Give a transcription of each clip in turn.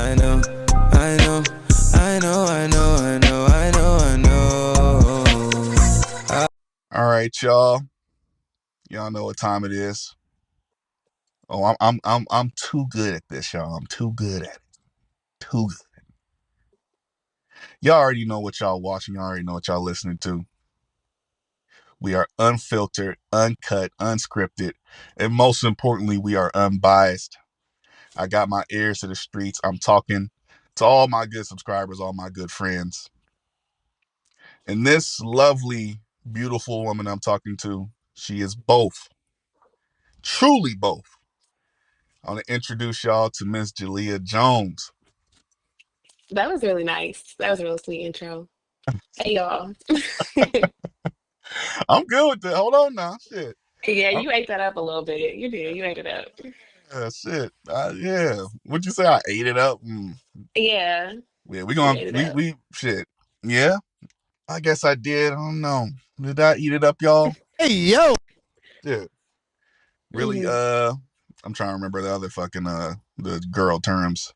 I know, I know, I know, I know, I know, I know, I know. All right, y'all. Y'all know what time it is. Oh, I'm too good at this, y'all. I'm too good at it. Too good. Y'all already know what y'all watching. Y'all already know what y'all listening to. We are unfiltered, uncut, unscripted, and most importantly, we are unbiased. I got my ears to the streets. I'm talking to all my good subscribers, all my good friends. And this lovely, beautiful woman I'm talking to, she is both, truly both. I want to introduce y'all to Miss Jalea Jones. That was really nice. That was a real sweet intro. Hey y'all. I'm good with that. Hold on now. Shit. Yeah, I'm, you ate that up a little bit. You did. You ate it up. shit. Yeah. What'd you say? I ate it up? Yeah, Yeah, we you gonna, ate it up. we, shit. Yeah, I guess I did. I don't know. Did I eat it up, y'all? Hey, yo. Yeah. Really, Hmm. I'm trying to remember the other fucking, the girl terms.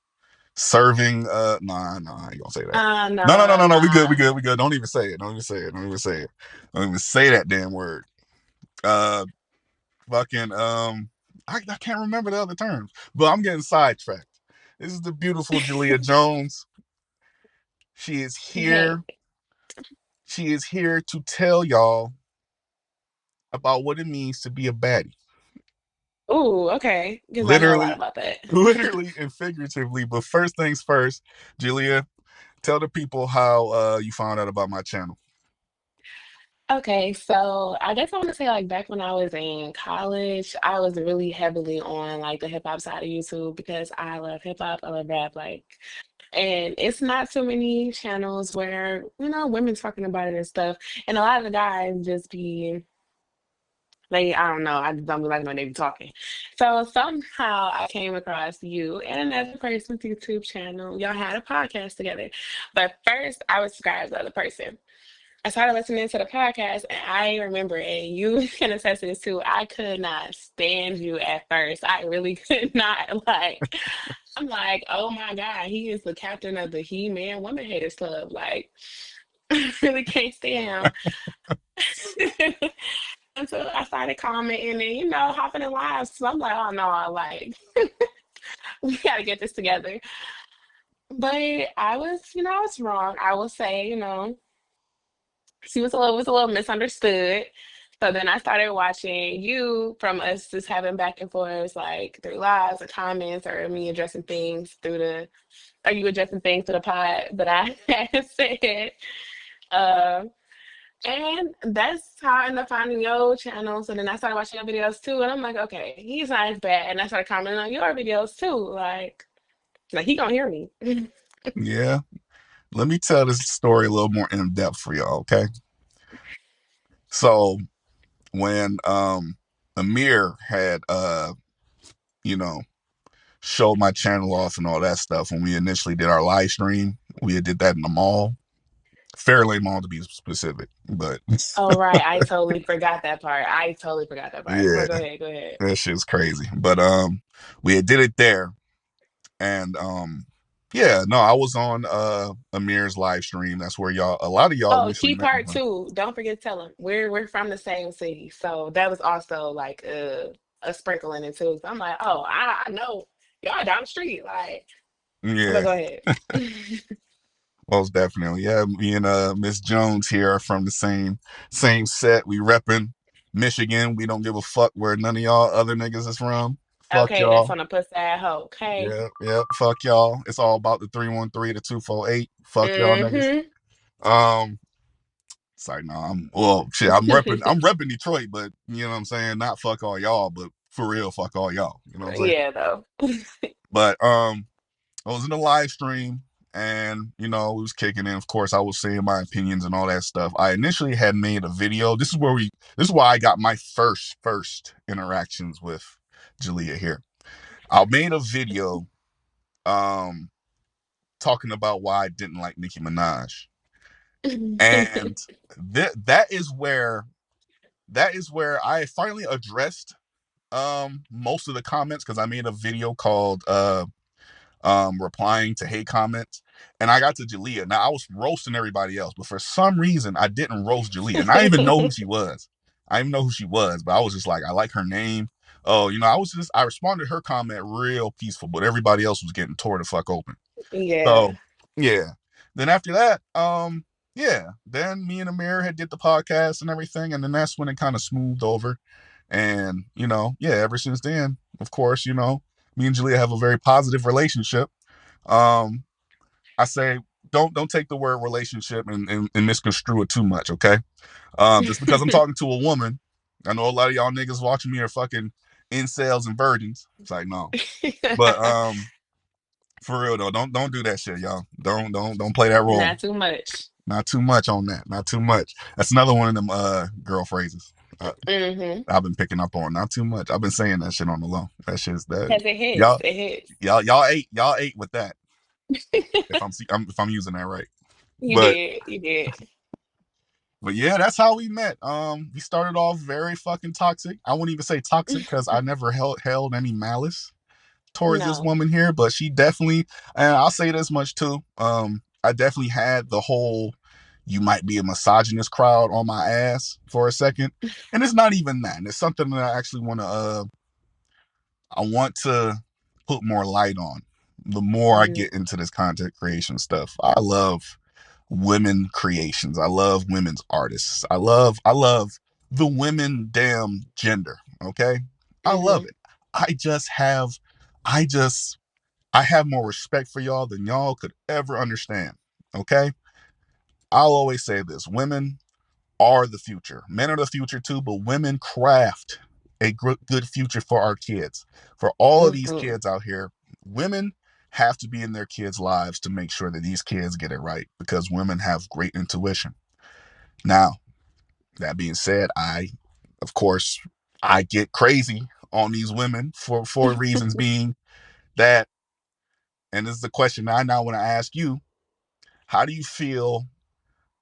Serving, nah, I ain't gonna say that. No, no, no, Nah, no, no. We good, we nah. good, we good. Don't even say it. Don't even say it. Don't even say it. Don't even say that damn word. Uh, fucking, I can't remember the other terms, but I'm getting sidetracked. This is the beautiful Jalea Jones. She is Hey. here. She is here to tell y'all about what it means to be a baddie. Ooh, okay. Because I know a lot Literally, about that. literally and figuratively. But first things first, Jalea, tell the people how you found out about my channel. Okay, so I guess I want to say like back when I was in college, I was really heavily on like the hip hop side of YouTube because I love hip hop, I love rap, like, and it's not too many channels where, women talking about it and stuff. And a lot of the guys just be I don't know, I just don't be liking when they be talking. So somehow I came across you and another person's YouTube channel. Y'all had a podcast together. But first I was subscribed to the other person. I started listening to the podcast, and I remember, and you can attest to this too. I could not stand you at first. I really could not. Like, I'm like, oh my God, he is the captain of the He Man Woman Haters Club. Like, I really can't stand him. And so I started commenting and, hopping in lives. So I'm like, oh no, we got to get this together. But I was wrong. I will say, she was a little misunderstood. So then I started watching you from us just having back and forth like through lives or comments or me addressing things or you addressing things to the pod that I had said. Uh, and that's how I ended up finding your channel. So then I started watching your videos too. And I'm like, okay, he's not as bad. And I started commenting on your videos too. Like he gonna hear me. Yeah, let me tell this story a little more in depth for y'all. Okay, so when Amir had you know showed my channel off and all that stuff when we initially did our live stream, we did that in the mall, Fairlane Mall to be specific. But Oh right, I totally forgot that part. I totally forgot that part. yeah, But go ahead, go ahead. that shit's crazy. But we did it there, and yeah, no, I was on Amir's live stream. That's where a lot of y'all Oh, initially key met me part from. two. Don't forget to tell them we're from the same city, so that was also like a sprinkle in it too. So I'm like, oh, I know y'all down the street, like. But Yeah, go ahead. most definitely. Yeah, me and Miss Jones here are from the same set. We repping Michigan. We don't give a fuck where none of y'all other niggas is from. Fuck Okay, that's y'all. on a pussy ass hoe. Okay. Yeah, yeah, fuck y'all. It's all about the 313 to 248. Fuck y'all niggas. Mm-hmm. Um, sorry, no, well shit, I'm repping Detroit, but you know what I'm saying? Not fuck all y'all, but for real, fuck all y'all. You know what I'm saying? Yeah, though. But I was in the live stream and we was kicking in. Of course, I was saying my opinions and all that stuff. I initially had made a video. This is why I got my first interactions with Jalea here. I made a video um talking about why I didn't like Nicki Minaj. And that is where I finally addressed most of the comments because I made a video called replying to hate comments. And I got to Jalea. Now I was roasting everybody else, but for some reason I didn't roast Jalea. And I didn't even know who she was. I didn't even know who she was, but I was just like, I like her name. Oh, I responded to her comment real peaceful, but everybody else was getting tore the fuck open. So Yeah. yeah. Then after that, yeah, then me and Amir had did the podcast and everything, and then that's when it kind of smoothed over. And yeah, ever since then, of course, me and Julia have a very positive relationship. Um, I say don't take the word relationship and misconstrue it too much, okay? Just because I'm talking to a woman, I know a lot of y'all niggas watching me are fucking incels and virgins. It's like no. But for real though, don't do that shit, y'all. Don't play that role. Not too much. Not too much on that. Not too much. That's another one of them girl phrases. Mm-hmm. I've been picking up on. Not too much. I've been saying that shit on the low. That shit's that. Because it hits. Y'all It hits. y'all ate with that. If I'm using that right. You But did. You did. yeah, that's how we met. We started off very fucking toxic. I wouldn't even say toxic because I never held any malice towards this No. woman here, but she definitely, and I'll say this much too. I definitely had the whole "you might be a misogynist" crowd on my ass for a second, and it's not even that. And it's something that I actually I want to put more light on. The more I Mm-hmm. get into this content creation stuff, I love women creations. I love women's artists. I love the women damn gender. Okay, I love Mm-hmm. it. I just have, I just I have more respect for y'all than y'all could ever understand. Okay, I'll always say this: women are the future. Men are the future too, but women craft a good future for our kids. For all of these Mm-hmm. kids out here, women have to be in their kids' lives to make sure that these kids get it right because women have great intuition. Now, that being said, of course, I get crazy on these women for reasons being that, and this is the question I now want to ask you: how do you feel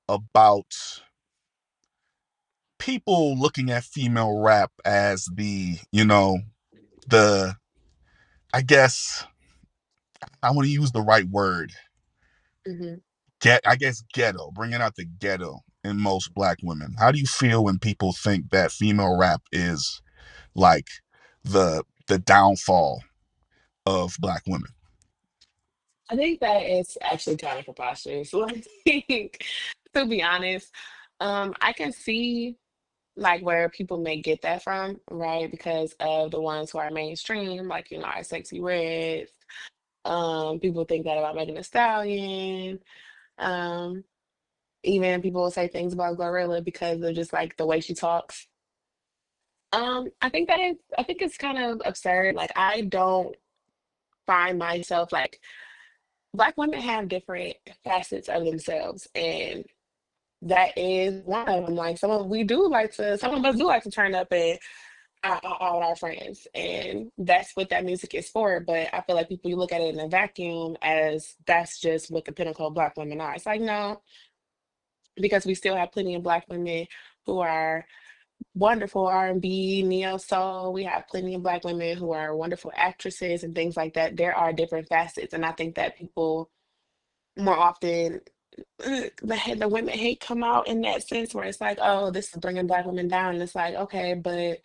about people looking at female rap as the I guess I want to use the right word. Mm-hmm. I guess ghetto, bringing out the ghetto in most black women. How do you feel when people think that female rap is like the downfall of black women? I think that it's actually kind of preposterous. Like, to be honest, I can see like where people may get that from, right? Because of the ones who are mainstream, like our sexy reds. People think that about Megan Thee Stallion. Um, Even people will say things about Glorilla because of just like the way she talks. I think it's kind of absurd. Like I don't find myself like Black women have different facets of themselves, and that is one of them. Like some of us do like to turn up and all our friends, and that's what that music is for. But I feel like people you look at it in a vacuum as that's just what the pinnacle of Black women are. It's like no, because we still have plenty of Black women who are wonderful R&B, neo soul. We have plenty of Black women who are wonderful actresses and things like that. There are different facets, and I think that people more often the women hate come out in that sense where it's like, oh, this is bringing Black women down. And it's like, okay, but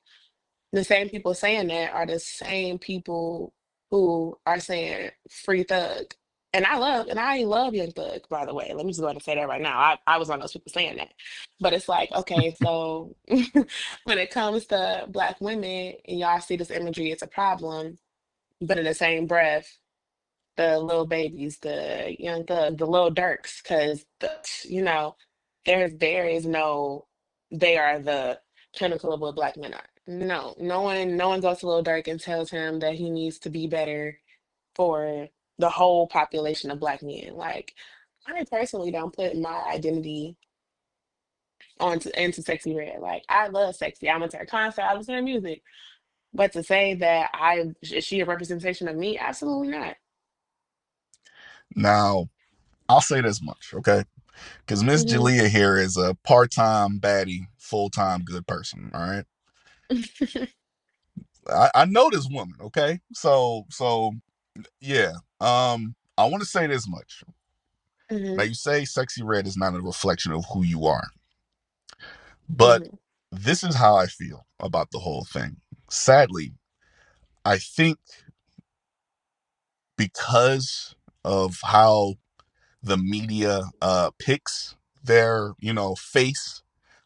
the same people saying that are the same people who are saying free thug. And I love Young Thug, by the way. Let me just go ahead and say that right now. I was one of those people saying that. But it's like, okay, so when it comes to Black women and y'all see this imagery, it's a problem. But in the same breath, the little babies, the young thugs, the little Dirks, because there is no they are the pinnacle of what Black men are. No, no one goes to Lil Durk and tells him that he needs to be better for the whole population of Black men. Like I personally don't put my identity into Sexy Red. Like I love Sexy. I went to her concert, I listen to her music. But to say that is she a representation of me? Absolutely not. Now, I'll say this much, okay? Because Miss Hmm. Jalea here is a part-time baddie, full-time good person. All right. I know this woman, okay? So Yeah. I want to say this much. Now Hmm. you say sexy red is not a reflection of who you are, but Hmm. this is how I feel about the whole thing. Sadly, I think because of how the media picks their, face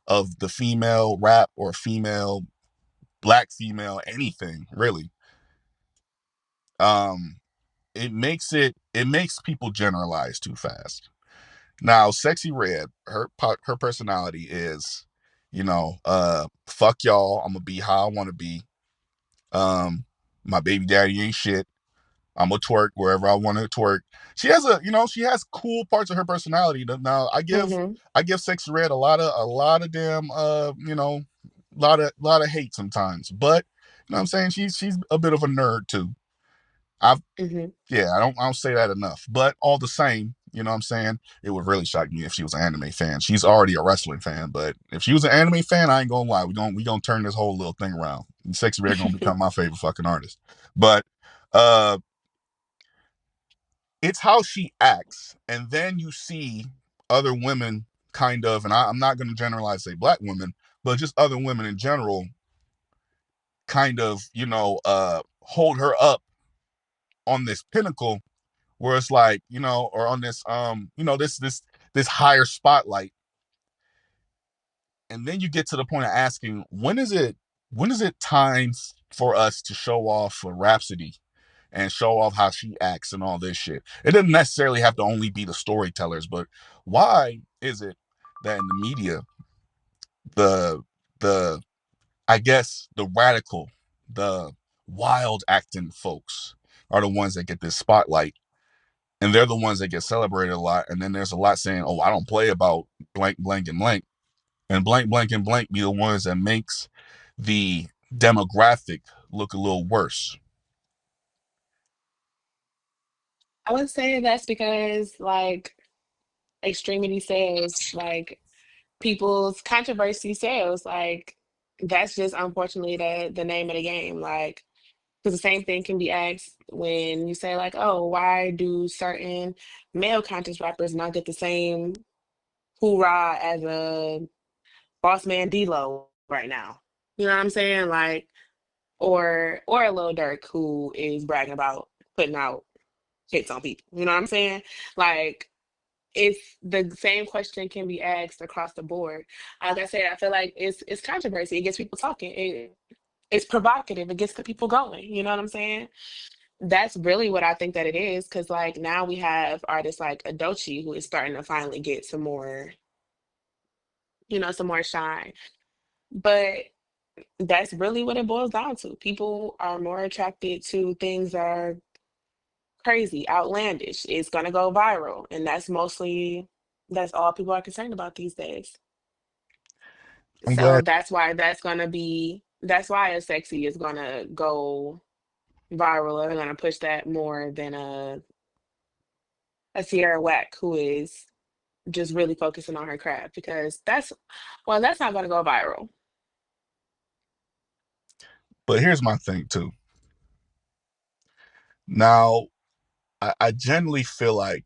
of the female rap or female, black female, anything really, um, it makes people generalize too fast. Now, Sexy Red, her personality is, fuck y'all. I'm gonna be how I want to be. Um, my baby daddy ain't shit. I'm gonna twerk wherever I want to twerk. She has cool parts of her personality. Now, Hmm. I give Sexy Red a lot of damn, lot of hate sometimes. But you know what I'm saying, she's a bit of a nerd too. I've Hmm. Yeah, I don't say that enough. But all the same, you know what I'm saying? It would really shock me if she was an anime fan. She's already a wrestling fan, but if she was an anime fan, I ain't gonna lie. We gonna turn this whole little thing around. And Sexy Red gonna become my favorite fucking artist. But uh it's how she acts. And then you see other women kind of, and I'm not gonna generalize say black women, but just other women in general kind of, hold her up on this pinnacle where it's like, or on this this higher spotlight. And then you get to the point of asking, when is it time for us to show off for Rhapsody and show off how she acts and all this shit? It doesn't necessarily have to only be the storytellers, but why is it that in the media, the the I guess the radical, the wild acting folks are the ones that get this spotlight, and they're the ones that get celebrated a lot. And then there's a lot saying, "Oh, I don't play about blank, blank, and blank, blank, and blank," be the ones that makes the demographic look a little worse. I would say that's because like extremity sells, like people's controversy sells. Like that's just unfortunately the name of the game. Like because the same thing can be asked when you say like, oh, why do certain male conscious rappers not get the same hoorah as a boss man D-Lo right now? You know what I'm saying? Like, or a Lil Durk who is bragging about putting out hits on people. You know what I'm saying? Like, it's the same question can be asked across the board. Like I said, I feel like it's controversy. It gets people talking. It's provocative. It gets the people going. You know what I'm saying? That's really what I think that it is. Cause like now we have artists like Adochi who is starting to finally get some more, some more shine. But that's really what it boils down to. People are more attracted to things that are crazy, outlandish. It's gonna go viral. And that's all people are concerned about these days. I'm So glad, that's why a sexy is gonna go viral. They're gonna push that more than a Sierra Whack who is just really focusing on her craft because that's not gonna go viral. but here's my thing too. Now, I generally feel like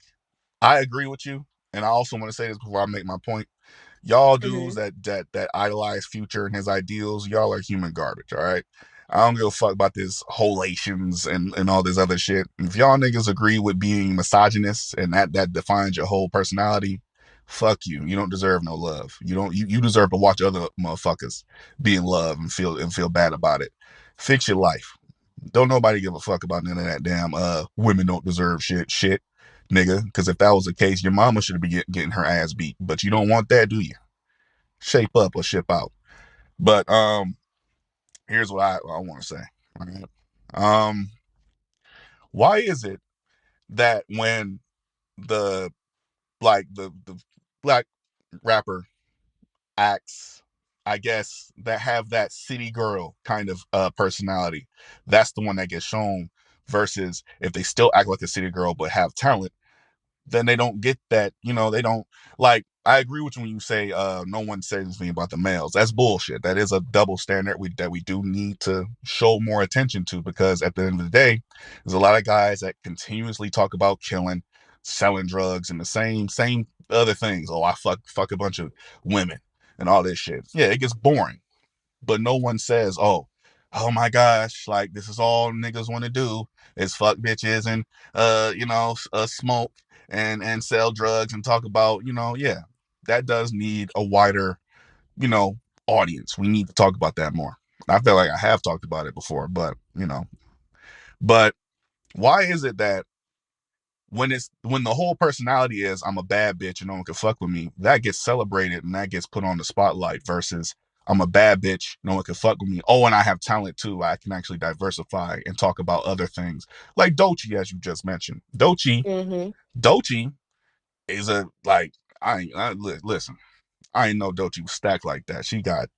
I agree with you, and I also want to say this before I make my point. Y'all dudes Hmm. that idolize Future and his ideals, y'all are human garbage. All right. I don't give a fuck about this holations and all this other shit. If y'all niggas agree with being misogynists and that defines your whole personality, fuck you. You don't deserve no love. You deserve to watch other motherfuckers be in love and feel bad about it. Fix your life. Don't nobody give a fuck about none of that damn women don't deserve shit, nigga. Because if that was the case, your mama should be getting her ass beat. But you don't want that, do you? Shape up or ship out. But here's what I want to say. All right? Um, why is it that when the the black rapper acts, I guess, that have that city girl kind of personality, that's the one that gets shown, versus if they still act like a city girl but have talent, then they don't get that, they don't, like, I agree with you when you say no one says anything about the males. That's bullshit. That is a double standard that we do need to show more attention to, because at the end of the day, there's a lot of guys that continuously talk about killing, selling drugs, and the same other things. Oh, I fuck a bunch of women and all this shit. Yeah, it gets boring, but no one says, oh my gosh, like this is all niggas want to do is fuck bitches and smoke and sell drugs and talk about, yeah, that does need a wider, you know, audience. We need to talk about that more. I feel like I have talked about it before, but but why is it that when the whole personality is I'm a bad bitch and no one can fuck with me, that gets celebrated and that gets put on the spotlight, versus I'm a bad bitch, no one can fuck with me. Oh, and I have talent too. I can actually diversify and talk about other things. Like Dochi, as you just mentioned. Mm-hmm. Dochi is a like listen, I ain't know Dochi was stacked like that. She got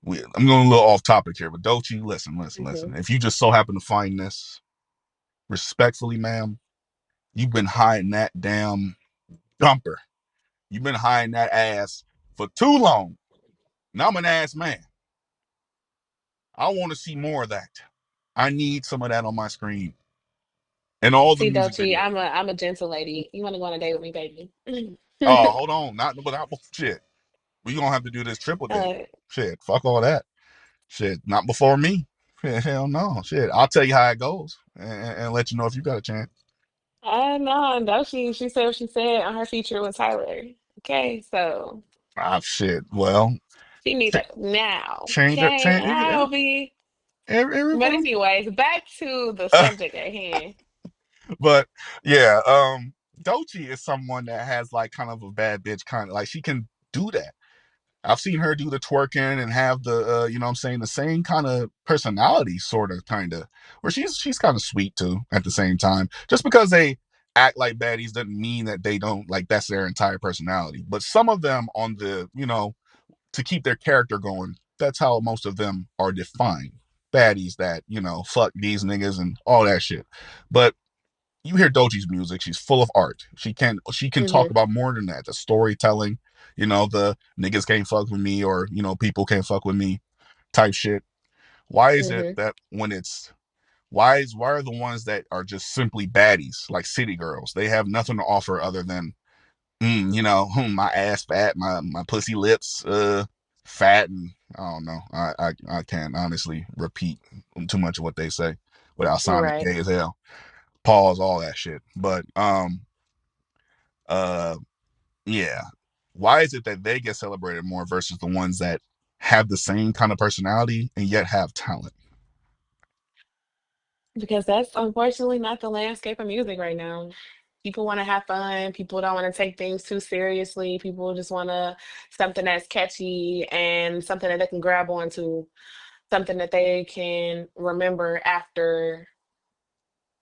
I'm going a little off topic here, but Dochi, Mm-hmm. listen. If you just so happen to find this, respectfully, ma'am, you've been hiding that damn dumper. You've been hiding that ass for too long. Now I'm an ass man. I want to see more of that. I need some of that on my screen and all the See, music Dolce, videos. I'm a gentle lady. You want to go on a date with me, baby? Oh, hold on, not without shit. We gonna have to do this triple date. uh, Shit, fuck all that. Shit, not before me. Hell no. Shit, I'll tell you how it goes and let you know if you got a chance. I know, Dolce. She said what she said on her feature with Tyler. Okay, so Ah, shit. Well, she need ch- that now. change it. Okay, Change and I'll be. But everybody. anyways, back to the subject at hand. But yeah, Dochi is someone that has like kind of a bad bitch kind of like she can do that. I've seen her do the twerking and have the what I'm saying, the same kind of personality, sort of kind of, where she's kind of sweet too at the same time. Just because they act like baddies doesn't mean that they don't like that's their entire personality. But some of them on the, to keep their character going, that's how most of them are defined. Baddies that, fuck these niggas and all that shit. But you hear Doji's music, she's full of art. She can talk Hmm. about more than that. The storytelling, the niggas can't fuck with me, or people can't fuck with me type shit. Why is it Hmm. that when it's why are the ones that are just simply baddies like city girls? They have nothing to offer other than my ass fat, my pussy lips fat, and I don't know. I can't honestly repeat too much of what they say without sounding Right. gay as hell. Pause, all that shit. But uh yeah. Why is it that they get celebrated more versus the ones that have the same kind of personality and yet have talent? Because that's unfortunately not the landscape of music right now. People want to have fun. People don't want to take things too seriously. People just want to something that's catchy and something that they can grab onto, something that they can remember after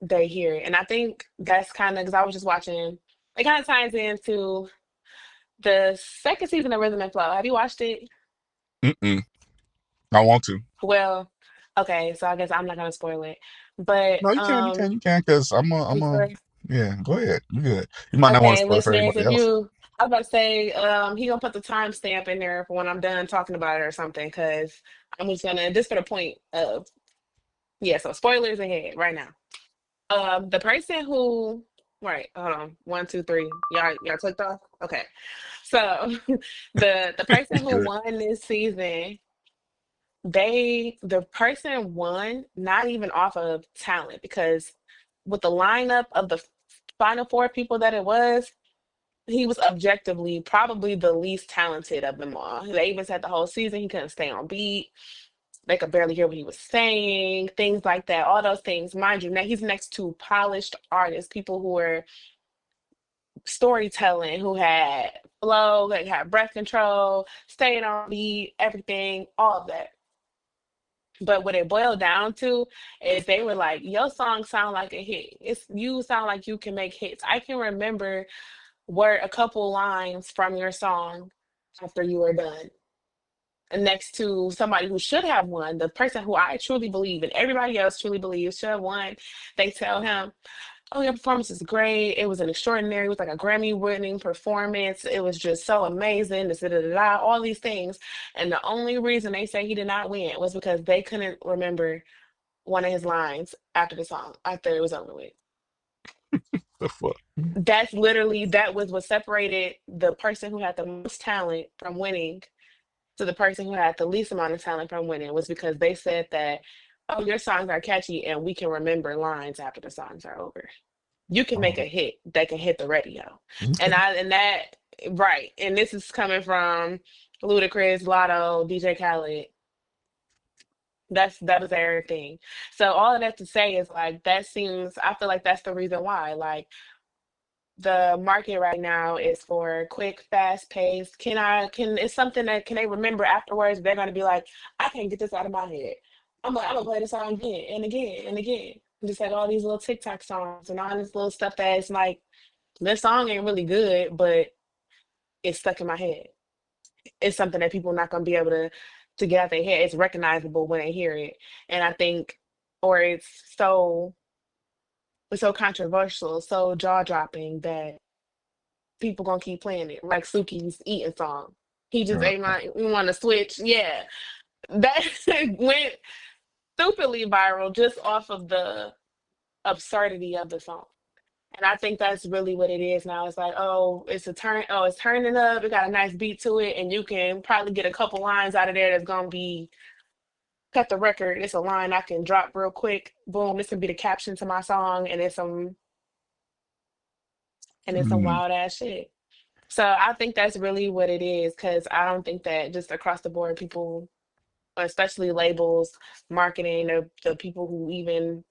they hear it. And I think that's kind of because I was just watching. It kind of ties into the second season of Rhythm and Flow. Have you watched it? Mm-mm. I want to. Well, okay, so I guess I'm not gonna spoil it. But No, you can, because yeah, go ahead. You good. You might not want to okay, spoil it for listeners, everybody if else. you I was about to say, he gonna put the timestamp in there for when I'm done talking about it or something, because I'm just gonna just for the point of yeah, so spoilers ahead right now. The person who right, hold on, one, two, three. Y'all clicked off? Okay. So the person You who good. won this season, the person won not even off of talent, because with the lineup of the final four people that it was, he was objectively probably the least talented of them all. They even said the whole season he couldn't stay on beat. They could barely hear what he was saying, things like that. All those things, mind you. Now he's next to polished artists, people who were storytelling, who had flow, that had breath control, staying on beat, everything, all of that. But what it boiled down to is they were like, your song sound like a hit. It's you sound like you can make hits. I can remember word a couple lines from your song after you were done. And next to somebody who should have won, the person who I truly believe and everybody else truly believes should have won, they tell him, oh, your performance is great. It was an extraordinary, it was like a Grammy-winning performance. It was just so amazing. Da, da, da, da, da, all these things. And the only reason they say he did not win was because they couldn't remember one of his lines after the song, after it was over with. The fuck? That's literally that was what separated the person who had the most talent from winning to the person who had the least amount of talent from winning was because they said that, oh, your songs are catchy and we can remember lines after the songs are over. You can make Oh, a hit that can hit the radio. okay. And that right. And this is coming from Ludacris, Lotto, DJ Khaled. That is their thing. So all of that to say is like that seems I feel like that's the reason why. Like the market right now is for quick, fast paced. Can it's something that can they remember afterwards? They're gonna be like, I can't get this out of my head. I'm gonna play this song again and again and again. Just like all these little TikTok songs and all this little stuff that's like this song ain't really good, but it's stuck in my head. It's something that people are not gonna be able to get out their head. It's recognizable when they hear it. And I think or it's so controversial, so jaw dropping that people gonna keep playing it, like Suki's eating song. He just ate my. We want to switch. Yeah, that went stupidly viral just off of the absurdity of the song. And I think that's really what it is now. It's like, oh, it's a turn. Oh, it's turning up. It got a nice beat to it, and you can probably get a couple lines out of there that's gonna be cut the record. It's a line I can drop real quick. Boom. This can be the caption to my song, and it's some Mm, wild ass shit. So I think that's really what it is because I don't think that just across the board, people, especially labels, marketing, the people who even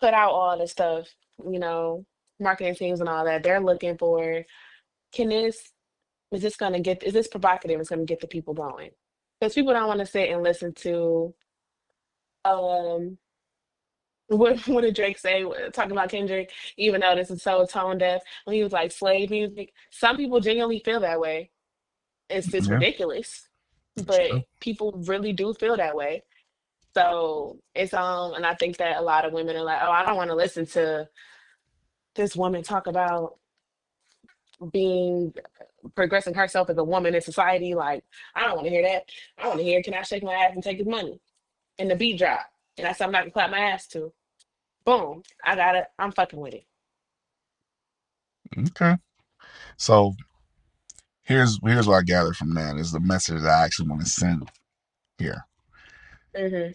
put out all this stuff, you know, marketing teams and all that, they're looking for, can this, is this provocative? It's going to get the people going. Because people don't want to sit and listen to, um, what did Drake say? Talking about Kendrick, even though this is so tone deaf, when he was like slave music. Some people genuinely feel that way. It's yeah, ridiculous, that's but true. people really do feel that way. So it's and I think that a lot of women are like, oh, I don't want to listen to this woman talk about being progressing herself as a woman in society. Like, I don't want to hear that. I want to hear, can I shake my ass and take his money? And the beat drop. And that's something I can clap my ass to. Boom. I got it. I'm fucking with it. Okay. So here's what I gathered from that is the message that I actually want to send here. Hmm.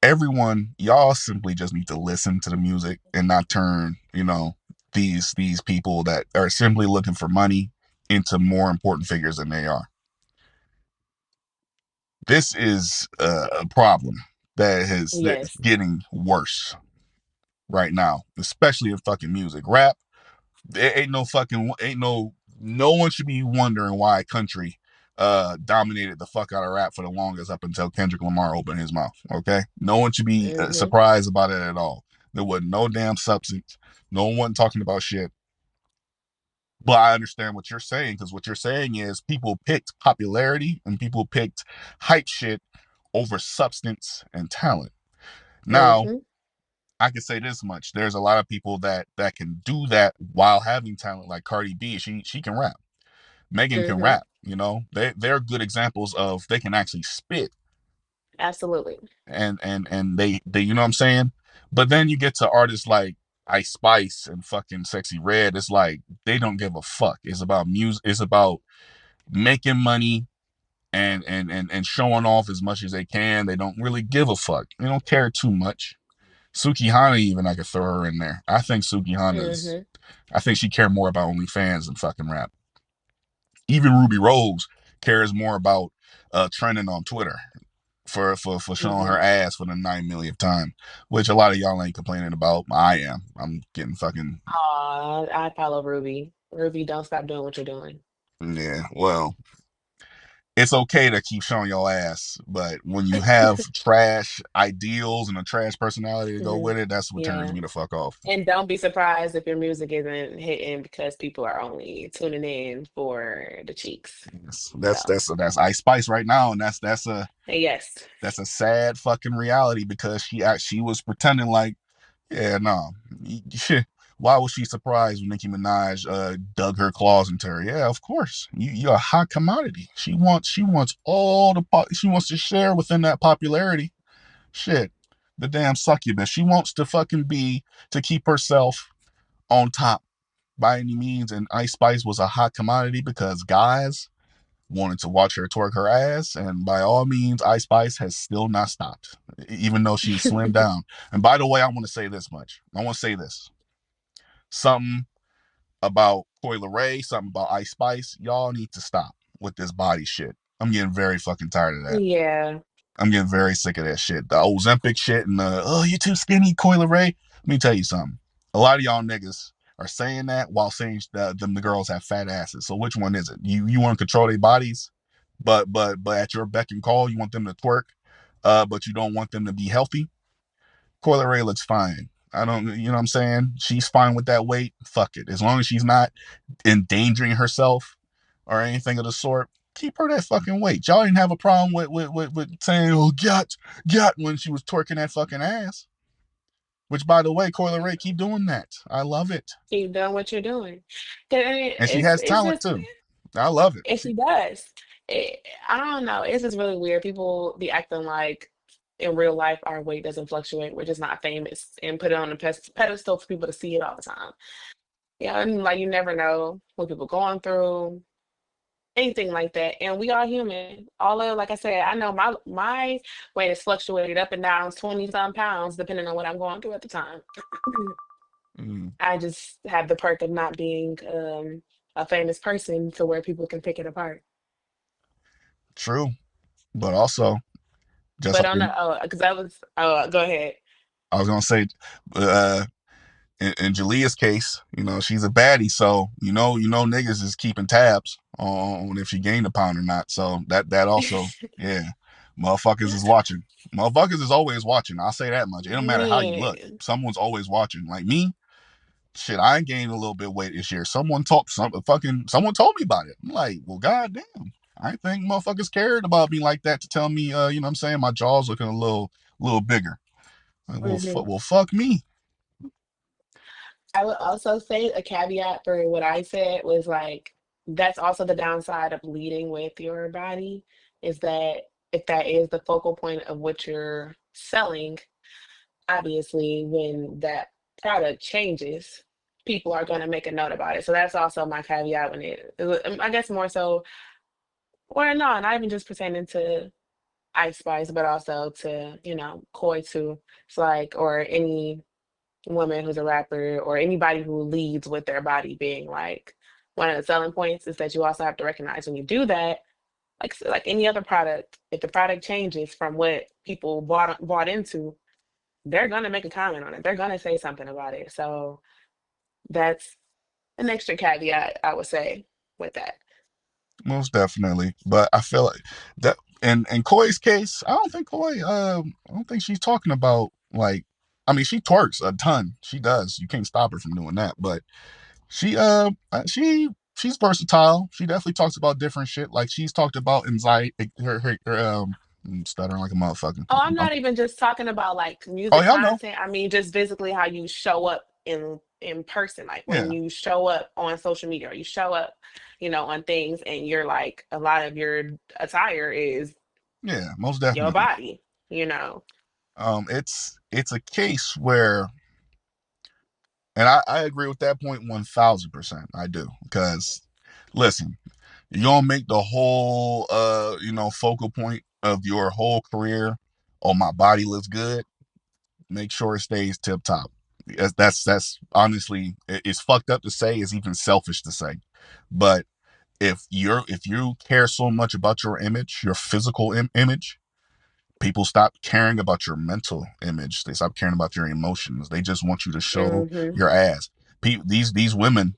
Everyone, y'all simply just need to listen to the music and not turn, these people that are simply looking for money into more important figures than they are. This is a problem that's Yes. getting worse right now, especially in fucking music. Rap, there no one should be wondering why country dominated the fuck out of rap for the longest up until Kendrick Lamar opened his mouth. Okay, no one should be Hmm. surprised about it at all. There wasn't no damn substance. No one wasn't talking about shit. But I understand what you're saying because what you're saying is people picked popularity and people picked hype shit over substance and talent. Now, Hmm. I can say this much: there's a lot of people that can do that while having talent, like Cardi B. She can rap. Megan can Hmm. rap. They're good examples of they can actually spit Absolutely. and they you know what I'm saying. But then you get to artists like Ice Spice and fucking Sexy Red. It's like they don't give a fuck. It's about music. It's about making money and showing off as much as they can. They don't really give a fuck. They don't care too much. Suki Hana, even I could throw her in there. I think Suki Hana's. Hmm. I think she cared more about OnlyFans than fucking rap. Even Ruby Rose cares more about trending on Twitter for showing Hmm. her ass for the 9 millionth time, which a lot of y'all ain't complaining about. I am. I'm getting fucking I follow Ruby. Ruby, don't stop doing what you're doing. yeah. Well, it's okay to keep showing your ass, but when you have trash ideals and a trash personality to go Hmm. with it, that's what turns Yeah. me the fuck off. And don't be surprised if your music isn't hitting because people are only tuning in for the cheeks. That's So, that's that's Ice Spice right now, and that's a yes. that's a sad fucking reality because she was pretending like Yeah, no. Why was she surprised when Nicki Minaj dug her claws into her? Yeah, of course. You're a hot commodity. She wants all the she wants to share within that popularity. Shit, the damn succubus. She wants to fucking be to keep herself on top by any means. And Ice Spice was a hot commodity because guys wanted to watch her twerk her ass. And by all means, Ice Spice has still not stopped, even though she's slimmed down. And by the way, I want to say this much. I want to say this. Something about Coi Leray, something about Ice Spice. Y'all need to stop with this body shit. I'm getting very fucking tired of that. Yeah. I'm getting very sick of that shit. The Ozempic shit and oh, you're too skinny, Coi Leray. Let me tell you something. A lot of y'all niggas are saying that while saying that the girls have fat asses. So which one is it? You want to control their bodies, but at your beck and call, you want them to twerk, but you don't want them to be healthy. Coi Leray looks fine. I don't, you know what I'm saying? She's fine with that weight. Fuck it. As long as she's not endangering herself or anything of the sort, keep her that fucking weight. Y'all didn't have a problem with saying, oh, got when she was twerking that fucking ass. Which, by the way, Coi Leray, keep doing that. I love it. Keep doing what you're doing. 'Cause, I mean, And she it's has it's talent just too. I love it. and she does. I don't know. It's just really weird. People be acting like in real life our weight doesn't fluctuate. We're just not famous and put it on a pedestal for people to see it all the time. Yeah, and like you never know what people going through, anything like that. And we are human. All of, like I said, I know my weight has fluctuated up and down 20 some pounds depending on what I'm going through at the time. Mm, I just have the perk of not being a famous person to where people can pick it apart. true. But also, just But like on the because I was go ahead. I was going to say, uh, in Jalea's case, she's a baddie, so niggas is keeping tabs on if she gained a pound or not. So that also, yeah, motherfuckers is watching. Motherfuckers is always watching. I'll say that much. It don't matter how you look. Man, Someone's always watching. Like me, shit, I gained a little bit of weight this year. Someone told me about it. I'm like, well, goddamn. I didn't think motherfuckers cared about me like that to tell me, you know what I'm saying, my jaw's looking a little bigger. Like, mhm. well, fuck me. I would also say a caveat for what I said was like that's also the downside of leading with your body is that if that is the focal point of what you're selling, obviously when that product changes, people are going to make a note about it. So that's also my caveat when I guess more so, or no, not even just pertaining to Ice Spice, but also to, Koi too. It's like, or any woman who's a rapper or anybody who leads with their body being like one of the selling points is that you also have to recognize when you do that, like any other product, if the product changes from what people bought into, they're gonna make a comment on it. They're gonna say something about it. So that's an extra caveat I would say with that. Most definitely. But I feel like that in Koi's case, I don't think she's talking about like I mean she twerks a ton. She does. You can't stop her from doing that. But she's versatile. She definitely talks about different shit. Like she's talked about anxiety I'm stuttering like a motherfucker. Oh, I'm not even just talking about like Oh music yeah, I know. content. I mean, just physically how you show up in person, like when Yeah, you show up on social media or you show up, on things and you're like a lot of your attire is yeah, most your definitely. body, you know. It's a case where and I agree with that point 1000%. I do. Because listen, you're gonna make the whole focal point of your whole career. Oh, my body looks good. Make sure it stays tip top. That's honestly it's fucked up to say, it's even selfish to say. But if you care so much about your image, your physical image, people stop caring about your mental image. They stop caring about your emotions. They just want you to show Hmm. your ass. These women,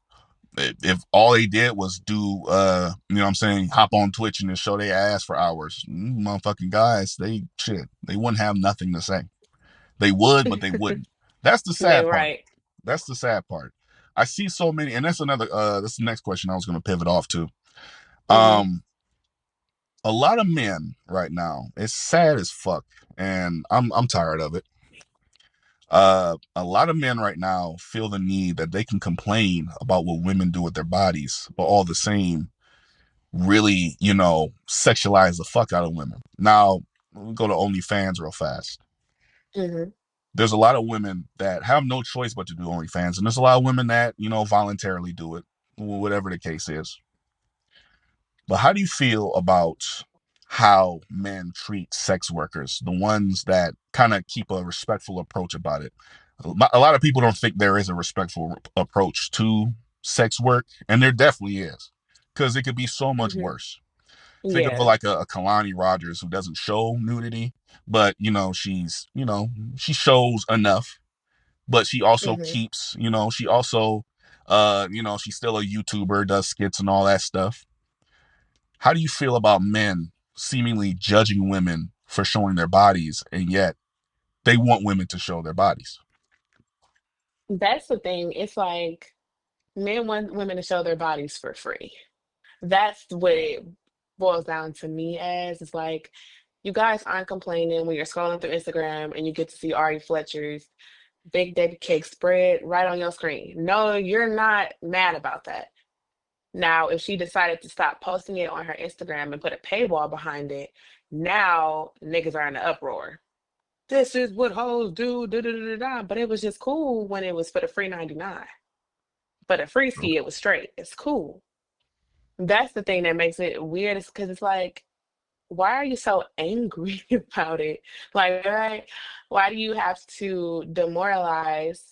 if all they did was do you know what I'm saying, hop on Twitch and just show their ass for hours, motherfucking guys, they wouldn't have nothing to say. They would, but they wouldn't. That's the They sad part. right. That's the sad part. I see so many, and that's the next question I was gonna pivot off to. Hmm. Um a lot of men right now, it's sad as fuck, and I'm tired of it. A lot of men right now feel the need that they can complain about what women do with their bodies, but all the same, really, sexualize the fuck out of women. Now, we go to OnlyFans real fast. Hmm. There's a lot of women that have no choice but to do OnlyFans, and there's a lot of women that, voluntarily do it, whatever the case is. But how do you feel about how men treat sex workers, the ones that kind of keep a respectful approach about it? A lot of people don't think there is a respectful approach to sex work, and there definitely is, because it could be so much Hmm. worse. Think of Yeah. like a Kalani Rogers who doesn't show nudity, but she shows enough, but she also Hmm. keeps, she also, she's still a YouTuber, does skits and all that stuff. How do you feel about men seemingly judging women for showing their bodies, and yet they want women to show their bodies? That's the thing. It's like men want women to show their bodies for free. That's what it boils down to me as. It's like you guys aren't complaining when you're scrolling through Instagram and you get to see Ari Fletcher's big baby cake spread right on your screen. No, you're not mad about that. Now, if she decided to stop posting it on her Instagram and put a paywall behind it, now niggas are in an uproar. This is what hoes do, da da da da da. But it was just cool when it was for the free 99. But a free True. ski, it was straight. It's cool. That's the thing that makes it weird, is because it's like, why are you so angry about it? Like, why do you have to demoralize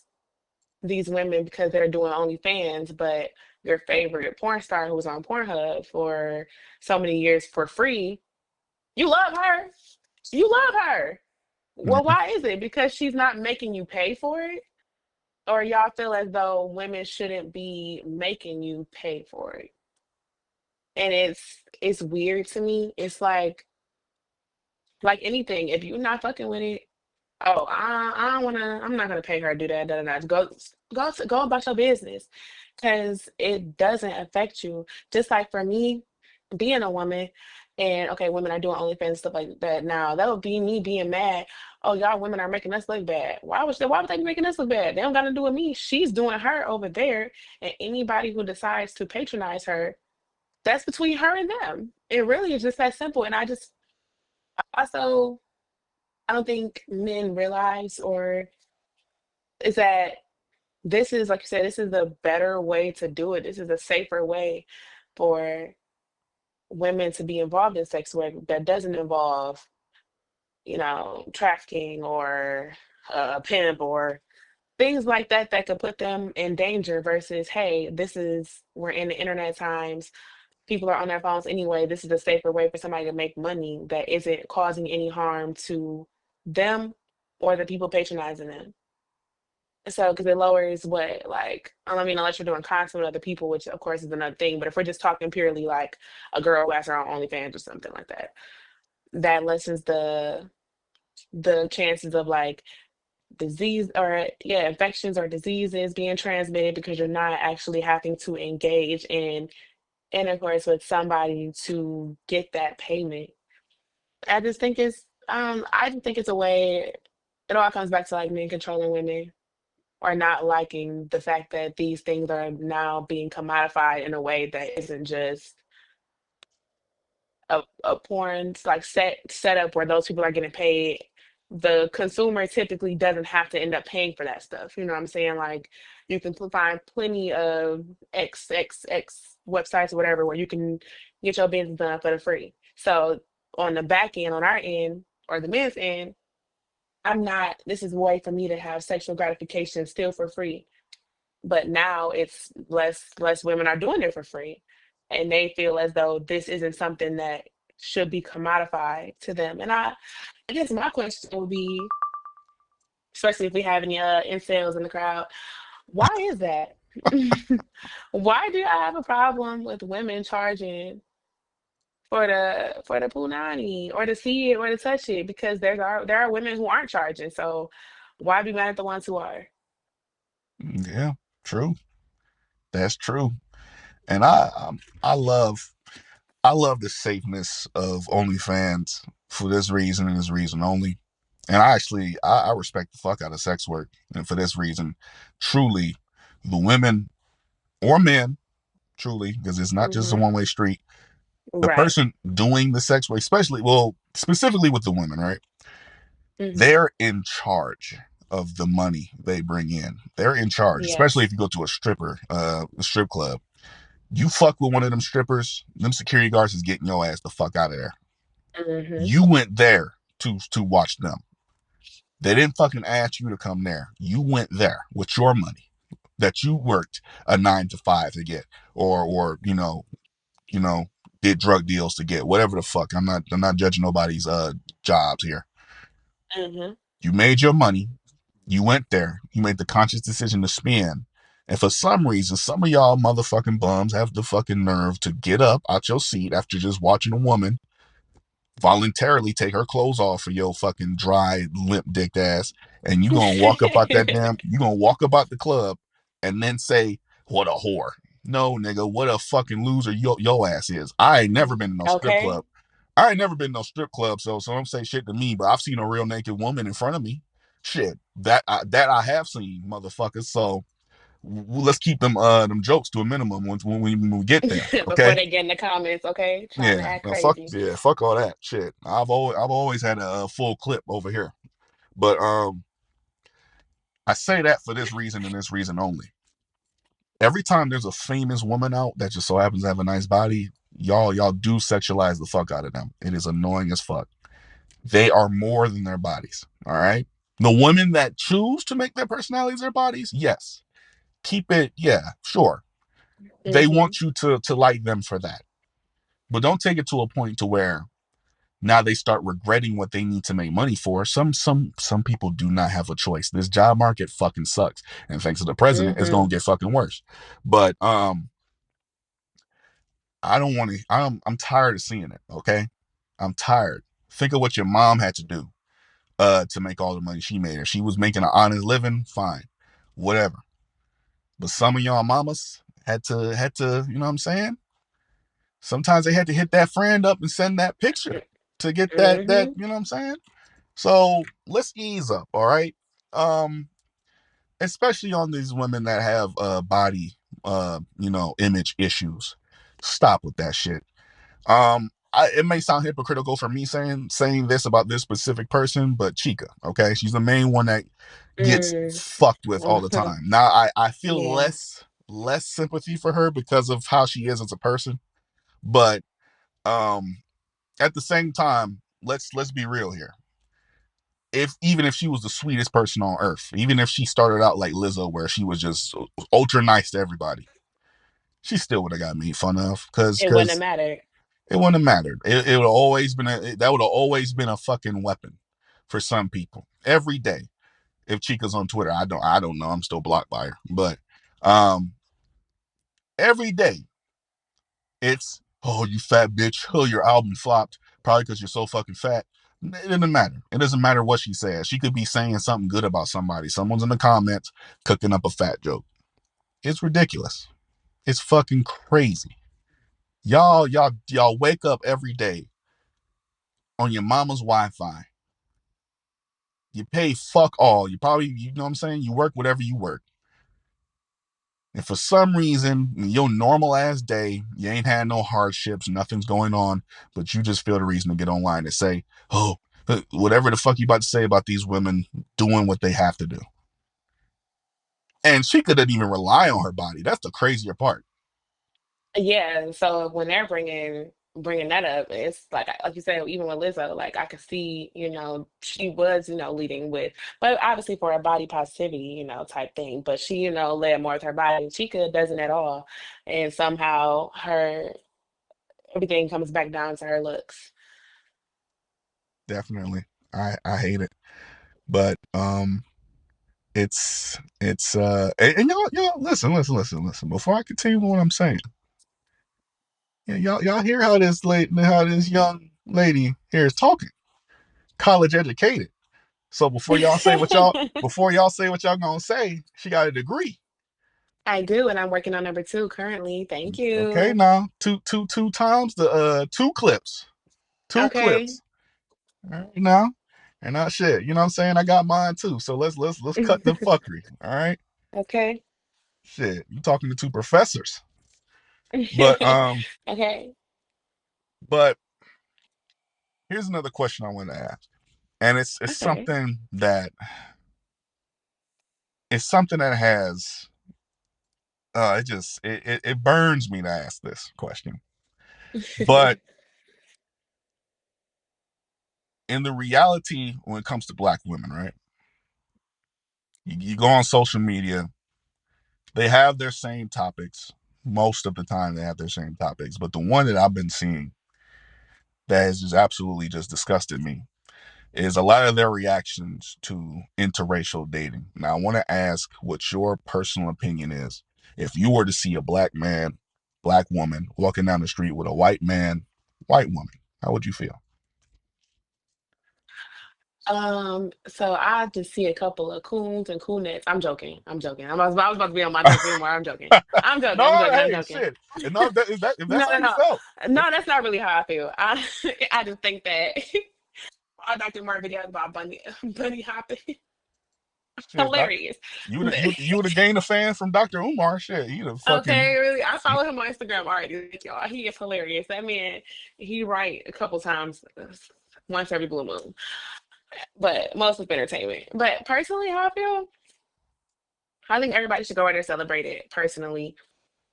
these women because they're doing OnlyFans, but your favorite porn star who was on Pornhub for so many years for free, you love her. You love her. Well, Yeah. why is it? Because she's not making you pay for it? Or y'all feel as though women shouldn't be making you pay for it? And it's weird to me. It's like anything, if you're not fucking with it, oh, I don't wanna, I'm not gonna pay her to do that. Da, da, da. Go about your business, because it doesn't affect you. Just like for me, being a woman, and okay, women are doing OnlyFans and stuff like that now. That would be me being mad. Oh, y'all women are making us look bad. Why would they be making us look bad? They don't got to do with me. She's doing her over there, and anybody who decides to patronize her, that's between her and them. It really is just that simple. And also, I don't think men realize, or is that this is, like you said, this is a better way to do it. This is a safer way for women to be involved in sex work that doesn't involve, trafficking or a pimp or things like that that could put them in danger versus, hey, we're in the internet times. People are on their phones anyway. This is a safer way for somebody to make money that isn't causing any harm to them or the people patronizing them. So, because it lowers what, like, I mean, unless you're doing content with other people, which of course is another thing. But if we're just talking purely like a girl who has her own OnlyFans or something like that, that lessens the chances of like disease, or yeah, infections or diseases being transmitted, because you're not actually having to engage in intercourse with somebody to get that payment. I just think it's a way. It all comes back to like men controlling women, or not liking the fact that these things are now being commodified in a way that isn't just a porn like setup where those people are getting paid. The consumer typically doesn't have to end up paying for that stuff. You know what I'm saying? Like, you can find plenty of XXX websites or whatever where you can get your business done for the free. So on the back end, on our end, or the men's end, this is a way for me to have sexual gratification still for free. But now it's less women are doing it for free, and they feel as though this isn't something that should be commodified to them. And I guess my question would be, especially if we have any incels in the crowd, why is that? Why do I have a problem with women charging for the punani or to see it or to touch it? Because there are women who aren't charging, so why be mad at the ones who are? Yeah, true. That's true. And I love the safeness of OnlyFans for this reason and this reason only. And I respect the fuck out of sex work, and for this reason, truly, the women or men, truly, because it's not just a Hmm. one way street. The Right. person doing the sex work, especially, well, specifically with the women, right? Hmm. They're in charge of the money they bring in. They're in charge, especially if Yes. you go to a strip club. You fuck with one of them strippers, them security guards is getting your ass the fuck out of there. Hmm. You went there to watch them. They didn't fucking ask you to come there. You went there with your money that you worked a 9 to 5 to get, or you know, did drug deals to get, whatever the fuck. I'm not judging nobody's jobs here. Hmm. You made your money. You went there. You made the conscious decision to spend. And for some reason, some of y'all motherfucking bums have the fucking nerve to get up out your seat after just watching a woman voluntarily take her clothes off for your fucking dry limp dick ass, and you gonna walk about the club and then say what a whore. No, nigga, what a fucking loser your ass is. I ain't never been in no strip Okay. club. I ain't never been in no strip club, so don't say shit to me, but I've seen a real naked woman in front of me. Shit, that I have seen, motherfuckers. So let's keep them jokes to a minimum when we get there, Before okay? they get in the comments, okay, trying to Yeah, act no, fuck crazy. yeah, fuck all that shit. I've always had a full clip over here, but I say that for this reason and this reason only. Every time there's a famous woman out that just so happens to have a nice body, y'all do sexualize the fuck out of them. It is annoying as fuck. They are more than their bodies. All right. The women that choose to make their personalities their bodies, yes, keep it. Yeah, sure. They Hmm. want you to like them for that, but don't take it to a point to where now they start regretting what they need to make money for. Some people do not have a choice. This job market fucking sucks, and thanks to the president, it's gonna Hmm. get fucking worse. But I don't want to. I'm tired of seeing it. Okay, I'm tired. Think of what your mom had to do to make all the money she made. If she was making an honest living, fine, whatever. But some of y'all mamas had to, you know what I'm saying? Sometimes they had to hit that friend up and send that picture to get that, Hmm. you know what I'm saying? So let's ease up, all right? Um, Especially on these women that have body image issues. Stop with that shit. It may sound hypocritical for me saying this about this specific person, but Chica, okay, she's the main one that gets Hmm. fucked with all the time. Now I feel Yeah. less sympathy for her because of how she is as a person, but um at the same time, let's be real here. If even if she was the sweetest person on earth, even if she started out like Lizzo, where she was just ultra nice to everybody, she still would have got made fun of It wouldn't have because mattered. it wouldn't have mattered. It would have always been that would have always been a fucking weapon for some people. Every day, if Chica's on Twitter, I don't know. I'm still blocked by her, but um, every day it's, oh, you fat bitch. Oh, your album flopped probably because you're so fucking fat. It doesn't matter. It doesn't matter what she says. She could be saying something good about somebody. Someone's in the comments cooking up a fat joke. It's ridiculous. It's fucking crazy. Y'all wake up every day on your mama's Wi-Fi. You pay fuck all. You probably, you know what I'm saying? You work whatever you work. And for some reason, in your normal ass day, you ain't had no hardships, nothing's going on, but you just feel the reason to get online and say, oh, whatever the fuck you about to say about these women doing what they have to do. And she couldn't even rely on her body. That's the crazier part. Yeah, so when they're bringing that up, it's like you said, even with Lizzo, like I could see, she was, leading with, but obviously for a body positivity, type thing. But she, led more with her body. Chica doesn't at all, and somehow her everything comes back down to her looks. Definitely. I hate it. But and y'all listen. Before I continue with what I'm saying, yeah, y'all hear how this young lady here is talking, college educated. So before y'all say what y'all gonna say, she got a degree. I do, and I'm working on number two currently. Thank Okay, you. now two times the two clips. Two Okay. clips. All right, now. And not shit. You know what I'm saying? I got mine too. So let's cut the fuckery. All right. Okay. Shit. You talking to two professors. But Okay. but here's another question I want to ask. And it's Okay. something that has it burns me to ask this question. But in the reality when it comes to black women, right? You go on social media, they have their same topics. Most of the time they have their same topics. But the one that I've been seeing that has just absolutely just disgusted me is a lot of their reactions to interracial dating. Now, I want to ask what your personal opinion is. If you were to see a black man, black woman walking down the street with a white man, white woman, how would you feel? So I just see a couple of coons and coonettes. I'm joking. I'm joking. I was about to be on my joke anymore. I'm joking. I'm joking. I'm No, joking. I'm hey, joking. shit. And no, if that's No, how no, you no. felt, No, that's not really how I feel. I just think that all Dr. Mark videos about bunny hopping shit, hilarious. you would have gained a fan from Dr. Umar. Shit, he'd have fucking. Okay, really. I follow him on Instagram already, y'all. He is hilarious. That man, he write a couple times, once every blue moon. But mostly for entertainment. But personally, how I feel, I think everybody should go out there and celebrate it. Personally,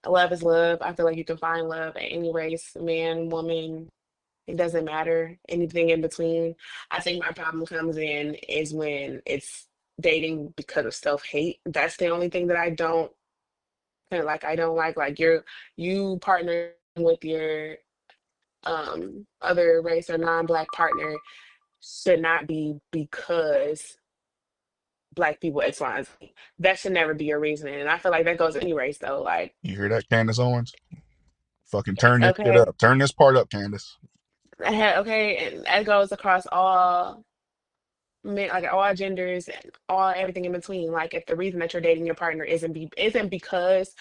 love is love. I feel like you can find love at any race, man, woman. It doesn't matter. Anything in between. I think my problem comes in is when it's dating because of self-hate. That's the only thing that I don't kind of like. I don't like you partnering with your other race or non-black partner should not be because black people X, Y, and Z. That should never be your reasoning. And I feel like that goes any race though. Like, You hear that, Candace Owens? Fucking turn this shit okay, up. Turn this part up, Candace. okay, and that goes across all men, like all genders and all everything in between. Like, if the reason that you're dating your partner isn't because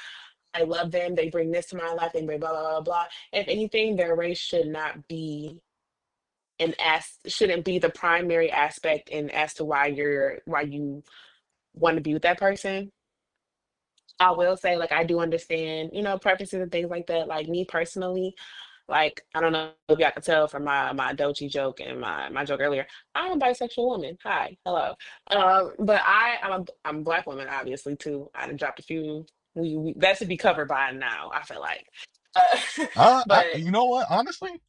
I love them, they bring this to my life, they bring blah blah blah blah. If anything, their race should not be shouldn't be the primary aspect in as to why you want to be with that person. I will say, like, I do understand, preferences and things like that. Like, me personally, like, I don't know if y'all can tell from my Dochi joke and my joke earlier. I'm a bisexual woman. Hi, hello. But I'm a black woman, obviously too. I done dropped a few. That should be covered by now. I feel like. But You know what? Honestly,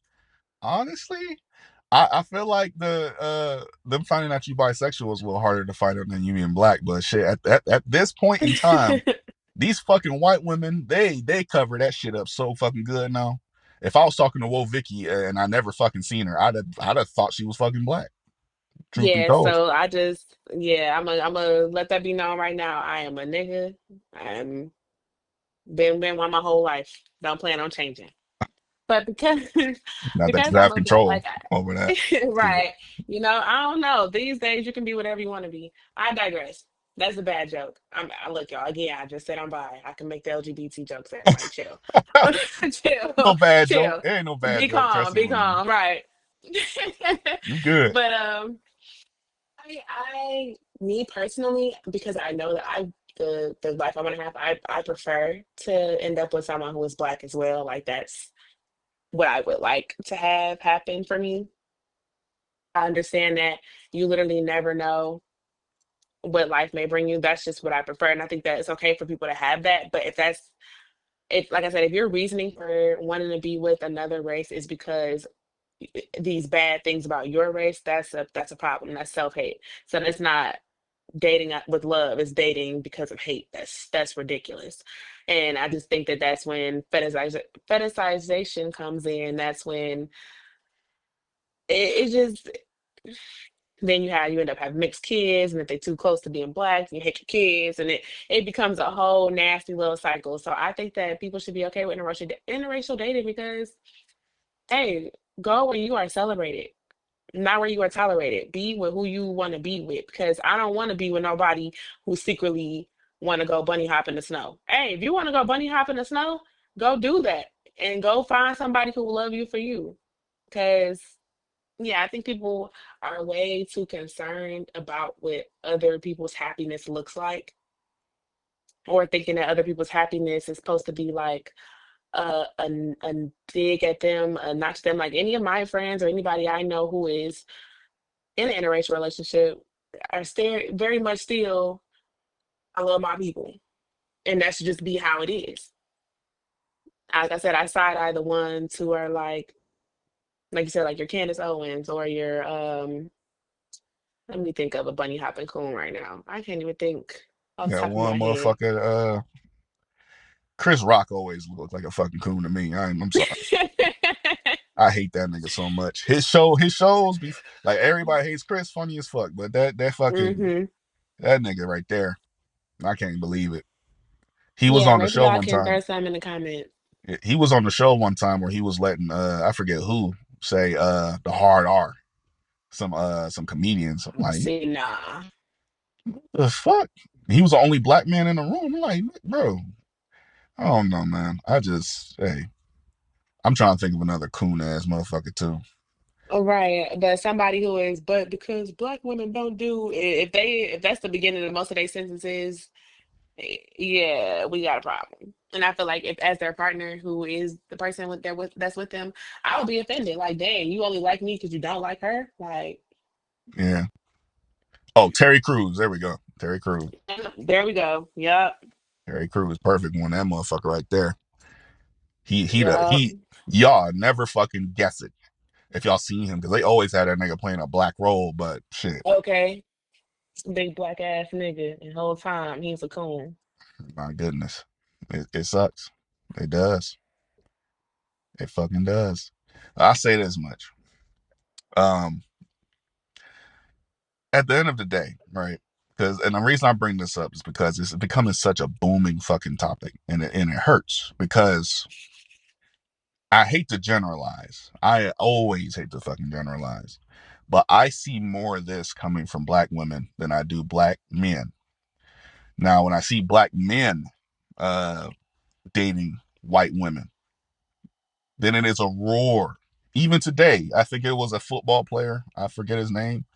I feel like them finding out you bisexual is a little harder to find out than you being black. But shit, at this point in time, these fucking white women, they cover that shit up so fucking good now. If I was talking to Wo Vicky and I never fucking seen her, I'd have thought she was fucking black. Truth be yeah, told. so yeah, I'm gonna let that be known right now. I am a nigga. I'm been one my whole life. Don't plan on changing. But because Not that because you I'm have a bit control like over that. Shit. right, I don't know. These days you can be whatever you want to be. I digress. That's a bad joke. Look, y'all. Again, I just said I'm bi. I can make the LGBT jokes. Everybody, chill, No chill, bad joke. chill. There ain't no bad Be joke. calm. Trust and Be believe me. calm. Right. You good. But me personally, because I know that the life I want to have, I prefer to end up with someone who is black as well. Like, that's what I would like to have happen for me. I understand that you literally never know what life may bring you. That's just what I prefer. And I think that it's okay for people to have that. But if, like I said, if your reasoning for wanting to be with another race is because these bad things about your race, that's a problem. That's self-hate. So that's not dating with love. It's dating because of hate. That's ridiculous. And I just think that that's when fetishization comes in. That's when it just then you end up having mixed kids, and if they're too close to being black, you hate your kids, and it becomes a whole nasty little cycle. So I think that people should be okay with interracial dating because, hey, go where you are celebrated, not where you are tolerated. Be with who you want to be with, because I don't want to be with nobody who secretly want to go bunny hop in the snow. Hey, if you want to go bunny hop in the snow, go do that, and go find somebody who will love you for you, because Yeah, I think people are way too concerned about what other people's happiness looks like, or thinking that other people's happiness is supposed to be like a dig at them, a notch them. Like any of my friends or anybody I know who is in an interracial relationship are very much still, I love my people. And that should just be how it is. Like I said, I side eye the ones who are like you said, like your Candace Owens or your let me think of a bunny hopping coon right now. I can't even think off the Yeah, top of my one head. motherfucker. Chris Rock always looked like a fucking coon to me. I'm sorry. I hate that nigga so much. His shows be like everybody hates Chris, funny as fuck. But that fucking hmm that nigga right there, I can't believe it. He was Yeah, on the maybe show y'all one can throw time. some in the comments. He was on the show one time where he was letting I forget who say the hard R. Some comedians. I'm like, See, nah. the fuck? He was the only black man in the room. I'm like, bro, I don't know, man. Hey, I'm trying to think of another coon ass motherfucker too. Oh, right, but somebody who is, but because black women don't do, if that's the beginning of most of their sentences, yeah, we got a problem. And I feel like if as their partner who is the person that's with them, I would be offended. Like, dang, you only like me because you don't like her. Like, Yeah. Oh, Terry Crews. There we go. Terry Crews. there we go. Yep, Terry Crews, perfect one. That motherfucker right there. yep. Y'all never fucking guess it if y'all seen him because they always had that nigga playing a black role. But shit, Okay, big black ass nigga, and whole time he's a coon. my goodness, it sucks. It does. It fucking does. I say this much. Um, at the end of the day, right? Because and the reason I bring this up is because it's becoming such a booming fucking topic, and it hurts because I hate to generalize. I always hate to fucking generalize. But I see more of this coming from black women than I do black men. Now, when I see black men uh, dating white women, then it is a roar. Even today, I think it was a football player, I forget his name,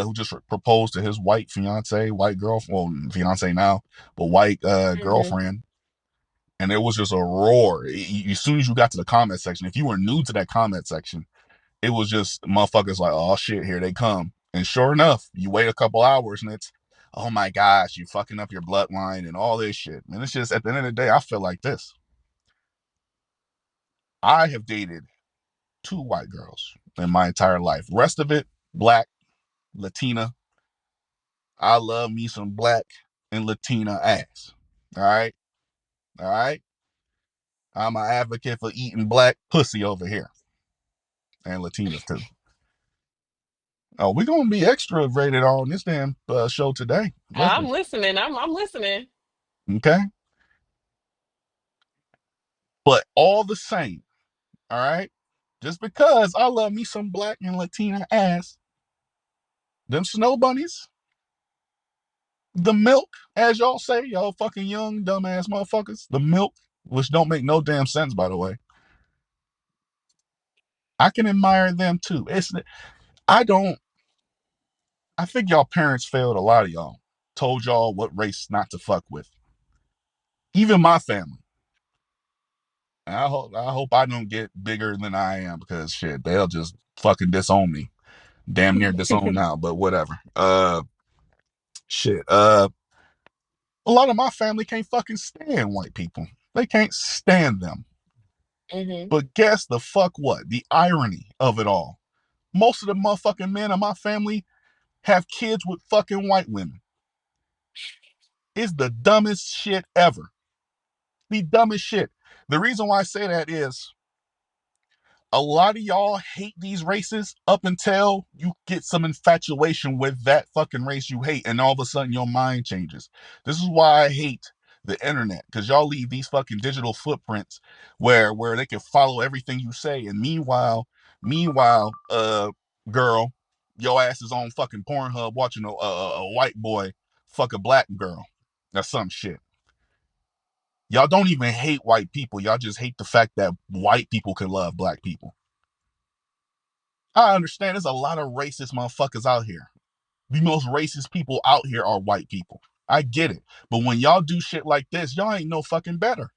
who just proposed to his white fiance, white girlfriend, well, fiance now, but white hmm girlfriend. And it was just a roar. As soon as you got to the comment section, if you were new to that comment section, it was just motherfuckers like, oh shit, here they come. And sure enough, you wait a couple hours and it's, oh my gosh, you fucking up your bloodline and all this shit. And it's just at the end of the day, I feel like this. I have dated two white girls in my entire life. Rest of it, black, Latina. I love me some black and Latina ass. All right. All right. I'm an advocate for eating black pussy over here and Latinas too. Oh, we're gonna be extra rated on this damn show today. I'm Listen, listening. I'm listening. okay. But all the same, all right, just because I love me some black and Latina ass, them snow bunnies, the milk, as y'all say, y'all fucking young, dumbass motherfuckers, the milk, which don't make no damn sense, by the way. I can admire them too. I don't, I think y'all parents failed a lot of y'all, told y'all what race not to fuck with. Even my family. I hope I don't get bigger than I am because shit, they'll just fucking disown me. Damn near disown now, but whatever. Shit. A lot of my family can't fucking stand white people. They can't stand them. hmm But guess the fuck what? The irony of it all. Most of the motherfucking men in my family have kids with fucking white women. It's the dumbest shit ever. The dumbest shit. The reason why I say that is a lot of y'all hate these races up until you get some infatuation with that fucking race you hate, and all of a sudden your mind changes. This is why I hate the internet, because y'all leave these fucking digital footprints where they can follow everything you say, and meanwhile, girl, your ass is on fucking Pornhub watching a white boy fuck a black girl. That's some shit. Y'all don't even hate white people. Y'all just hate the fact that white people can love black people. I understand there's a lot of racist motherfuckers out here. The most racist people out here are white people. I get it. But when y'all do shit like this, y'all ain't no fucking better.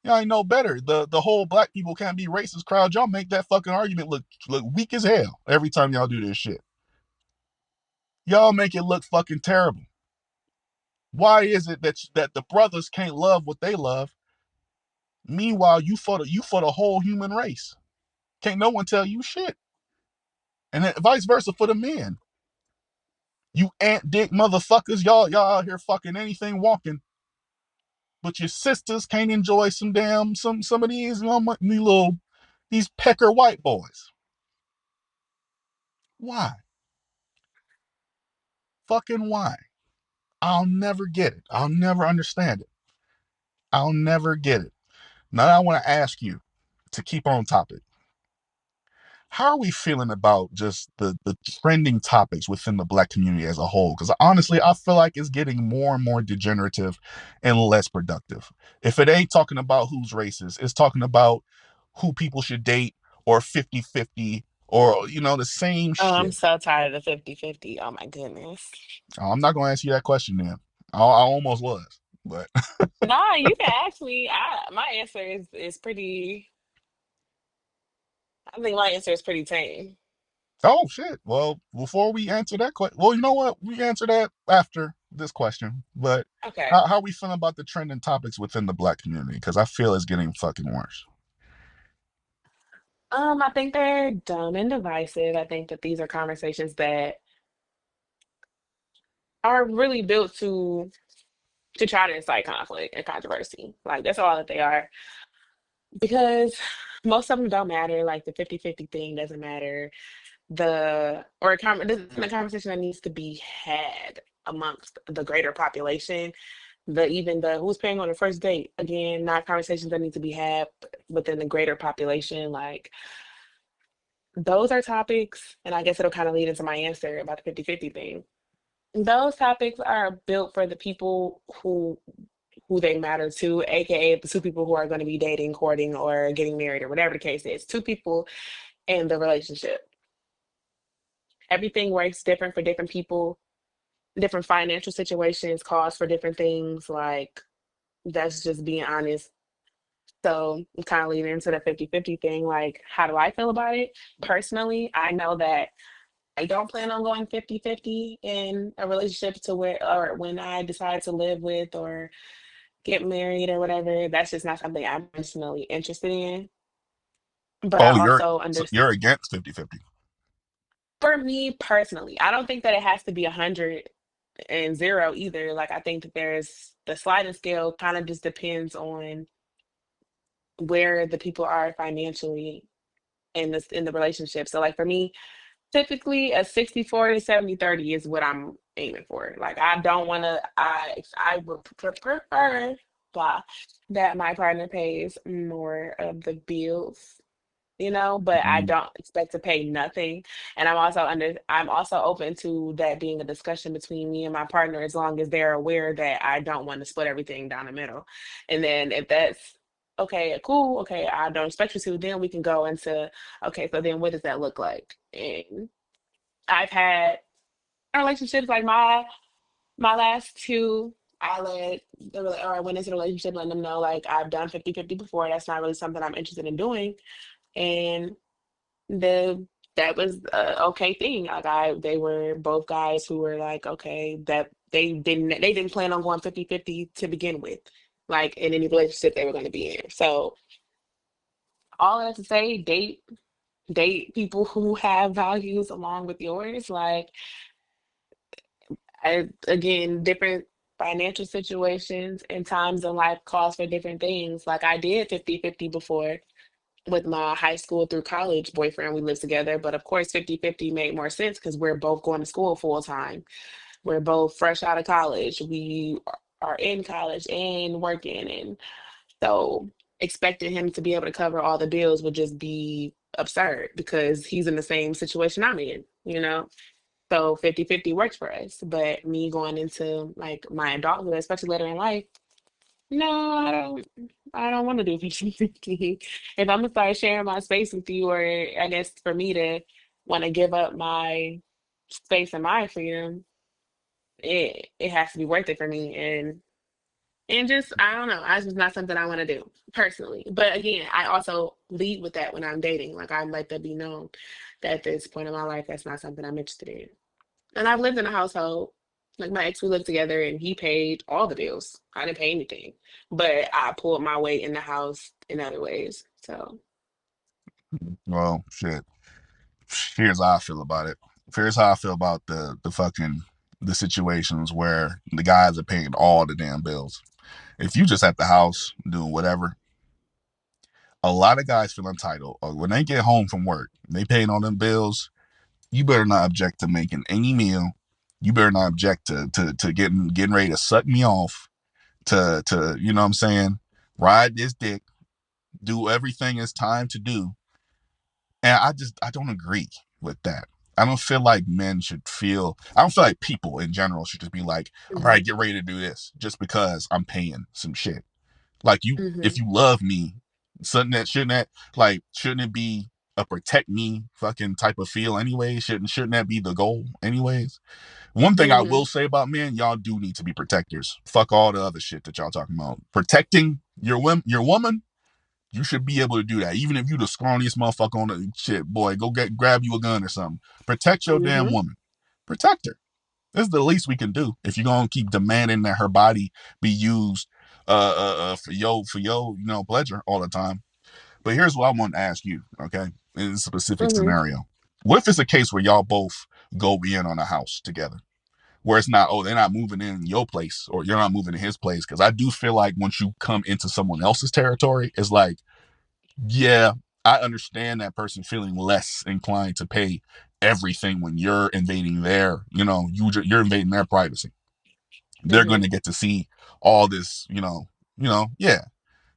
Y'all ain't no better. The whole black people can't be racist crowd. Y'all make that fucking argument look weak as hell every time y'all do this shit. Y'all make it look fucking terrible. Why is it that the brothers can't love what they love? Meanwhile, you for the whole human race. Can't no one tell you shit. And then vice versa for the men. You ant dick motherfuckers, y'all out here fucking anything walking, but your sisters can't enjoy some of these, these pecker white boys. Why? Fucking why? I'll never get it. I'll never understand it. I'll never get it. Now I want to ask you to keep on topic. How are we feeling about just the trending topics within the black community as a whole? Because honestly, I feel like it's getting more and more degenerative and less productive. If it ain't talking about who's racist, it's talking about who people should date or 50-50 or, the same Oh, I'm shit. so tired of 50-50. Oh my goodness. I'm not going to ask you that question then. I almost was, but Nah, you can ask me. My answer is pretty. I think my answer is pretty tame. oh shit. Well, before we answer that question, well, you know what? We answer that after this question. But Okay. how we feeling about the trending topics within the black community? Because I feel it's getting fucking worse. I think they're dumb and divisive. I think that these are conversations that are really built to try to incite conflict and controversy. Like that's all that they are. Because most of them don't matter. Like the 50-50 thing doesn't matter. This isn't a conversation that needs to be had amongst the greater population. The who's paying on the first date, again, not conversations that need to be had within the greater population. Like those are topics, and I guess it'll kind of lead into my answer about the 50-50 thing. Those topics are built for the people who they matter to, aka the two people who are going to be dating, courting, or getting married, or whatever the case is. Two people in the relationship. Everything works different for different people. Different financial situations calls for different things. Like that's just being honest. So I'm kind of leading into the 50-50 thing. Like, how do I feel about it? Personally, I know that I don't plan on going 50-50 in a relationship to where, or when I decide to live with or get married or whatever. That's just not something I'm personally interested in. But I Oh, you're also so understand, you're against 50-50. for me personally, I don't think that it has to be 100 and zero either. Like, I think that there's the sliding scale kind of just depends on where the people are financially in the relationship. So like for me, typically a 60-40, 70-30 is what I'm aiming for. Like I don't want to I would prefer blah that my partner pays more of the bills, but I Mm. don't expect to pay nothing. And I'm also open to that being a discussion between me and my partner as long as they're aware that I don't want to split everything down the middle. And then if that's okay, cool, okay, I don't expect you to, then we can go into okay, so then what does that look like? And I've had relationships like my last two. Or I went into the relationship letting them know like I've done 50-50 before. That's not really something I'm interested in doing. And the that was a okay thing. Like they were both guys who were like, okay, that they didn't plan on going 50-50 to begin with, like in any relationship they were going to be in. So all that to say, date people who have values along with yours. Like again, different financial situations and times in life calls for different things. Like I did 50-50 before with my high school through college boyfriend. We lived together, but of course 50-50 made more sense because we're both going to school full time. We're both fresh out of college. We are in college and working. And so expecting him to be able to cover all the bills would just be absurd because he's in the same situation I'm in. So 50-50 works for us. But me going into like my adulthood, especially later in life, No, I don't want to do 50-50. If I'm gonna start sharing my space with you, or I guess for me to want to give up my space and my freedom, it has to be worth it for me. And just I don't know, that's just not something I want to do personally. But again, I also lead with that when I'm dating. Like I let that be known that at this point in my life, that's not something I'm interested in. And I've lived in a household, like my ex, we lived together and he paid all the bills. I didn't pay anything, but I pulled my weight in the house in other ways. So, Well, shit. Here's how I feel about it. Here's how I feel about the fucking the situations where the guys are paying all the damn bills. If you just at the house doing whatever, a lot of guys feel entitled. Or when they get home from work, they paying all them bills. You better not object to making any meal. You better not object to getting ready to suck me off. To you know what I'm saying, ride this dick, do everything it's time to do. And I don't agree with that. I don't feel like men should feel. I don't feel like people in general should just be like, all right, hmm get ready to do this just because I'm paying some shit. Like you, if hmm you love me, shouldn't it be a protect me fucking type of feel anyway? Shouldn't that be the goal anyways? One thing I will hmm say about men, y'all do need to be protectors. Fuck all the other shit that y'all talking about. Protecting your woman, you should be able to do that. Even if you the scrawniest motherfucker on the shit, boy, go grab you a gun or something. Protect your damn hmm woman. Protect her. This is the least we can do if you're gonna keep demanding that her body be used for your pleasure all the time. But here's what I want to ask you, okay? In this specific hmm scenario. What if it's a case where y'all both go in on a house together? Where it's not, oh, they're not moving in your place or you're not moving in his place. Cause I do feel like once you come into someone else's territory, it's like, yeah, I understand that person feeling less inclined to pay everything when you're invading their, you're invading their privacy. They're going hmm to get to see all this, yeah.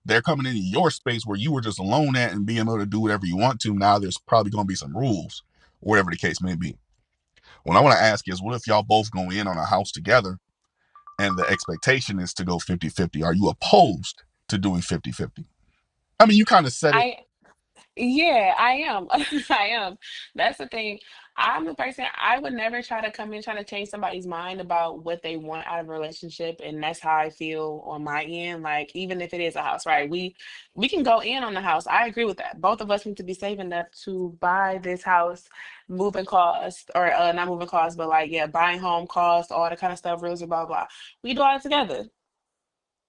They're coming into your space where you were just alone at and being able to do whatever you want to. Now there's probably going to be some rules, whatever the case may be. What I want to ask is, what if y'all both go in on a house together and the expectation is to go 50-50? Are you opposed to doing 50-50? I mean, you kind of said it. I Yeah, I am. I am. That's the thing. I'm the person, I would never try to come in trying to change somebody's mind about what they want out of a relationship. And that's how I feel on my end. Like, even if it is a house, right? We can go in on the house. I agree with that. Both of us need to be saving enough to buy this house, moving costs, or not moving costs, but like, yeah, buying home costs, all that kind of stuff, rules, blah, blah. We do all that together.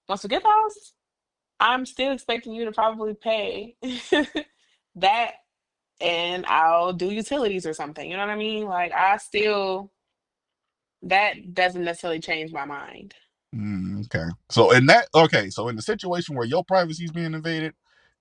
Once we get the house, I'm still expecting you to probably pay that, and I'll do utilities or something. You know what I mean? Like I still, that doesn't necessarily change my mind. Okay. So in the situation where your privacy is being invaded,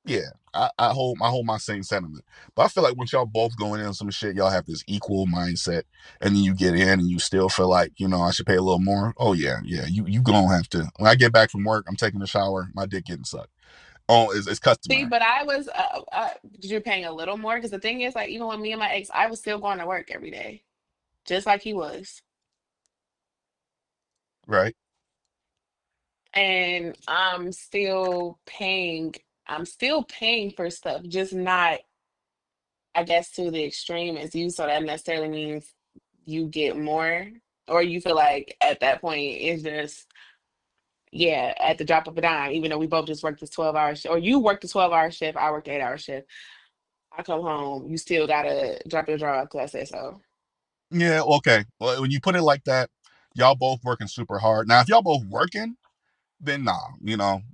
yeah, I hold my same sentiment. But I feel like once y'all both going in on some shit, y'all have this equal mindset, and then you get in and you still feel like, I should pay a little more. Oh yeah, yeah. You gonna have to. When I get back from work, I'm taking a shower, my dick getting sucked. Oh, it's See, customary. but I was, you're paying a little more because the thing is, like, even with me and my ex, I was still going to work every day, just like he was, Right. and I'm still paying for stuff, just not, I guess, to the extreme as you. So that necessarily means you get more, or you feel like at that point it's just, yeah, at the drop of a dime, even though we both just worked this 12-hour shift, or you worked a 12-hour shift, I worked 8-hour shift. I come home, you still gotta drop your draw because I said so. Yeah, okay. Well, when you put it like that, y'all both working super hard. Now, if y'all both working, then nah,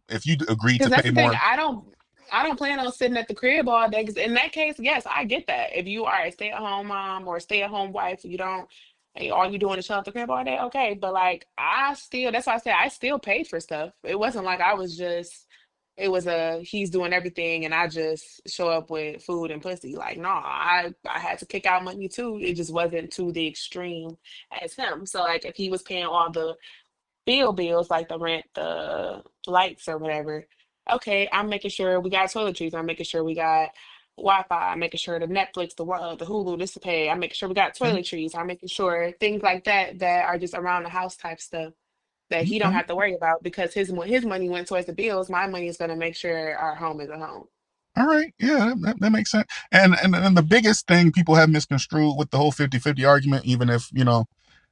if you agree Because to that's pay the thing, more, I don't plan on sitting at the crib all day. 'Cause in that case, yes, I get that. If you are a stay-at-home mom or a stay-at-home wife, you don't, and all you doing is chill at the crib all day, okay. But like, that's why I said I still paid for stuff. It wasn't like I was just, it was he's doing everything and I just show up with food and pussy. Like, no, I had to kick out money too. It just wasn't to the extreme as him. So like, if he was paying all the bills like the rent, the lights or whatever. Okay, I'm making sure we got toiletries. I'm making sure we got Wi-Fi. I'm making sure the Netflix, the Hulu, this to pay. I'm making sure we got okay. toiletries. I'm making sure things like that that are just around the house type stuff. that he don't Okay. have to worry about because his money went towards the bills. My money is going to make sure our home is a home. All right. Yeah, that makes sense. And the biggest thing people have misconstrued with the whole 50-50 argument, even if,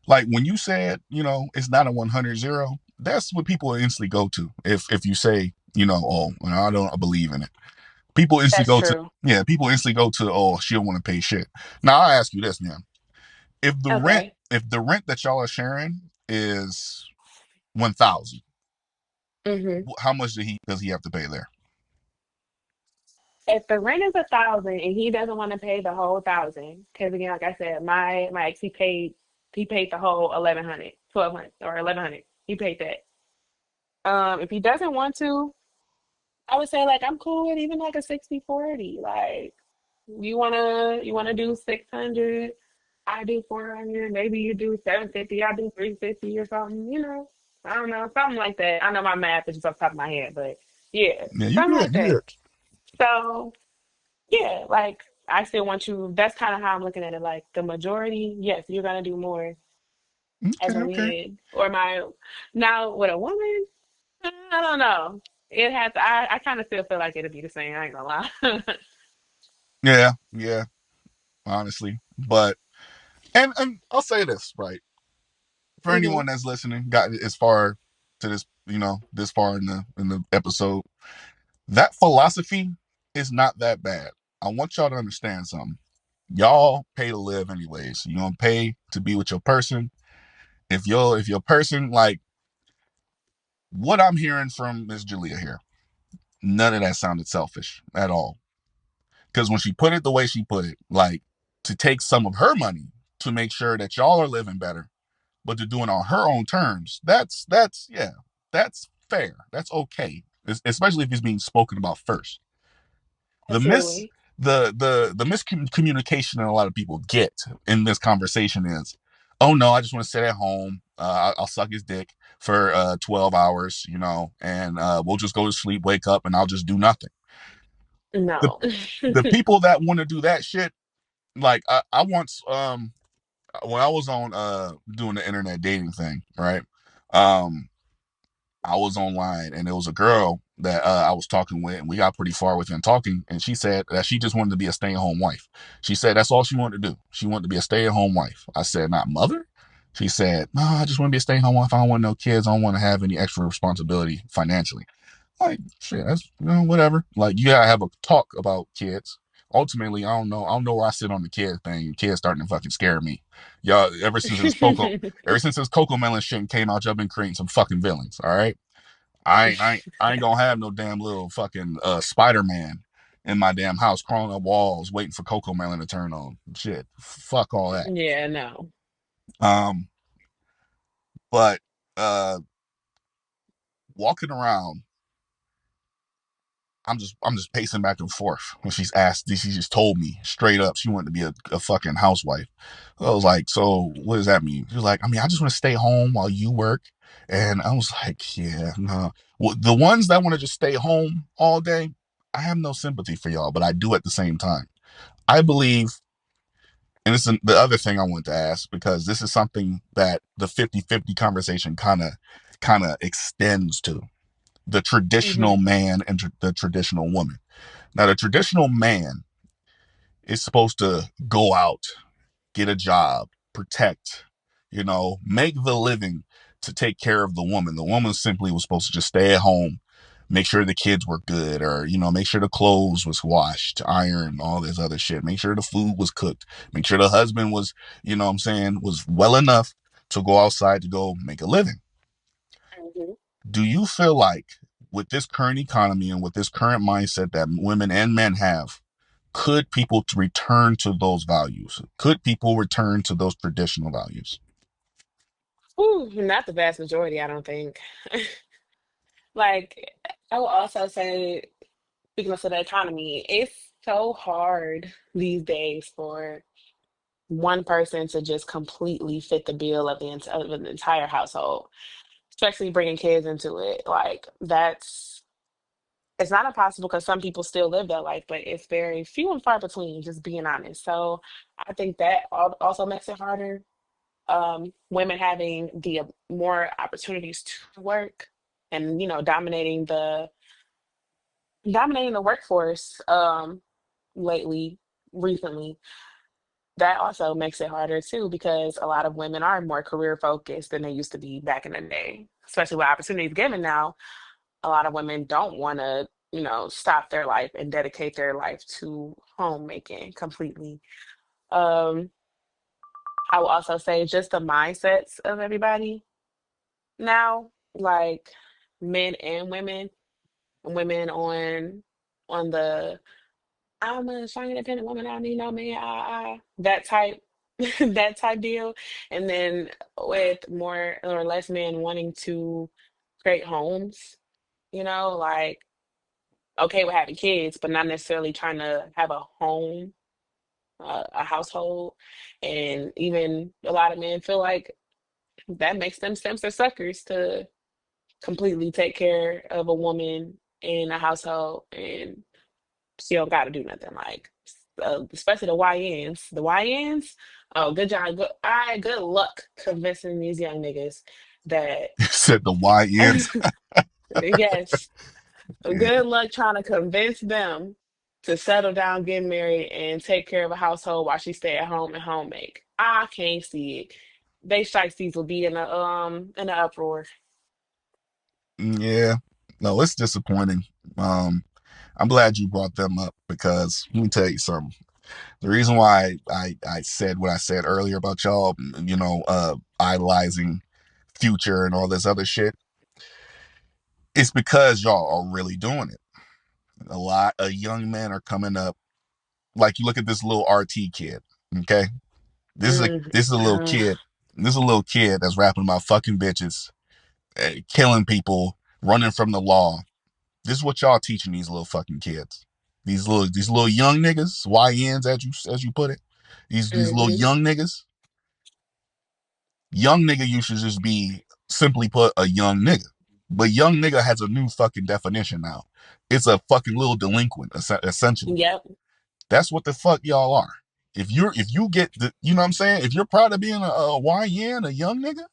like when you said, it's not a 100-0, that's what people instantly go to. If you say, oh, well, I don't believe in it. People instantly That's go to, true. yeah, people instantly go to, oh, she don't want to pay shit. Now I ask you this, man. Okay. If the rent that y'all are sharing is 1,000, Hmm. how much does he have to pay there? If the rent is 1,000 and he doesn't want to pay the whole 1,000, because again, like I said, my ex he paid the whole 1,100, 1,200, or 1,100. He paid that. If he doesn't want to, I would say like I'm cool with even like a 60-40. Like you wanna do 600, I do 400, maybe you do 750, I do 350 or something, I don't know, something like that. I know my math is just off the top of my head, but yeah, Yeah, you something good. like You that. good. So yeah, like I still want you. That's kind of how I'm looking at it. Like the majority, yes, you're gonna do more as Okay, a okay. man or my now with a woman. I don't know. It has. I kind of still feel like it'll be the same. I ain't gonna lie. Yeah, yeah, honestly. But and I'll say this, right? For Hmm. anyone that's listening, got as far to this, this far in the episode, that philosophy is not that bad. I want y'all to understand something. Y'all pay to live anyways. You gonna pay to be with your person. If your person, like what I'm hearing from Miss Jalea here, none of that sounded selfish at all. Because when she put it the way she put it, like to take some of her money to make sure that y'all are living better, but to do it on her own terms, that's yeah, that's fair. That's okay. Especially if it's being spoken about first. The miss Absolutely. the miscommunication that a lot of people get in this conversation is, oh no, I just want to sit at home. I'll suck his dick for 12 hours, and we'll just go to sleep, wake up, and I'll just do nothing. The No. the people that want to do that shit, like I once when I was on doing the internet dating thing, right? Um I was online and there was a girl that I was talking with, and we got pretty far within talking. And she said that she just wanted to be a stay at home wife. She said that's all she wanted to do. She wanted to be a stay at home wife. I said, not mother? She said, no, I just want to be a stay at home wife. I don't want no kids. I don't want to have any extra responsibility financially. Like, shit, that's, whatever. Like, you gotta have a talk about kids. Ultimately, I don't know. I don't know where I sit on the kid thing. Kids starting to fucking scare me. Y'all, ever since this Coco Melon shit came out, y'all been creating some fucking villains. All right. I ain't gonna have no damn little fucking Spider Man in my damn house crawling up walls waiting for Coco Melon to turn on. Shit. Fuck all that. Yeah, no. Um, but uh walking around, I'm just pacing back and forth when she's asked. She just told me straight up she wanted to be a fucking housewife. I was like, so what does that mean? She was like, I mean, I just want to stay home while you work. And I was like, yeah, no. Well, the ones that want to just stay home all day, I have no sympathy for y'all, but I do at the same time. I believe, and this is the other thing I want to ask, because this is something that the 50-50 conversation kind of extends to the traditional Hmm. man and the traditional woman. Now, the traditional man is supposed to go out, get a job, protect, make the living to take care of the woman. The woman simply was supposed to just stay at home, make sure the kids were good, or, make sure the clothes was washed, ironed, all this other shit, make sure the food was cooked, make sure the husband was, what I'm saying, was well enough to go outside to go make a living. Hmm. Do you feel like with this current economy and with this current mindset that women and men have, could people return to those values? Could people return to those traditional values? Ooh, not the vast majority, I don't think. Like, I will also say, speaking of the economy, it's so hard these days for one person to just completely fit the bill of an entire household, especially bringing kids into it. Like, it's not impossible because some people still live that life, but it's very few and far between, just being honest. So I think that also makes it harder. women having the more opportunities to work and dominating the workforce lately recently, that also makes it harder too because a lot of women are more career focused than they used to be back in the day, especially with opportunities given now. A lot of women don't want to stop their life and dedicate their life to homemaking completely. um I will also say just the mindsets of everybody now, like men and women, women on the I'm a strong independent woman, I don't need no man, that type that type deal. And then with more or less men wanting to create homes, like okay with having kids, but not necessarily trying to have a home, a household. And even a lot of men feel like that makes them simps or suckers to completely take care of a woman in a household, and she don't got to do nothing. Like, especially the YNs. The YNs, oh, good job. Good, all right, good luck convincing these young niggas that, Said the YNs. yes, Yeah. good luck trying to convince them to settle down, get married, and take care of a household while she stay at home and homemade. I can't see it. They shiesties will be in a uproar. Yeah. No, it's disappointing. Um, I'm glad you brought them up because let me tell you something. The reason why I said what I said earlier about y'all, idolizing Future and all this other shit, it's because y'all are really doing it. A lot of young men are coming up. Like you look at this little RT kid, okay? This is a Mm, this is a little kid. This is a little kid that's rapping about fucking bitches, killing people, running from the law. This is what y'all teaching these little fucking kids. These little young niggas, YNs as you put it. These little mm-hmm. young niggas. Young nigga used to just be simply put a young nigga. But young nigga has a new fucking definition now. It's a fucking little delinquent, essentially. Yep. That's what the fuck y'all are. If you get the, you know what I'm saying? If you're proud of being a YN, a young nigga,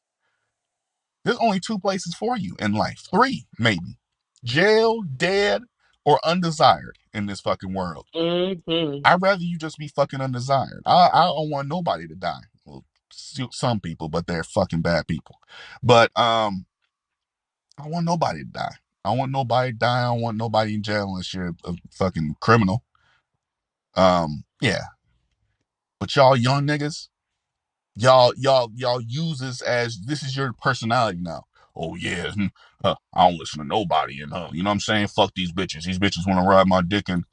there's only two places for you in life. Three, maybe. Jail, dead, or undesired in this fucking world. Mm-hmm. I'd rather you just be fucking undesired. I don't want nobody to die. Well, some people, but they're fucking bad people. But I don't want nobody to die. I don't want nobody to die. I don't want nobody in jail unless you're a fucking criminal. Yeah. But y'all young niggas, y'all use this as this is your personality now. Oh yeah, I don't listen to nobody, and you know what I'm saying? Fuck these bitches. These bitches want to ride my dick. And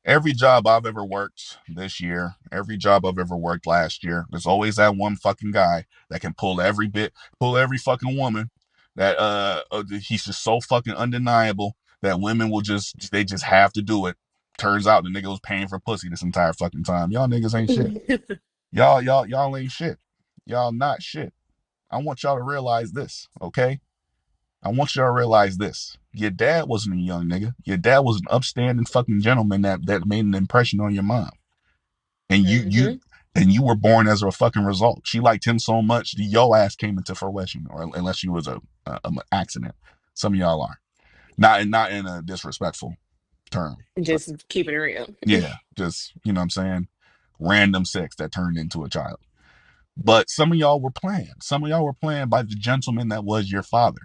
every job I've ever worked this year, every job I've ever worked last year, there's always that one fucking guy that can pull every fucking woman. That he's just so fucking undeniable that women will they just have to do it. Turns out the nigga was paying for pussy this entire fucking time. Y'all niggas ain't shit. Y'all ain't shit. Y'all not shit. I want y'all to realize this, okay? I want y'all to realize this. Your dad wasn't a young nigga. Your dad was an upstanding fucking gentleman that made an impression on your mom. And Mm-hmm. you were born as a fucking result. She liked him so much, your ass came into fruition, or unless you was a accident. Some of y'all are. Not in a disrespectful term. But Just keeping it real. yeah, just you know what I'm saying? Random sex that turned into a child. But some of y'all were planned. Some of y'all were planned by the gentleman that was your father.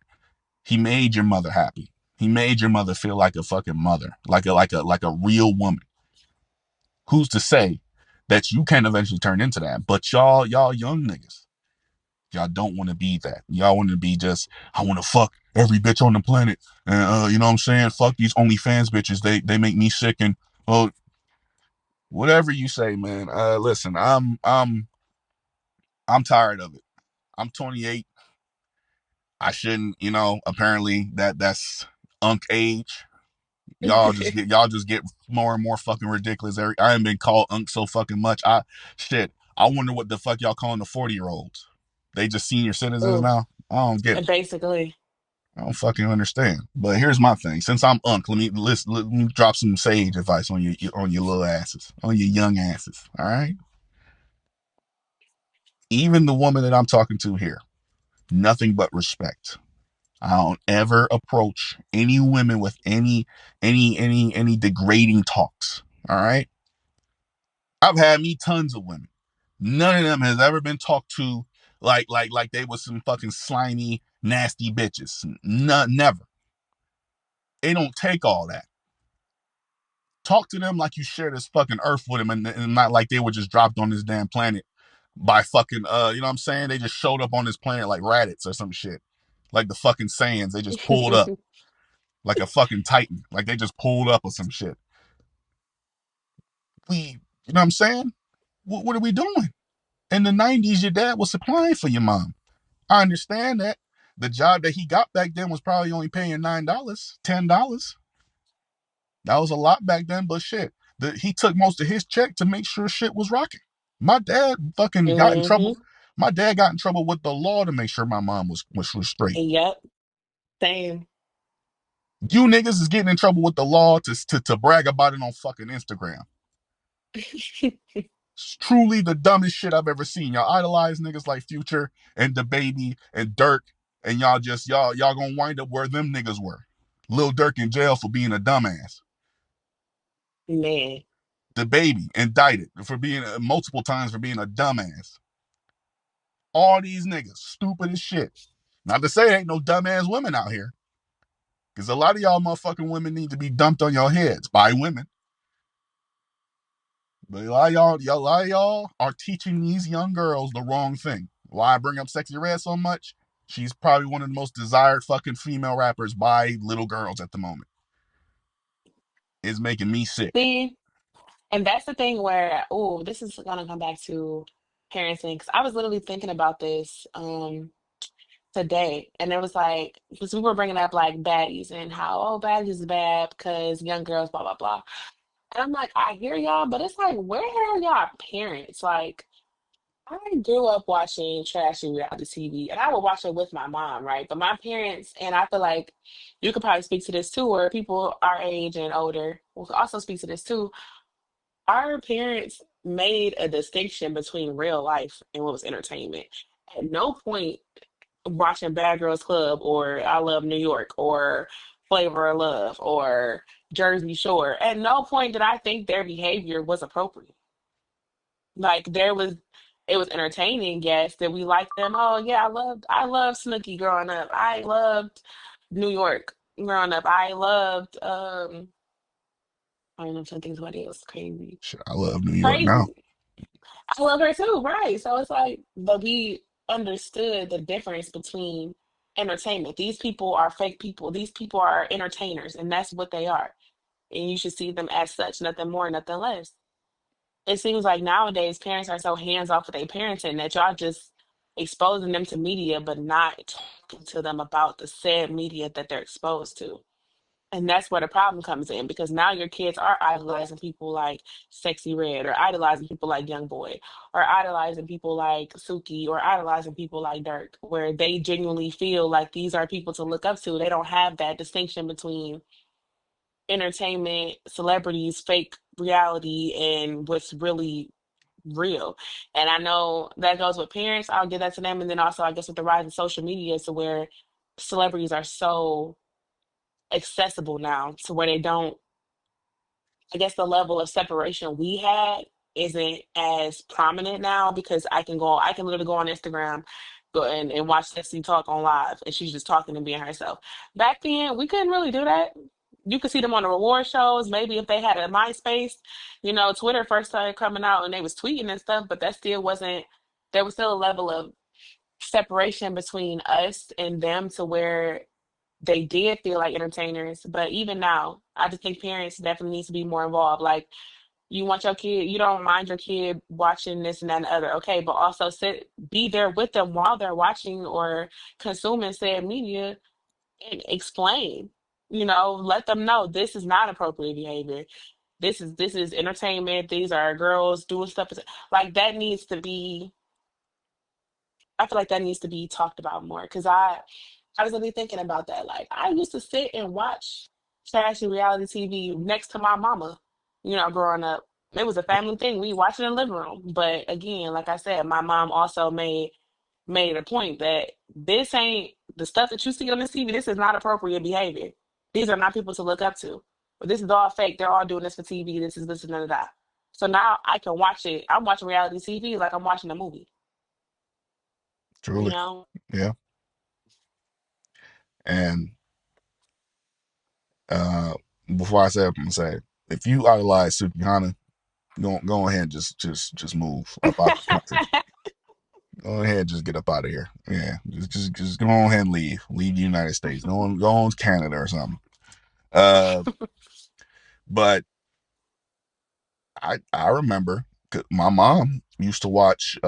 He made your mother happy. He made your mother feel like a fucking mother, like a real woman. Who's to say that you can't eventually turn into that? But y'all young niggas, y'all don't want to be that. Y'all want to be just, I want to fuck every bitch on the planet, and you know what I'm saying? Fuck these OnlyFans bitches. They make me sick, and well, whatever you say, man. Listen, I'm tired of it. I'm 28. I shouldn't, apparently that's unk age. Y'all just get more and more fucking ridiculous. I ain't been called unk so fucking much. I wonder what the fuck y'all calling the 40-year-olds. They just senior citizens Oh, now. I don't get it. basically. I don't fucking understand. But here's my thing. Since I'm unk, let me drop some sage advice on your little asses, on your young asses. All right. Even the woman that I'm talking to here, nothing but respect. I don't ever approach any women with any degrading talks. All right. I've had me tons of women. None of them has ever been talked to like they was some fucking slimy, nasty bitches. None, never. They don't take all that. Talk to them like you share this fucking earth with them, and not like they were just dropped on this damn planet by fucking you know what I'm saying? They just showed up on this planet like Raditz or some shit. Like the fucking Saiyans, they just pulled up like a fucking Titan. Like they just pulled up or some shit. You know what I'm saying? What are we doing? In the 90s, your dad was supplying for your mom. I understand that. The job that he got back then was probably only paying $9, $10. That was a lot back then, but shit. He took most of his check to make sure shit was rocking. My dad fucking got in trouble. Hmm. My dad got in trouble with the law to make sure my mom was straight. Yep. Same. You niggas is getting in trouble with the law to brag about it on fucking Instagram. It's truly the dumbest shit I've ever seen. Y'all idolize niggas like Future and the Baby and Dirk, and y'all gonna wind up where them niggas were. Lil Durk in jail for being a dumbass. Man. The Baby indicted for being multiple times for being a dumbass. All these niggas stupid as shit. Not to say ain't no dumbass women out here, because a lot of y'all motherfucking women need to be dumped on your heads by women. But a lot of y'all are teaching these young girls the wrong thing. Why I bring up Sexy Red so much? She's probably one of the most desired fucking female rappers by little girls at the moment. It's making me sick. See, and that's the thing where, oh, this is gonna come back to parenting. Because I was literally thinking about this today, and it was like, because we were bringing up like baddies and how, oh, baddies is bad because young girls, blah blah blah. And I'm like, I hear y'all, but it's like, where are y'all parents? Like, I grew up watching trashy reality TV, and I would watch it with my mom, right? But my parents, and I feel like you could probably speak to this too, or people our age and older will also speak to this too. Our parents made a distinction between real life and what was entertainment. At no point watching Bad Girls Club or I Love New York or Flavor of Love or Jersey Shore, at no point did I think their behavior was appropriate. Like there was, it was entertaining, yes. Did we like them? Oh yeah, I loved Snooki growing up. I loved New York growing up. I loved I don't know if something's what it was crazy. Shit, I love New York now. Crazy. I love her too, right? So it's like, but we understood the difference between entertainment. These people are fake people. These people are entertainers, and that's what they are. And you should see them as such, nothing more, nothing less. It seems like nowadays parents are so hands off with their parenting that y'all just exposing them to media, but not talking to them about the said media that they're exposed to. And that's where the problem comes in because now your kids are idolizing people like Sexy Red or idolizing people like Young Boy or idolizing people like Suki or idolizing people like Dirk, where they genuinely feel like these are people to look up to. They don't have that distinction between entertainment, celebrities, fake reality, and what's really real. And I know that goes with parents. I'll give that to them. And then also, I guess, with the rise of social media, to where celebrities are so accessible now to where they don't, I guess the level of separation we had isn't as prominent now because I can literally go on Instagram, go and watch Sexy talk on live, and she's just talking and being herself. Back then, we couldn't really do that. You could see them on the reward shows, maybe if they had a MySpace, Twitter first started coming out and they was tweeting and stuff, but that still wasn't, there was still a level of separation between us and them to where they did feel like entertainers. But even now, I just think parents definitely need to be more involved. Like you want your kid, you don't mind your kid watching this and that and the other. Okay, but also be there with them while they're watching or consuming said media and explain. Let them know this is not appropriate behavior. This is entertainment. These are girls doing stuff. Like that needs to be. I feel like that needs to be talked about more because I was really thinking about that. Like I used to sit and watch trashy reality TV next to my mama, growing up. It was a family thing. We watched it in the living room. But again, like I said, my mom also made a point that this ain't the stuff that you see on this TV. This is not appropriate behavior. These are not people to look up to. But this is all fake. They're all doing this for TV. This and none of that. So now I can watch it. I'm watching reality TV like I'm watching a movie. You Truly. know. Yeah. And uh before I say what I'm gonna say, if you idolize Sukihana, go ahead and just move up out of the country. Go ahead, just get up out of here. Yeah, just go ahead and leave the United States. Go on to Canada or something. Uh, but I remember my mom used to watch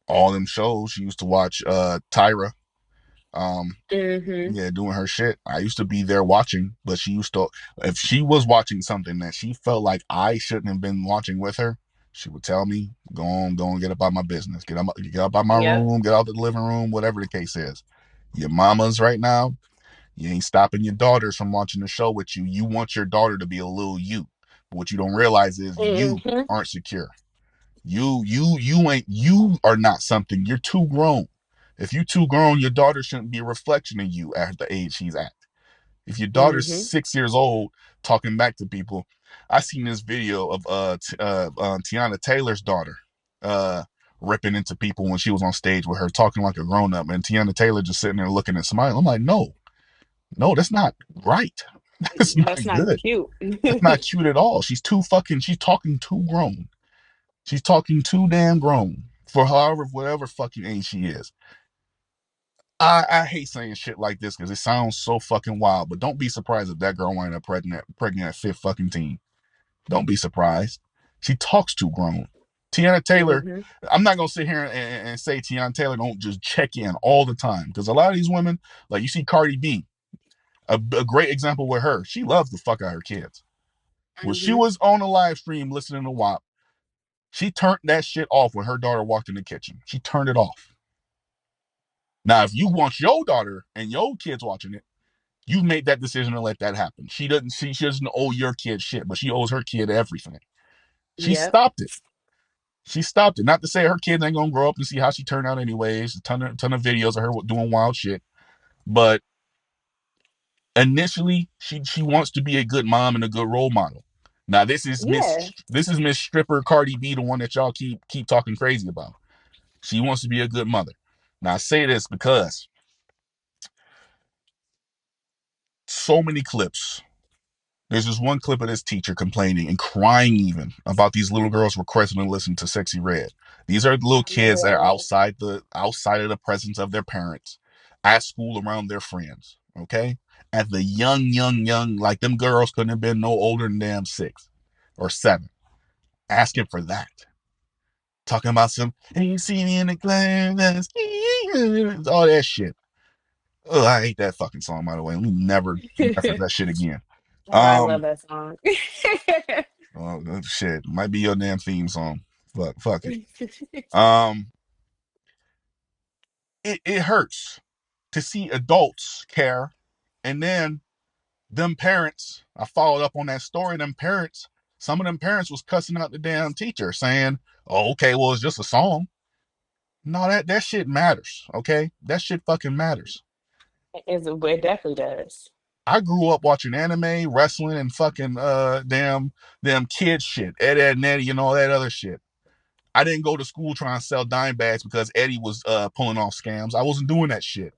all them shows. She used to watch Tyra. Um, Hmm. yeah, doing her shit. I used to be there watching, but she used to, if she was watching something that she felt like I shouldn't have been watching with her, she would tell me, go on, get up out my business, get up out my Yep. room, get out the living room, whatever the case is. Your mamas right now, you ain't stopping your daughters from watching the show with you. You want your daughter to be a little you, but what you don't realize is you Hmm. aren't secure. You are not something. You're too grown. If you too grown, your daughter shouldn't be a reflection of you at the age she's at. If your daughter's Hmm. 6 years old talking back to people, I seen this video of Tiana Taylor's daughter ripping into people when she was on stage with her talking like a grown up, and Tiana Taylor just sitting there looking and smiling. I'm like, no, that's not right. That's not That's not good. cute. That's not cute at all. She's talking too grown. She's talking too damn grown for whatever fucking age she is. I hate saying shit like this because it sounds so fucking wild, but don't be surprised if that girl wind up pregnant at fifth fucking teen. Don't be surprised. She talks too grown. Tiana Taylor, Hmm. I'm not gonna sit here and say Tiana Taylor don't just check in all the time because a lot of these women, like you see Cardi B, a great example with her. She loves the fuck out of her kids. When she Hmm. was on a live stream listening to WAP, she turned that shit off when her daughter walked in the kitchen. She turned it off. Now, if you want your daughter and your kids watching it, you made that decision to let that happen. She doesn't owe your kid shit, but she owes her kid everything. She Yep. stopped it. She stopped it. Not to say her kids ain't gonna grow up and see how she turned out anyways. A ton of videos of her doing wild shit. But initially, she wants to be a good mom and a good role model. Now Yeah. This is Miss Stripper Cardi B, the one that y'all keep talking crazy about. She wants to be a good mother. Now I say this because so many clips. There's just one clip of this teacher complaining and crying even about these little girls requesting to listen to Sexy Red. These are little kids that are Girl. outside of the presence of their parents, at school around their friends. Okay, at the young, like them girls couldn't have been no older than damn 6 or 7, asking for that, talking about some. And you see me in the class, all that shit. Oh, I hate that fucking song, by the way. We never reference that shit again. Oh, I love Um, that song. oh shit, might be your damn theme song. Fuck it. Um, it hurts to see adults care, and then them parents. I followed up on that story. Them parents, some of them parents was cussing out the damn teacher, saying, "Oh, okay, well it's just a song." No, that shit matters. Okay, that shit fucking matters. It definitely does. I grew up watching anime, wrestling, and fucking damn kid shit, Ed, and Eddie, and all that other shit. I didn't go to school trying to sell dime bags because Eddie was pulling off scams. I wasn't doing that shit.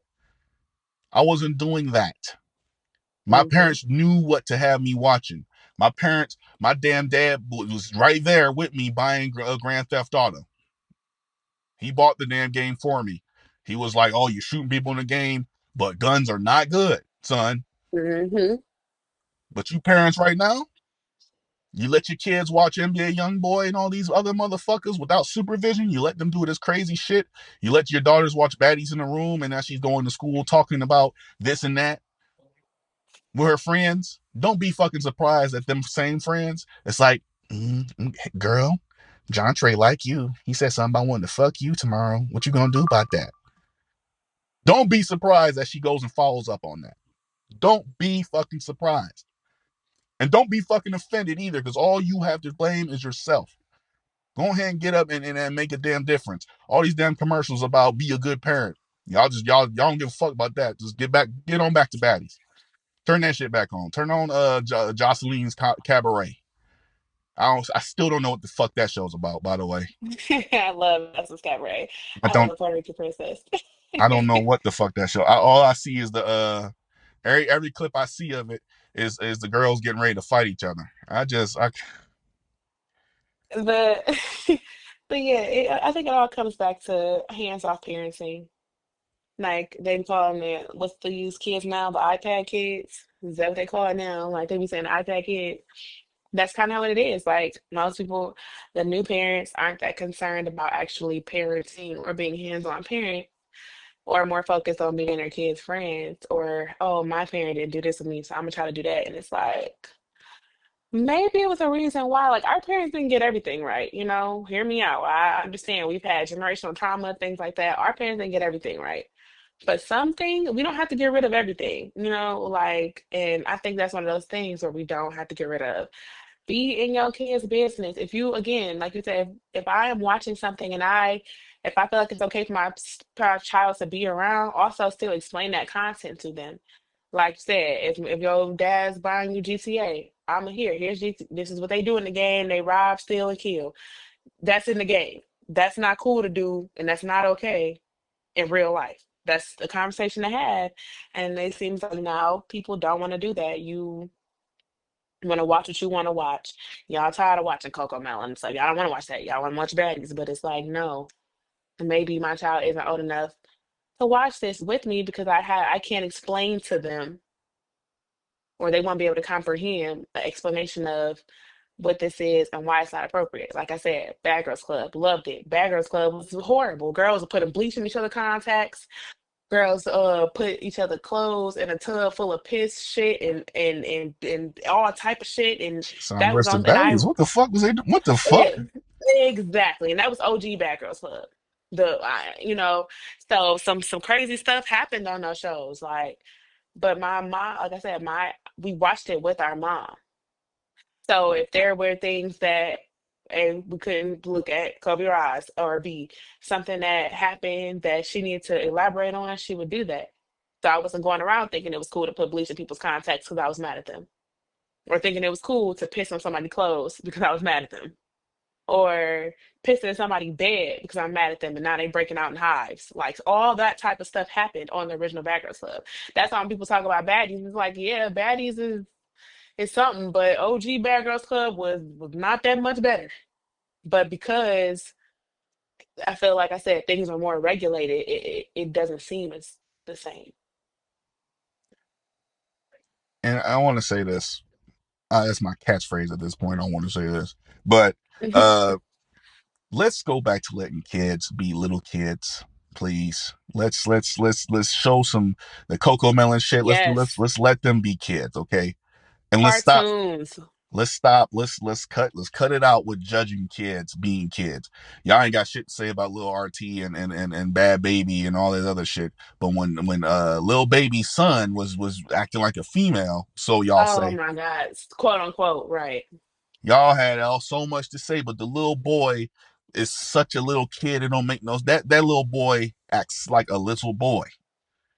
I wasn't doing that. My Hmm. parents knew what to have me watching. My damn dad was right there with me buying Grand Theft Auto. He bought the damn game for me. He was like, "Oh, you're shooting people in the game, but guns are not good, son." Hmm. But you parents right now, you let your kids watch NBA YoungBoy and all these other motherfuckers without supervision. You let them do this crazy shit. You let your daughters watch baddies in the room, and now she's going to school talking about this and that with her friends. Don't be fucking surprised at them same friends. It's like, girl, John Trey like you. He said something about wanting to fuck you tomorrow. What you gonna do about that? Don't be surprised that she goes and follows up on that. Don't be fucking surprised. And don't be fucking offended either, because all you have to blame is yourself. Go ahead and get up and make a damn difference. All these damn commercials about be a good parent. Y'all don't give a fuck about that. Just get on back to baddies. Turn that shit back on. Turn on Jocelyn's Cabaret. I still don't know what the fuck that show's about, by the way. I love Essence Cabaret. I I don't love Puerto Rican Princess. I don't know what the fuck that show. All I see is the every clip I see of it is the girls getting ready to fight each other. I But but yeah, I think it all comes back to hands-off parenting. Like they be calling it, what's these kids now? The iPad kids? Is that what they call it now? Like they be saying the iPad kid. That's kind of what it is. Like most people, the new parents aren't that concerned about actually parenting or being hands-on parent, or more focused on being their kids' friends, or oh, my parent didn't do this with me, so I'm gonna try to do that. And it's like maybe it was a reason why, like our parents didn't get everything right, you know. Hear me out. I understand we've had generational trauma, things like that. Our parents didn't get everything right. But something, we don't have to get rid of everything, you know, like, and I think that's one of those things where we don't have to get rid of. Be in your kids' business. If you, again, like you said, if I am watching something and if I feel like it's okay for my child to be around, also still explain that content to them. Like you said, if your dad's buying you GTA, I'm here. Here's GTA. This is what they do in the game. They rob, steal, and kill. That's in the game. That's not cool to do, and that's not okay in real life. That's the conversation to have. And it seems like now people don't want to do that. You want to watch what you want to watch. Y'all tired of watching Coco Melon. So y'all don't want to watch that. Y'all want to watch baddies. But it's like, no, maybe my child isn't old enough to watch this with me because I can't explain to them, or they won't be able to comprehend the explanation of what this is and why it's not appropriate. Like I said, Bad Girls Club, loved it. Bad Girls Club was horrible. Girls were putting bleach in each other's contacts. Girls put each other clothes in a tub full of piss shit and all type of shit, and sound that was worse than on, and I baddies. What the fuck was they? What the fuck? yeah, exactly, and that was OG Bad Girls Club. You know, so some crazy stuff happened on those shows, like, but my mom, like I said, my we watched it with our mom. So if there were things that and we couldn't look at, cover your eyes, or be something that happened that she needed to elaborate on, she would do that. So I wasn't going around thinking it was cool to put bleach in people's contacts because I was mad at them, or thinking it was cool to piss on somebody's clothes because I was mad at them, or pissing in somebody's bed because I'm mad at them and now they breaking out in hives. Like all that type of stuff happened on the original Bad Girls Club. That's why when people talk about baddies, it's like, yeah, baddies is something, but OG Bad Girls Club was not that much better. But because I feel like I said things are more regulated, it doesn't seem as the same. And I want to say this. That's my catchphrase at this point. I want to say this, but Mhm. uh, let's go back to letting kids be little kids, please. Let's show some the Coco Melon shit. Yes, Let's let them be kids, okay? And cartoons. let's stop let's cut it out with judging kids being kids. Y'all ain't got shit to say about little RT and Bad Baby and all that other shit. But when little baby's son was acting like a female, so y'all Oh say, my God, quote unquote, right. y'all had all so much to say, but the little boy is such a little kid. It don't make no that little boy acts like a little boy.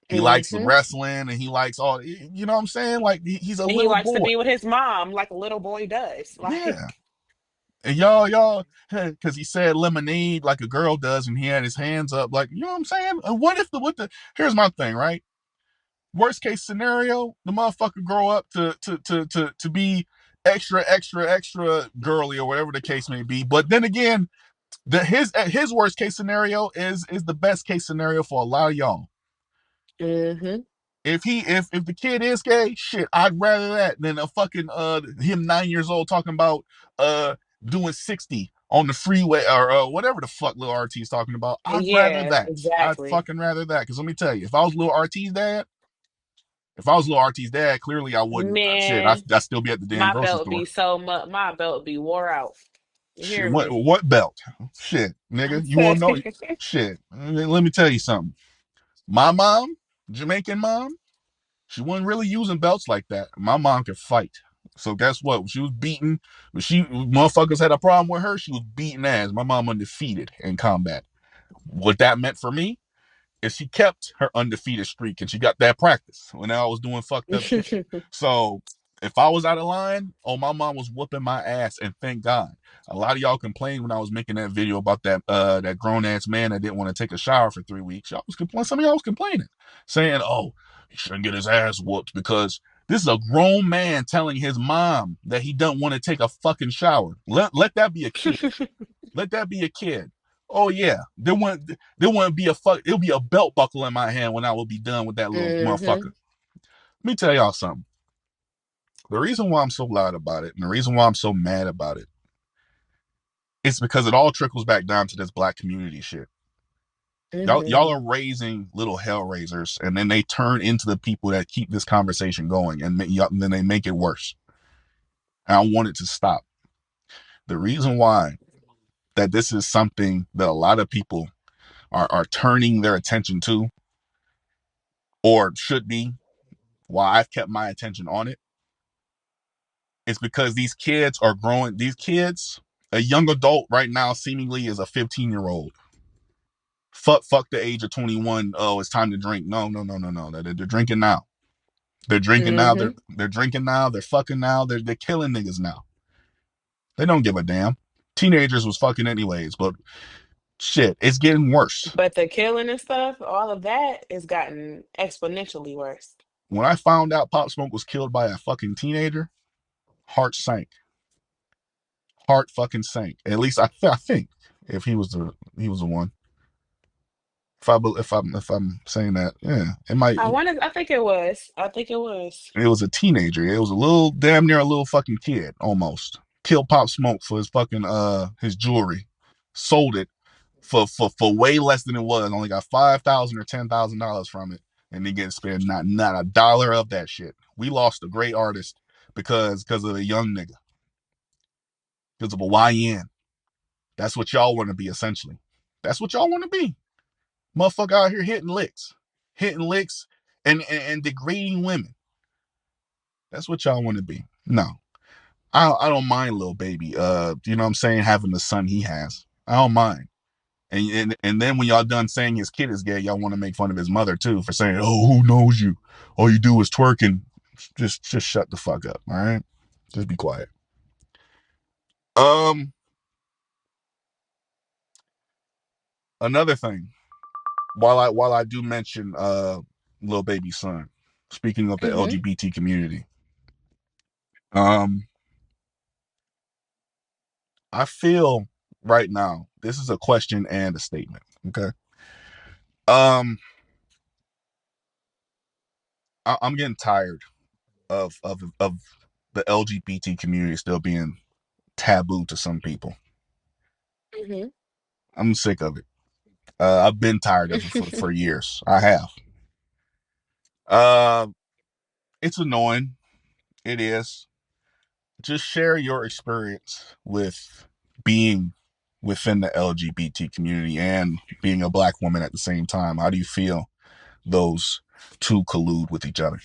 He likes Hmm. wrestling and he likes all, you know what I'm saying? Like he's a And he little likes to boy. be with his mom like a little boy does. Yeah. Like, And because he said lemonade like a girl does, and he had his hands up, like, you know what I'm saying? And what if here's my thing, right? Worst case scenario, the motherfucker grow up to be extra girly or whatever the case may be. But then again, his worst case scenario is the best case scenario for a lot of y'all. hmm If the kid is gay, shit, I'd rather that than a fucking him 9 years old talking about uh doing 60 on the freeway or whatever the fuck little RT's talking about. I'd rather yeah, that. I'd exactly. fucking rather that. Because let me tell you, if I was little RT's dad, clearly I wouldn't. Shit, Man, I'd still be at the damn my grocery belt would store. be so much, my belt would be wore out. You Shit, hear me? what belt? Shit, nigga, you want to know? Shit, let me tell you something. My mom, Jamaican mom, she wasn't really using belts like that. My mom could fight. So guess what? When she was beaten, when she motherfuckers had a problem with her, she was beating ass. My mom undefeated in combat. What that meant for me is she kept her undefeated streak and she got that practice when I was doing fucked up shit. So if I was out of line, oh, my mom was whooping my ass, and thank God. A lot of y'all complained when I was making that video about that grown ass man that didn't want to take a shower for 3 weeks. Y'all was complaining. Some of y'all was complaining, saying, "Oh, he shouldn't get his ass whooped because this is a grown man telling his mom that he doesn't want to take a fucking shower." Let that be a kid. Let that be a kid. Oh yeah, there wouldn't be a fuck. It'll be a belt buckle in my hand when I will be done with that little motherfucker. Hmm. Let me tell y'all something. The reason why I'm so loud about it and the reason why I'm so mad about it is because it all trickles back down to this black community shit. Y'all Hmm. are raising little hell raisers, and then they turn into the people that keep this conversation going, and then they make it worse. And I want it to stop. The reason why that this is something that a lot of people are turning their attention to, or should be, why I've kept my attention on it, is because these kids are growing. These kids, a young adult right now, seemingly is a 15-year-old. Fuck the age of 21. Oh, it's time to drink. No, no, no, no, no. They're drinking now. They're drinking now. Hmm. They're drinking now. They're fucking now. They're killing niggas now. They don't give a damn. Teenagers was fucking anyways, but shit, it's getting worse. But the killing and stuff, all of that has gotten exponentially worse. When I found out Pop Smoke was killed by a fucking teenager, heart sank. Heart fucking sank. At least I think if he was the one. If I'm saying that, yeah, it might. I think it was. I think it was. It was a teenager. It was a little, damn near a little fucking kid, almost. Killed Pop Smoke for his fucking his jewelry, sold it for way less than it was. Only got $5,000 or $10,000 from it, and they get spent not a dollar of that shit. We lost a great artist because of a young nigga, because of a YN. That's what y'all want to be, essentially. That's what y'all want to be. Motherfucker out here hitting licks, and degrading women. That's what y'all want to be. No, I don't mind little baby. You know what I'm saying, having the son he has. I don't mind. And then when y'all done saying his kid is gay, y'all want to make fun of his mother too for saying, "Oh, who knows you? All you do is twerking." Just shut the fuck up. All right, just be quiet. Um, another thing. While I do mention little baby son, speaking of the Hmm. LGBT community, um, I feel right now this is a question and a statement. Okay. Um, I'm getting tired of the LGBT community still being taboo to some people. Hmm. I'm sick of it. I've been tired of it for years. I have. Uh, it's annoying. It is. Just share your experience with being within the LGBT community and being a black woman at the same time. How do you feel those two collude with each other?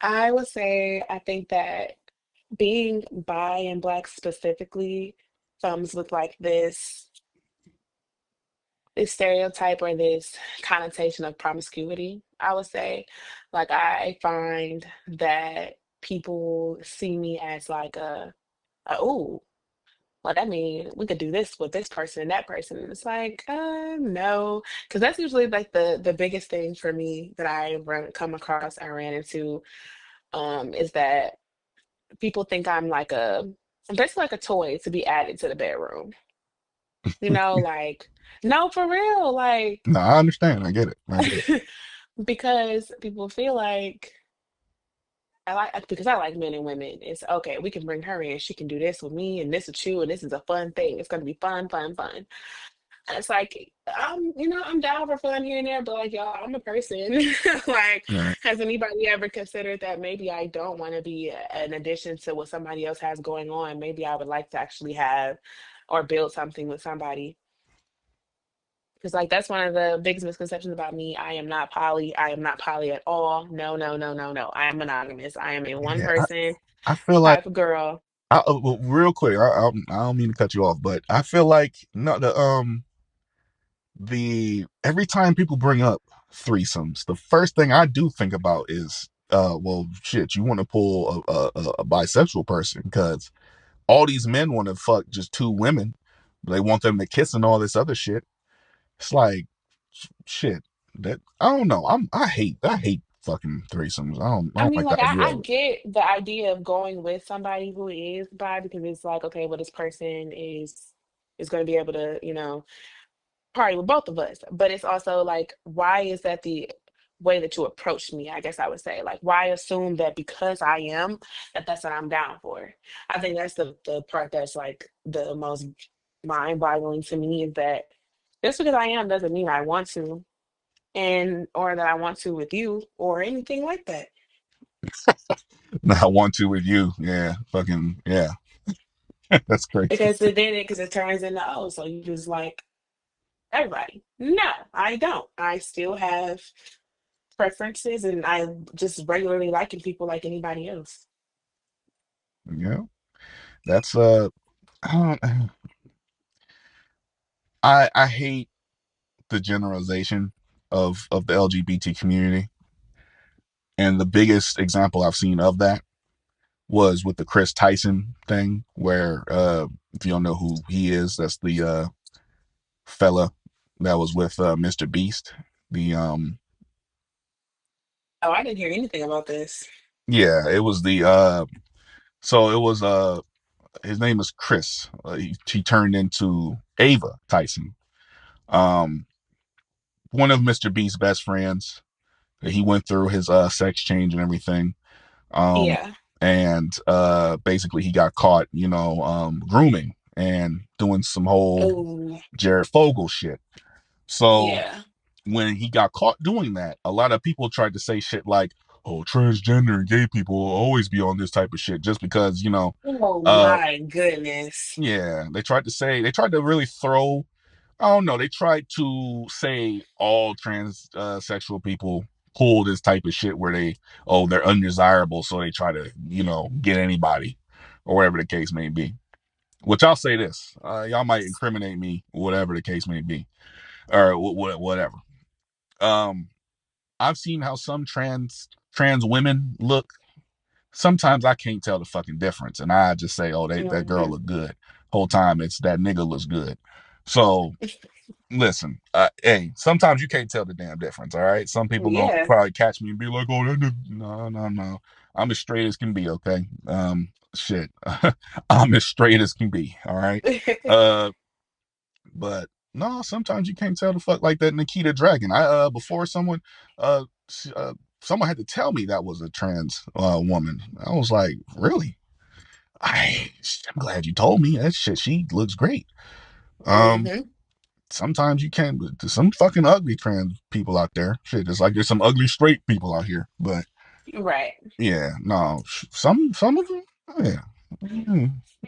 I would say I think that being bi and black specifically comes with like this stereotype or this connotation of promiscuity, I would say. Like I find that people see me as like oh, well, that mean we could do this with this person and that person. And it's like, no, because that's usually like the biggest thing for me that come across, I ran into, is that people think I'm basically like a toy to be added to the bedroom. Like, no, for real, like, No, I understand. I get it. I get it. because people feel like because I like men and women. It's okay. We can bring her in. She can do this with me, and this with you, and this is a fun thing. It's gonna be fun, fun, fun. And it's like I'm down for fun here and there, but like y'all, I'm a person. Like, Right. has anybody ever considered that maybe I don't want to be an addition to what somebody else has going on? Maybe I would like to actually have or build something with somebody. Because like that's one of the biggest misconceptions about me. I am not poly. I am not poly at all. No, no, no, no, no. I am monogamous. I am a one Yeah, person I feel like type of girl. well, real quick. I don't mean to cut you off, but I feel like no the every time people bring up threesomes, the first thing I do think about is well shit, you want to pull a bisexual person because all these men want to fuck just two women. They want them to kiss and all this other shit. It's like shit. That I don't know. I hate fucking threesomes. I I don't mean, like the like idea I of it. get the idea of going with somebody who is bi because it's like, okay, well, this person is going to be able to, party with both of us. But it's also like, why is that the way that you approach me? I guess I would say, like, why assume that because I am that that's what I'm down for? I think that's the part that's like the most mind-boggling to me is that just because I am doesn't mean I want to, and or that I want to with you or anything like that. I want to with you. Yeah, fucking yeah. That's crazy. Because it turns into, oh, so you just like everybody. No, I don't. I still have preferences and I just regularly liking people like anybody else. Yeah, that's I don't. I hate the generalization of the LGBT community, and the biggest example I've seen of that was with the Chris Tyson thing, where if you don't know who he is, that's the fella that was with Mr. Beast. The Oh, I didn't hear anything about this. yeah, it was the so it was his name is Chris. He turned into Ava Tyson. Um, one of Mr. Beast's best friends. He went through his sex change and everything. Um, Yeah. and basically he got caught, grooming and doing some whole Oh, Jared Fogle shit. So yeah. when he got caught doing that, a lot of people tried to say shit like, "Oh, transgender and gay people will always be on this type of shit," just because Oh uh, my goodness. yeah, they tried to really throw. I don't know. They tried to say all trans sexual people pull this type of shit where they're undesirable, so they try to get anybody or whatever the case may be. Which I'll say this, y'all might incriminate me, whatever the case may be, or whatever. Um, I've seen how some trans women look. Sometimes I can't tell the fucking difference, and I just say, "Oh, that girl Hmm. look good." Whole time it's that nigga looks good. So listen, hey, sometimes you can't tell the damn difference. All right, some people gonna Yeah. probably catch me and be like, "Oh, that nigga. No, no, no." I'm as straight as can be. Okay, shit, I'm as straight as can be. All right, uh, but no, sometimes you can't tell the fuck like that Nikita Dragon. I before someone had to tell me that was a trans woman. I was like, really? I'm glad you told me that shit. She looks great. Um, Hmm. sometimes you can't. There's some fucking ugly trans people out there. Shit, it's like there's some ugly straight people out here. But Right. yeah, no, some of them, yeah,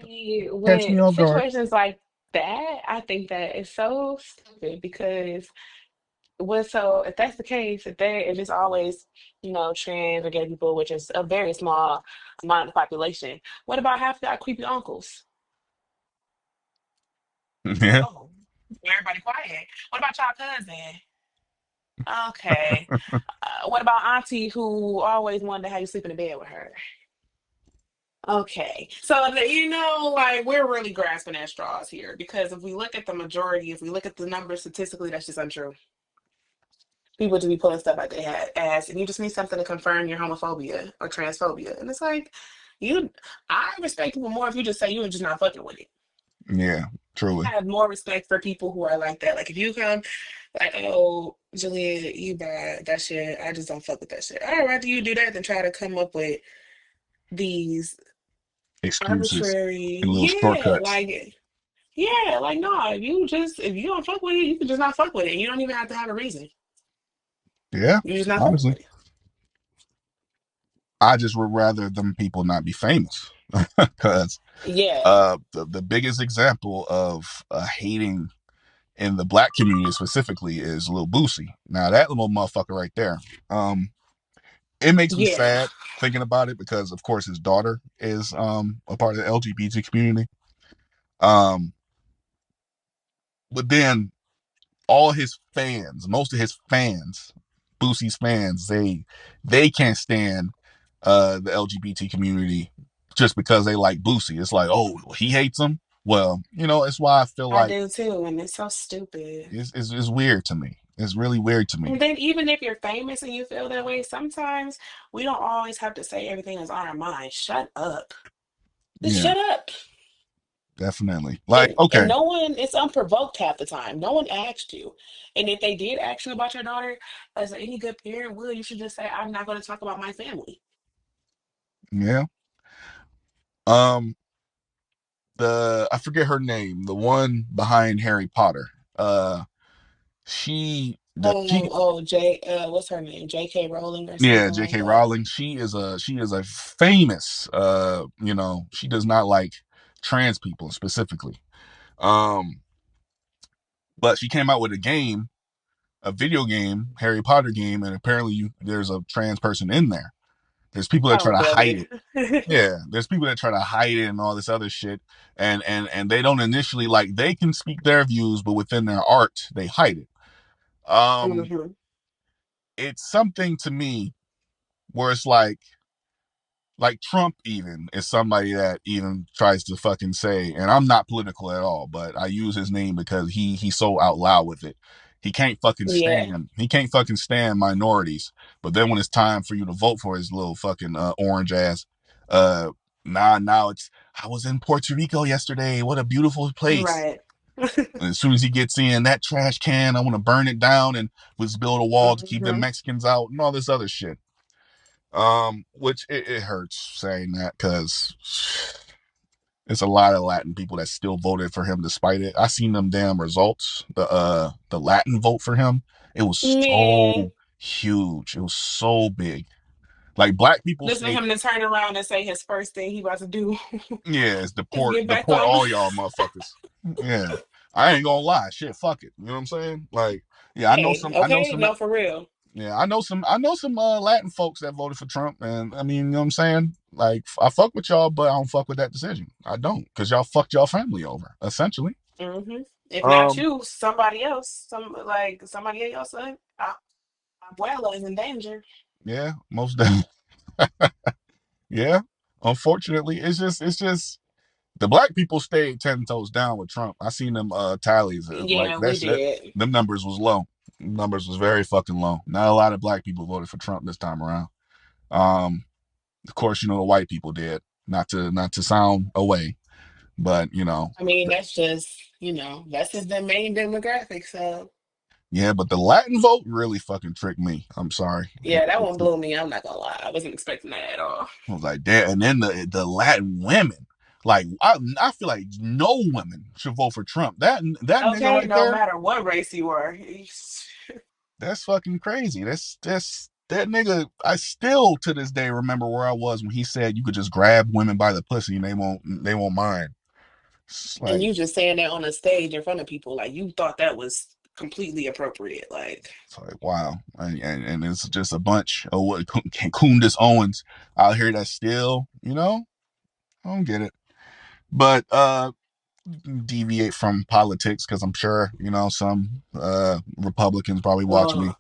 See, catch me with off guard. situations like that, I think that it's so stupid because if that's the case, if it's always, trans or gay people, which is a very small amount of the population, what about half the creepy uncles? Yeah, Oh, everybody quiet. What about y'all cousin? Okay. What about auntie who always wanted to have you sleep in the bed with her? Okay. So, like we're really grasping at straws here because if we look at the majority, if we look at the numbers statistically, that's just untrue. People to be pulling stuff like they had ass, and you just need something to confirm your homophobia or transphobia. And it's like, you, I respect people more if you just say you're just not fucking with it. yeah, I truly, have more respect for people who are like that. Like if you come like, oh, Jalea, you bad, that shit, I just don't fuck with that shit. I'd rather you do that than try to come up with these excuses arbitrary, and little shortcuts. no, if you don't fuck with it, you can just not fuck with it. You don't even have to have a reason. Yeah, You just not fucking honestly, with it. I just would rather them people not be famous because Yeah. the biggest example of hating in the black community specifically is Lil Boosie. Now that little motherfucker right there, it makes me Yeah, sad thinking about it because of course his daughter is a part of the LGBT community. Um, but then all his fans, most of his fans, Boosie's fans, they can't stand the LGBT community just because they like Boosie. It's like, oh, he hates them. Well, it's why I feel I like do too, and it's so stupid. it's weird to me. It's really weird to me. And then even if you're famous and you feel that way, sometimes we don't always have to say everything that's on our mind. Shut up. Just Yeah, shut up. definitely. Like, And okay, no one, it's unprovoked half the time. No one asked you. And if they did ask you about your daughter, as any good parent will, you should just say, I'm not going to talk about my family. yeah. Um, the I forget her name, the one behind Harry Potter. She What's her name? J.K. Rowling or Yeah, something like J.K. that. Rowling. She is a famous. She does not like trans people specifically. Um, but she came out with a video game, Harry Potter game, and apparently there's a trans person in there. There's people that I try don't to doubt hide it. it. Yeah, there's people that try to hide it and all this other shit, and they don't initially like they can speak their views, but within their art they hide it. Um, Hmm. it's something to me where it's like Trump even is somebody that even tries to fucking say, and I'm not political at all, but I use his name because he's so out loud with it. Yeah, He can't fucking stand minorities. But then when it's time for you to vote for his little fucking orange ass, uh now it's I was in Puerto Rico yesterday. What a beautiful place. right. And as soon as he gets in that trash can, I want to burn it down and let's build a wall to keep the Hmm. Mexicans out and all this other shit. Which it hurts saying that because it's a lot of Latin people that still voted for him despite it. I seen them damn results. The Latin vote for him, it was Man, so huge. It was so big. Like black people listen to stayed. him to turn around and say his first thing he about to do Yeah, it's is get back deport on. all y'all motherfuckers. Yeah. I ain't gonna lie. Shit, fuck it. You know what I'm saying? Like, yeah, Hey, I know okay, some no, for real. Yeah, I know some Latin folks that voted for Trump, and I mean, you know what I'm saying? Like, I fuck with y'all, but I don't fuck with that decision. I don't, because y'all fucked y'all family over, essentially. Hmm. If not Um, you, somebody else, somebody else, abuela is in danger. yeah, most definitely. Yeah, unfortunately, it's just the black people stayed 10 toes down with Trump. I seen them tallies like Yeah, we that. did. Them numbers was low. Numbers was very fucking low. Not a lot of black people voted for Trump this time around. Um, of course, the white people did. Not to sound away, but I mean, that's just the main demographic. So yeah, but the Latin vote really fucking tricked me. I'm sorry. yeah, that one blew me. I'm not gonna lie. I wasn't expecting that at all. I was like, damn. And then the Latin women, like I feel like no women should vote for Trump. That nigga Okay, right no there, matter what race you were. that's fucking crazy. That's that nigga. I still to this day remember where I was when he said you could just grab women by the pussy and they won't mind. It's And like you just saying that on a stage in front of people, like you thought that was completely appropriate. Like, it's like wow, and it's just a bunch of what Kundis Owens out here that still, I don't get it. But deviate from politics because I'm sure some Republicans probably watch me.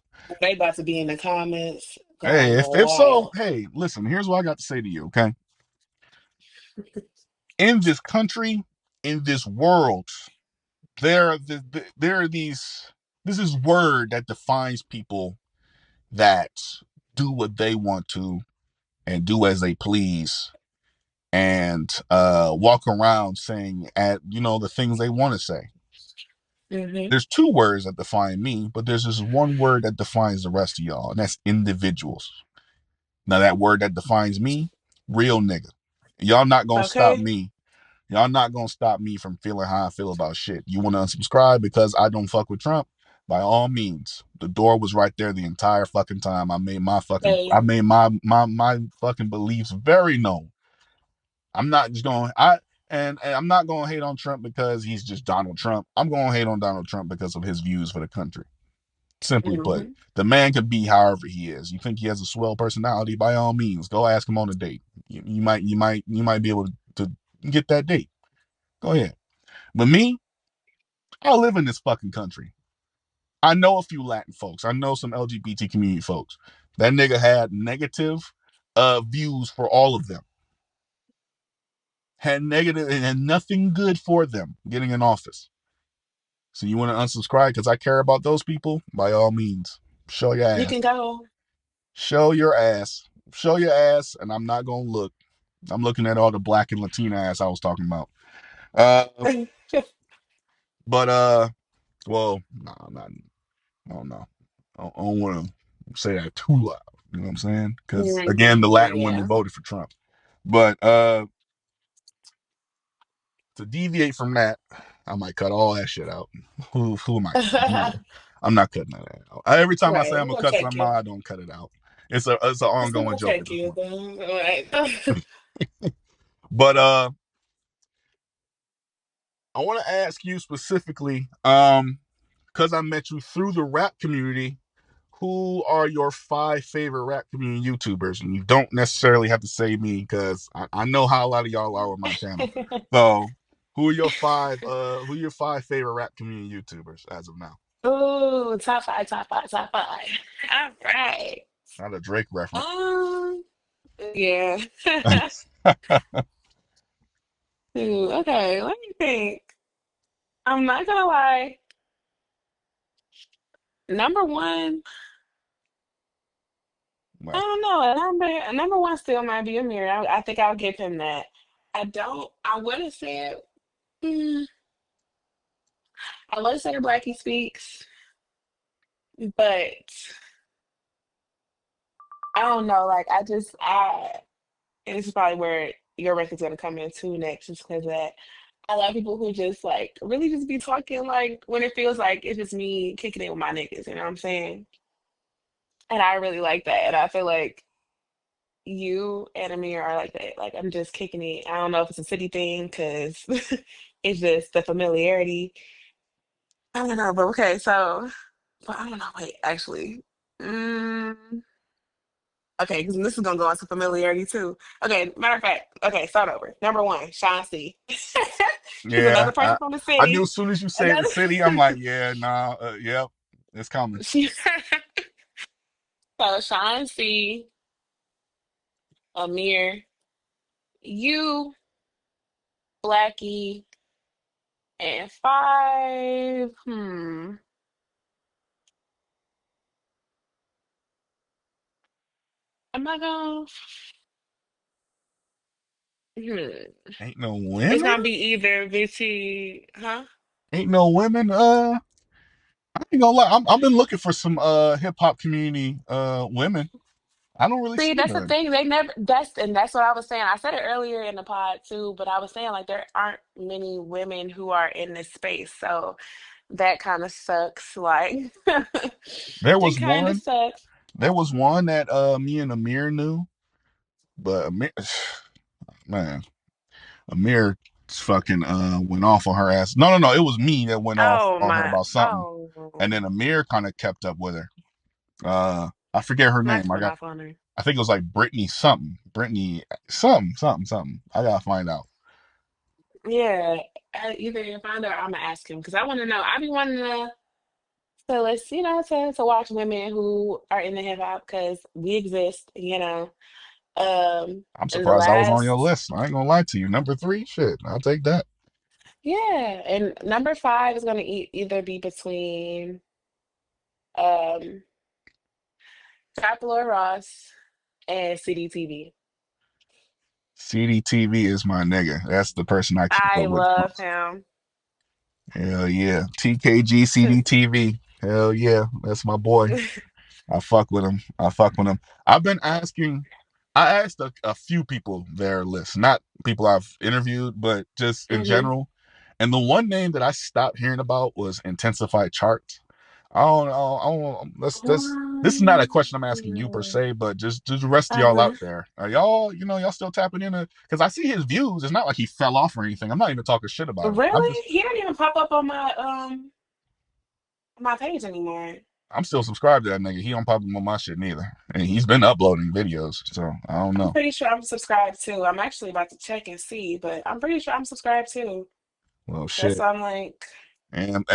they about to be in the comments Hey, going if so, wild. hey, listen. Here's what I got to say to you. Okay, in this country, in this world, there are these. This is word that defines people that do what they want to and do as they please and walk around saying at the things they want to say. Hmm. There's two words that define me, but there's this one word that defines the rest of y'all, and that's individuals. Now that word that defines me, real nigga. Y'all not gonna stop Okay. me. Y'all not gonna stop me from feeling how I feel about shit. You wanna unsubscribe because I don't fuck with Trump? By all means. The door was right there the entire fucking time. I made my fucking beliefs very known. I'm not just going. And I'm not going to hate on Trump because he's just Donald Trump. I'm going to hate on Donald Trump because of his views for the country. Simply put, Hmm. the man could be however he is. You think he has a swell personality? By all means, go ask him on a date. You might be able to get that date. Go ahead. But me, I live in this fucking country. I know a few Latin folks. I know some LGBT community folks. That nigga had negative views for all of them. Had negative and had nothing good for them getting in office. So you want to unsubscribe because I care about those people? By all means, show your You ass. can go. Show your ass. Show your ass, and I'm not gonna look. I'm looking at all the black and Latina ass I was talking about. But well, no, I'm not. I don't know. I don't want to say that too loud. You know what I'm saying? Because again, the Latin women Yeah. voted for Trump. But to deviate from that, I might cut all that shit out. Who am I kidding? I'm not cutting that out. Every time I say Right. I'm We're gonna gonna cut check something you. out, I don't cut it out. It's an We're still ongoing gonna joke at check this you point. though. All right. But I want to ask you specifically, because I met you through the rap community. Who are your 5 favorite rap community YouTubers? And you don't necessarily have to say me because I know how a lot of y'all are with my channel. So, who are your 5 favorite rap community YouTubers as of now? Ooh, top five, top five, top five. All right. Not a Drake reference. Um, yeah. Ooh, okay, let me think. I'm not gonna lie. Number one, I Well, don't know. Number one still might be Amir. I think I'll give him that. I would have said, mm, I would have said Blackie Speaks, but I don't know. Like, and this is probably where your record's gonna come in too next, just because that I love people who just like really just be talking like when it feels like it's just me kicking it with my niggas, you know what I'm saying? And I really like that. And I feel like you and Amir are like that. Like I'm just kicking it. I don't know if it's a city thing because it's just the familiarity. I don't know, but okay, so but I don't know. Wait, actually. Mm, okay, because this is gonna go into familiarity too. Okay, matter of fact, okay, start over. Number one, Sean C. He's yeah, another person from the I knew city. as soon as you say the Another city, I'm like, yeah, nah, yep, it's coming. so Sean C, Amir, you, Blackie, and five. Am I going? Hmm. Ain't no It's women. gonna be either Vichy, huh? Ain't no women. I ain't gonna lie. I've been looking for some hip hop community women. I don't really See, see that's the none. thing. They never. That's what I was saying. I said it earlier in the pod too, but I was saying like there aren't many women who are in this space, so that kind of sucks. Like, There it was kind of one. sucks. There was one that me and Amir knew, but Amir, man, Amir fucking went off on her ass. No. It was me that went off Oh on her my. about something, and Oh, then Amir kind of kept up with her. I forget her not name. to went off on her. I think it was like Brittany something. Brittany something. I gotta find out. Yeah, either if I find out, I'm gonna ask him because I want to know. I be wanting to let's to watch women who are in the hip hop because we exist. I'm In the surprised I was on your last, list. I ain't gonna lie to you. Number 3, shit. I'll take that. yeah, and number five is gonna either be between um Trap Lord Ross and CDTV. CDTV is my nigga. That's the person I keep I up with the love most. him. Hell yeah. TKG CDTV. Hell yeah. That's my boy. I fuck with him. I've been asking, I asked a few people their list, not people I've interviewed, but just in Hmm. general. And the one name that I stopped hearing about was Intensified Charts. I don't know. Let's this is not a question I'm asking you per se, but just the rest of y'all Uh-huh. out there. Are y'all, y'all still tapping into? Because I see his views. It's not like he fell off or anything. I'm not even talking shit about him. Really? He don't even pop up on my page anymore. I'm still subscribed to that nigga. He don't pop up on my shit neither, and he's been uploading videos. So I don't I'm know. pretty sure I'm subscribed too. I'm actually about to check and see, but I'm pretty sure I'm subscribed too. Well, That's shit. why I'm like, And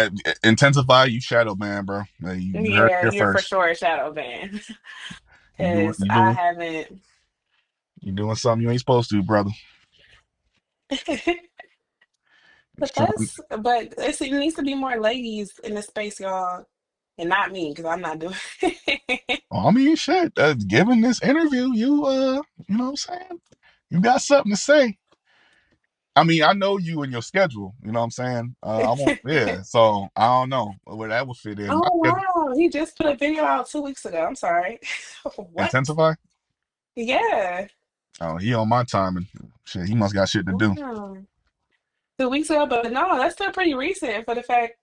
intensify, you shadow man, bro. You heard it yeah, here you're for first. sure a shadow ban. You doing Because you I doing haven't. you doing something you ain't supposed to, brother. Sean, It needs to be more ladies in the space, y'all, and not me, because I'm not doing it. I mean, shit. Given this interview, you know what I'm saying? You got something to say. I mean, I know you and your schedule. You know what I'm saying? I won't. Yeah. So I don't know where that would fit in my Oh schedule. wow, he just put a video out 2 weeks ago. I'm sorry. What? Intensify. Yeah. Oh, he on my time and shit. He must got shit to do. Wow. 2 weeks ago, but no, that's still pretty recent for the fact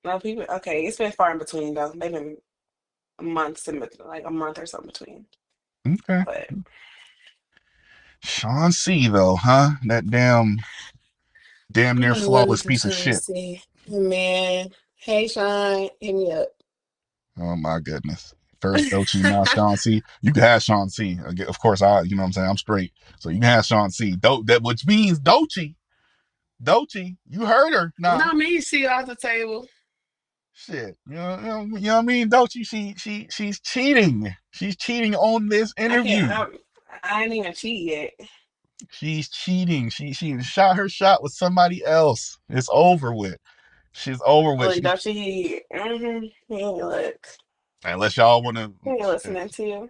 no people. Okay, it's been far in between though. They've been months in like a month or something between. Okay. But Sean C though, huh? That damn near I love me flawless some piece of Sean shit. C. Man, hey Sean, hit me up. Oh my goodness. First Dochi, now Sean C. You can have Sean C. Of course, you know what I'm saying? I'm straight. So you can have Sean C. That which means Dochi. Dochi, you heard her. Nah. No, me, she off the table. Shit. You know what I mean? Dochi, she's cheating. She's cheating on this I can't. interview. I ain't even cheat yet. She's cheating. She shot her shot with somebody else. It's over with. She's over with. Look, don't you? Mm-hmm. He ain't look. Unless y'all want He ain't to. listening to you.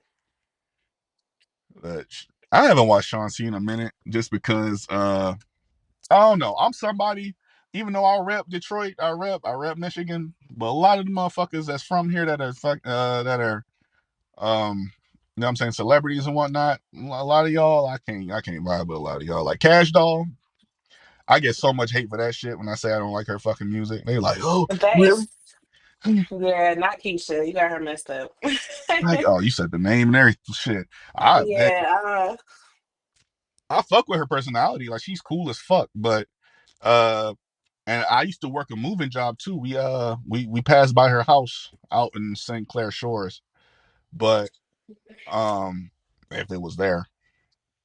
But I haven't watched Sean C in a minute just because I don't know. I'm somebody, even though I rep Detroit, I rep Michigan, but a lot of the motherfuckers that's from here that are you know what I'm saying, celebrities and whatnot. A lot of y'all, I can't vibe with a lot of y'all. Like Cash Doll, I get so much hate for that shit when I say I don't like her fucking music. They like, oh, But that really? is, yeah, not Keisha. You got her messed up. Like, oh, you said the name and everything. Shit. I Yeah, I fuck with her personality. Like she's cool as fuck, but uh and I used to work a moving job too. We passed by her house out in St. Clair Shores, but um if it was there,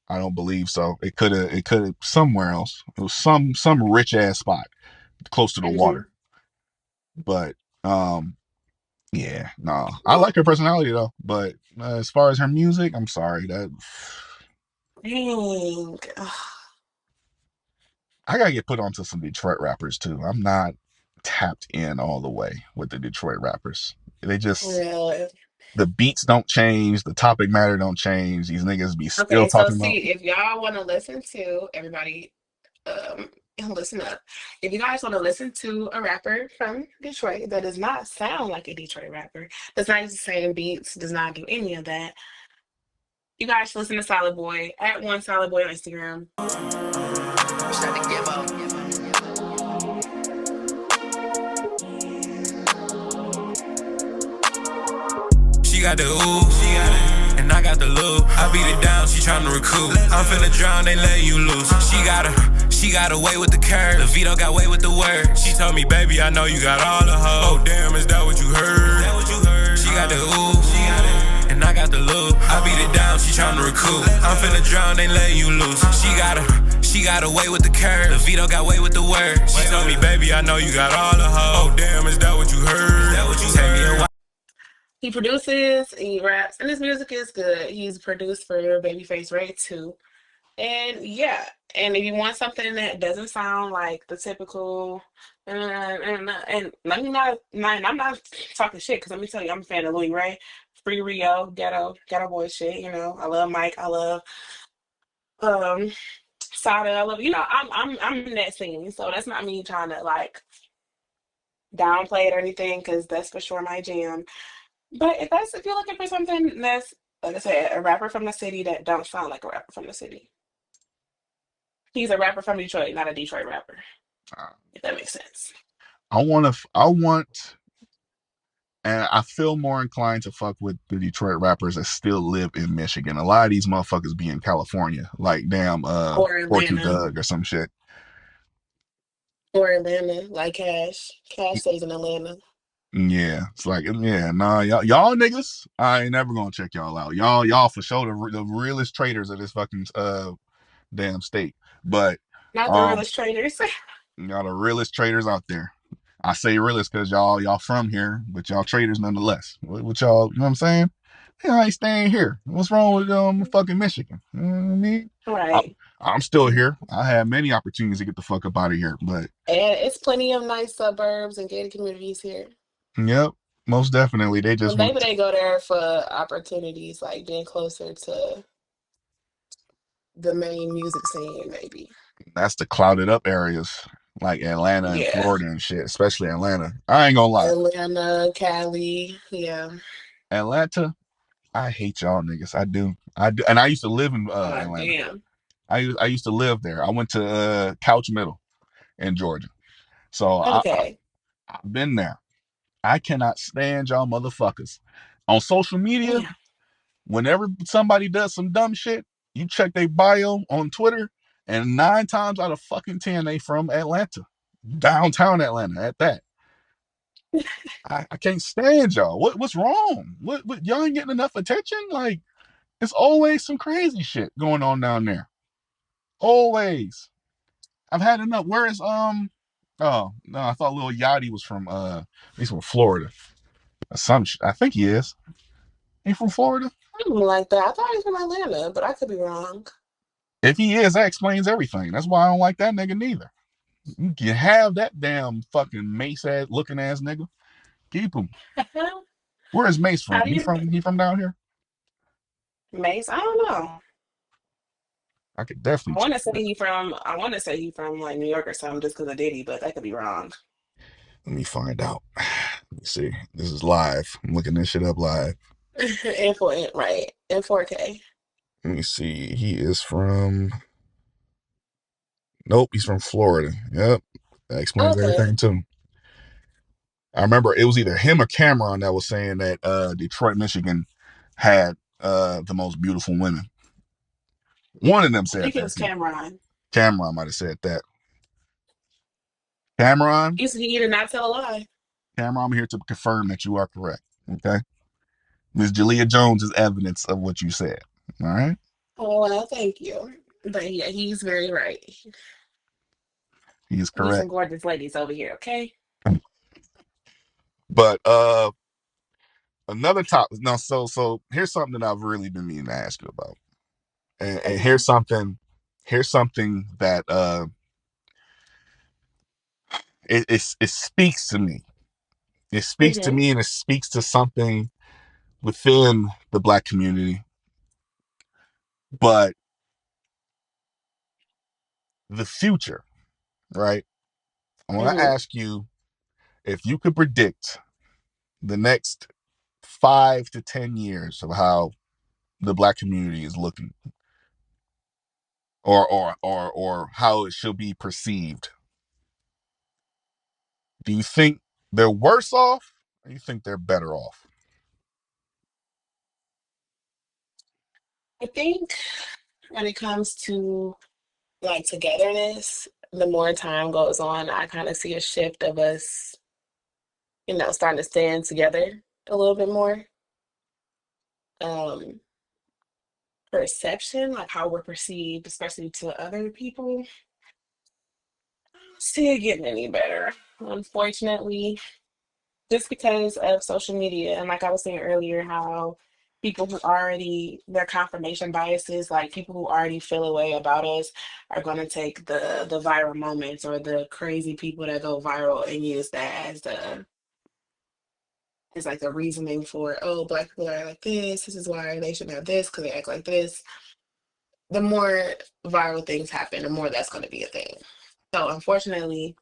I don't believe so. It could have somewhere else. It was some rich ass spot close to the hmm water. But yeah, no. I like her personality though, but as far as her music, I'm sorry that Dang. I gotta get put onto some Detroit rappers too. I'm not tapped in all the way with the Detroit rappers. They just Really? the beats don't change, the topic matter don't change. These niggas be still Okay, so talking about see, if y'all want to listen to everybody, um, and listen up. If you guys want to listen to a rapper from Detroit that does not sound like a Detroit rapper, does not use the same beats, does not do any of that, you guys should listen to Solid Boy at one Solid Boy on Instagram. She got the ooh, and I got the loo. I beat it down, she tryna recoup. I'm finna drown, they let you loose. She got away with the curve. The Vito got away with the word. She told me, baby, I know you got all the hoes. Oh damn, is that what you heard? She got the ooh, and I got the loo. I beat it down, she tryna recoup. I'm finna drown, they let you loose. She got away with the curve. The Vito got away with the word. She told me, baby, I know you got all the hoes. Oh damn, is that what you heard? Take me a He produces, he raps, and his music is good. He's produced for Babyface Ray too. And yeah, and if you want something that doesn't sound like the typical, and let me I'm not talking shit because let me tell you, I'm a fan of Louis Ray, Free Rio, Ghetto Boy shit. You know, I love Mike, I love um Sada, I love I'm in that scene, so that's not me trying to like downplay it or anything because that's for sure my jam. But if you're looking for something that's like I said, a rapper from the city that don't sound like a rapper from the city. He's a rapper from Detroit, not a Detroit rapper. If that makes sense. I want And I feel more inclined to fuck with the Detroit rappers that still live in Michigan. A lot of these motherfuckers be in California, like damn Or Forky Atlanta. Doug or some shit. Or Atlanta, like Cash. Cash stays in Atlanta. Yeah, it's like yeah, nah, y'all niggas, I ain't never gonna check y'all out. Y'all for sure the realest traders of this fucking damn state. But Not the um, realest traders. y'all the realest traders out there. I say realest because y'all from here, but y'all traders nonetheless. What y'all, you know what I'm saying? Yeah, I ain't staying here. What's wrong with fucking Michigan? You know what I mean? I, Right. I'm still here. I had many opportunities to get the fuck up out of here, but And it's plenty of nice suburbs and gated communities here. yep, most definitely. They But just maybe went. To, they go there for opportunities, like being closer to the main music scene, maybe. that's the clouded up areas like Atlanta and Yeah. Florida and shit, especially Atlanta. I ain't gonna lie, Atlanta, Cali. Yeah. Atlanta. I hate y'all niggas. I do, and I used to live in Oh, Atlanta. damn. I used to live there. I went to Couch Middle in Georgia, so Okay. I've been there. I cannot stand y'all motherfuckers on social media. Damn. Whenever somebody does some dumb shit, you check their bio on Twitter, and 9 times out of fucking 10, they from Atlanta, downtown Atlanta at that. I can't stand y'all. What's wrong? What y'all ain't getting enough attention? Like it's always some crazy shit going on down there. Always. I've had enough. Where is Oh no, I thought Lil Yachty was from he's from Florida. I think he is. He from Florida? Something like that. I thought he was from Atlanta, but I could be wrong. If he is, that explains everything. That's why I don't like that nigga neither. You can have that damn fucking Mace ass looking ass nigga. Keep him. Where is Mace How from? do you, He from down here? Mace? I don't know. I could definitely check that. I want to say he from like New York or something just because of Diddy, but that could be wrong. Let me find out. Let me see. This is live. I'm looking this shit up live. And for it, right. In 4K. Let me see. He is from Nope, he's from Florida. Yep. That explains Okay. everything too. I remember it was either him or Cameron that was saying that Detroit, Michigan had the most beautiful women. One of them I said think it that was too. Cameron. Cameron might have said that. Cameron, He did not tell a lie. Cameron, I'm here to confirm that you are correct. Okay. Miss Jalea Jones is evidence of what you said. All right. Oh, well, thank you. But yeah, he's very right. He is We some correct. gorgeous ladies over here, okay? But another topic. No, so here's something that I've really been meaning to ask you about. And Okay. here's something that it speaks to me. It speaks to Hmm. me and it speaks to something within the black community. But the future, right? I want to Hmm. ask you if you could predict the next 5 to 10 years of how the black community is looking, or how it should be perceived. Do you think they're worse off, or do you think they're better off? I think when it comes to like togetherness, the more time goes on, I kind of see a shift of us, starting to stand together a little bit more. Um, Perception, like how we're perceived, especially to other people, I don't see it getting any better, unfortunately, just because of social media. And like I was saying earlier, how people who already, their confirmation biases, like people who already feel a way about us, are going to take the viral moments or the crazy people that go viral and use that as like the reasoning for, oh, black people are like this is why they shouldn't have this because they act like this. The more viral things happen, the more that's going to be a thing. So unfortunately,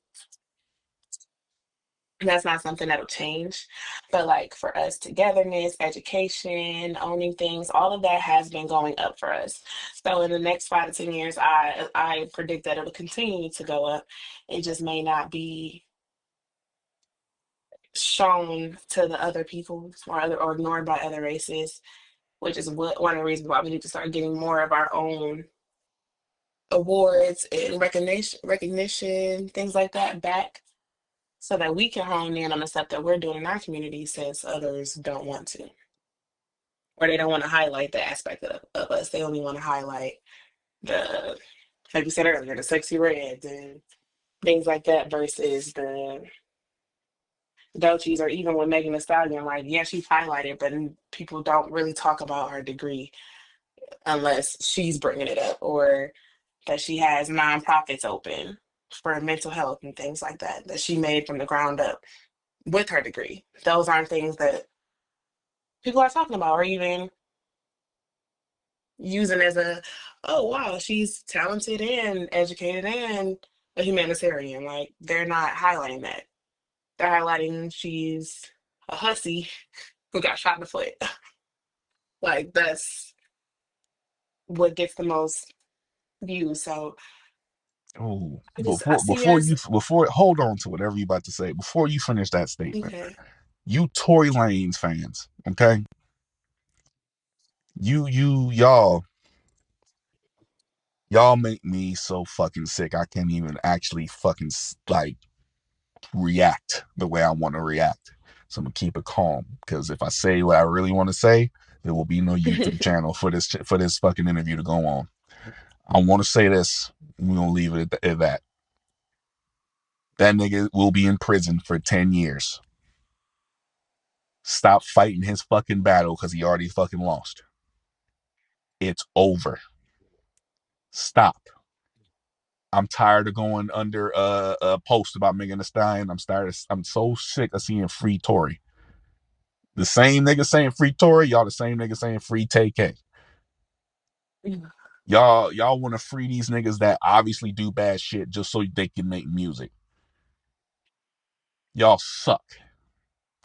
that's not something that'll change. But like for us, togetherness, education, owning things, all of that has been going up for us. So in the next 5 to 10 years, I predict that it'll continue to go up. It just may not be shown to the other people or ignored by other races, which is one of the reasons why we need to start getting more of our own awards and recognition, things like that back, so that we can hone in on the stuff that we're doing in our community since others don't want to, or they don't want to highlight the aspect of us. They only want to highlight the, like we said earlier, the sexy reds and things like that versus the Dolces, or even with Megan Thee Stallion, like, yeah, she's highlighted, but people don't really talk about her degree unless she's bringing it up, or that she has nonprofits open for mental health and things like that that she made from the ground up with her degree. Those aren't things that people are talking about or even using as a, oh wow, she's talented and educated and a humanitarian. Like, they're not highlighting that. They're highlighting she's a hussy who got shot in the foot. Like, that's what gets the most views. So Oh, I before see before us. you before hold on to whatever you about to say. Before you finish that statement, Okay. you Tory Lanez fans, okay? Y'all make me so fucking sick. I can't even actually fucking like react the way I want to react. So I'm gonna keep it calm because if I say what I really want to say, there will be no YouTube channel for this fucking interview to go on. I want to say this. We're gonna leave it at that. That nigga will be in prison for 10 years. Stop fighting his fucking battle because he already fucking lost. It's over. Stop. I'm tired of going under a post about Megan Thee Stallion. I'm so sick of seeing free Tory. The same nigga saying free Tory, y'all the same nigga saying free TK. Y'all want to free these niggas that obviously do bad shit just so they can make music. Y'all suck.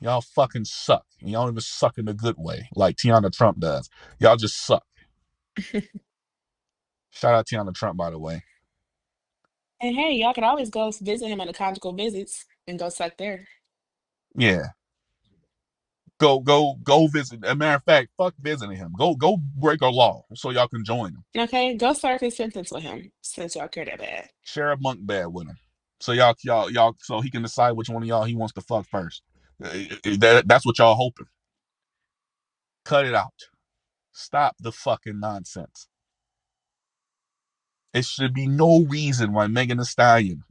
Y'all fucking suck. And y'all don't even suck in a good way, like Tiana Trump does. Y'all just suck. Shout out Tiana Trump, by the way. And hey, y'all can always go visit him at the conjugal visits and go suck there. Yeah. Go visit. As a matter of fact, fuck visiting him. Go break a law so y'all can join him. Okay, go serve his sentence with him since y'all care that bad. Share a bunk bed with him. So so he can decide which one of y'all he wants to fuck first. That's what y'all hoping. Cut it out. Stop the fucking nonsense. It should be no reason why Megan Thee Stallion,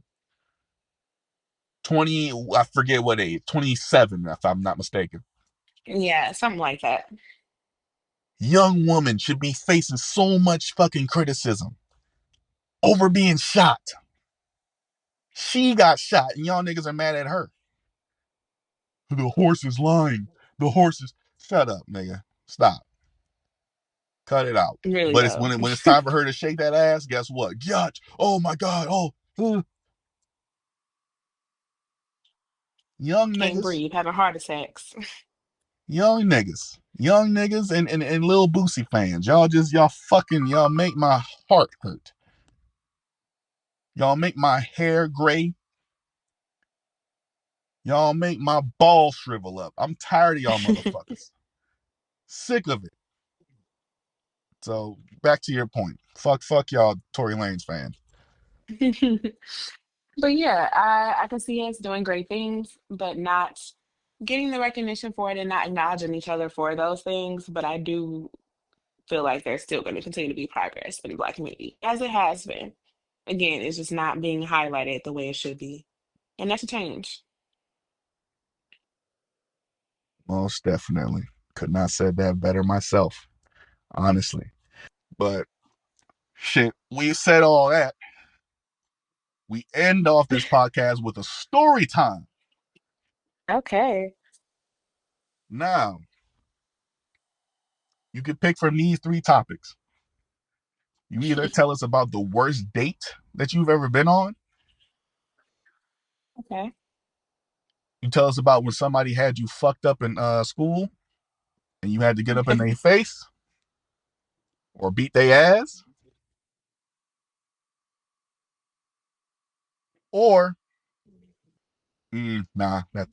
20, I forget what age, 27, if I'm not mistaken, Yeah, something like that. young woman should be facing so much fucking criticism over being shot. She got shot and y'all niggas are mad at her. The horse is lying. The horse is. Shut up, nigga. Stop. Cut it out. Really But it's though. when it's time for her to shake that ass, guess what? Yach. Oh my God. Oh, young Can't niggas. breathe, having heart attacks. Young niggas and Lil Boosie fans. Y'all make my heart hurt. Y'all make my hair gray. Y'all make my balls shrivel up. I'm tired of y'all motherfuckers. Sick of it. So back to your point. Fuck y'all Tory Lanez fans. But yeah, I can see us doing great things, but not getting the recognition for it and not acknowledging each other for those things. But I do feel like there's still going to continue to be progress in the Black community, as it has been. Again, it's just not being highlighted the way it should be. And that's a change. Most definitely. Could not said that better myself, honestly. But shit, we said all that. We end off this podcast with a story time. Okay. Now, you can pick from these three topics. You either tell us about the worst date that you've ever been on, Okay. you tell us about when somebody had you fucked up in school and you had to get up in Okay. their face or beat their ass, or Nah, that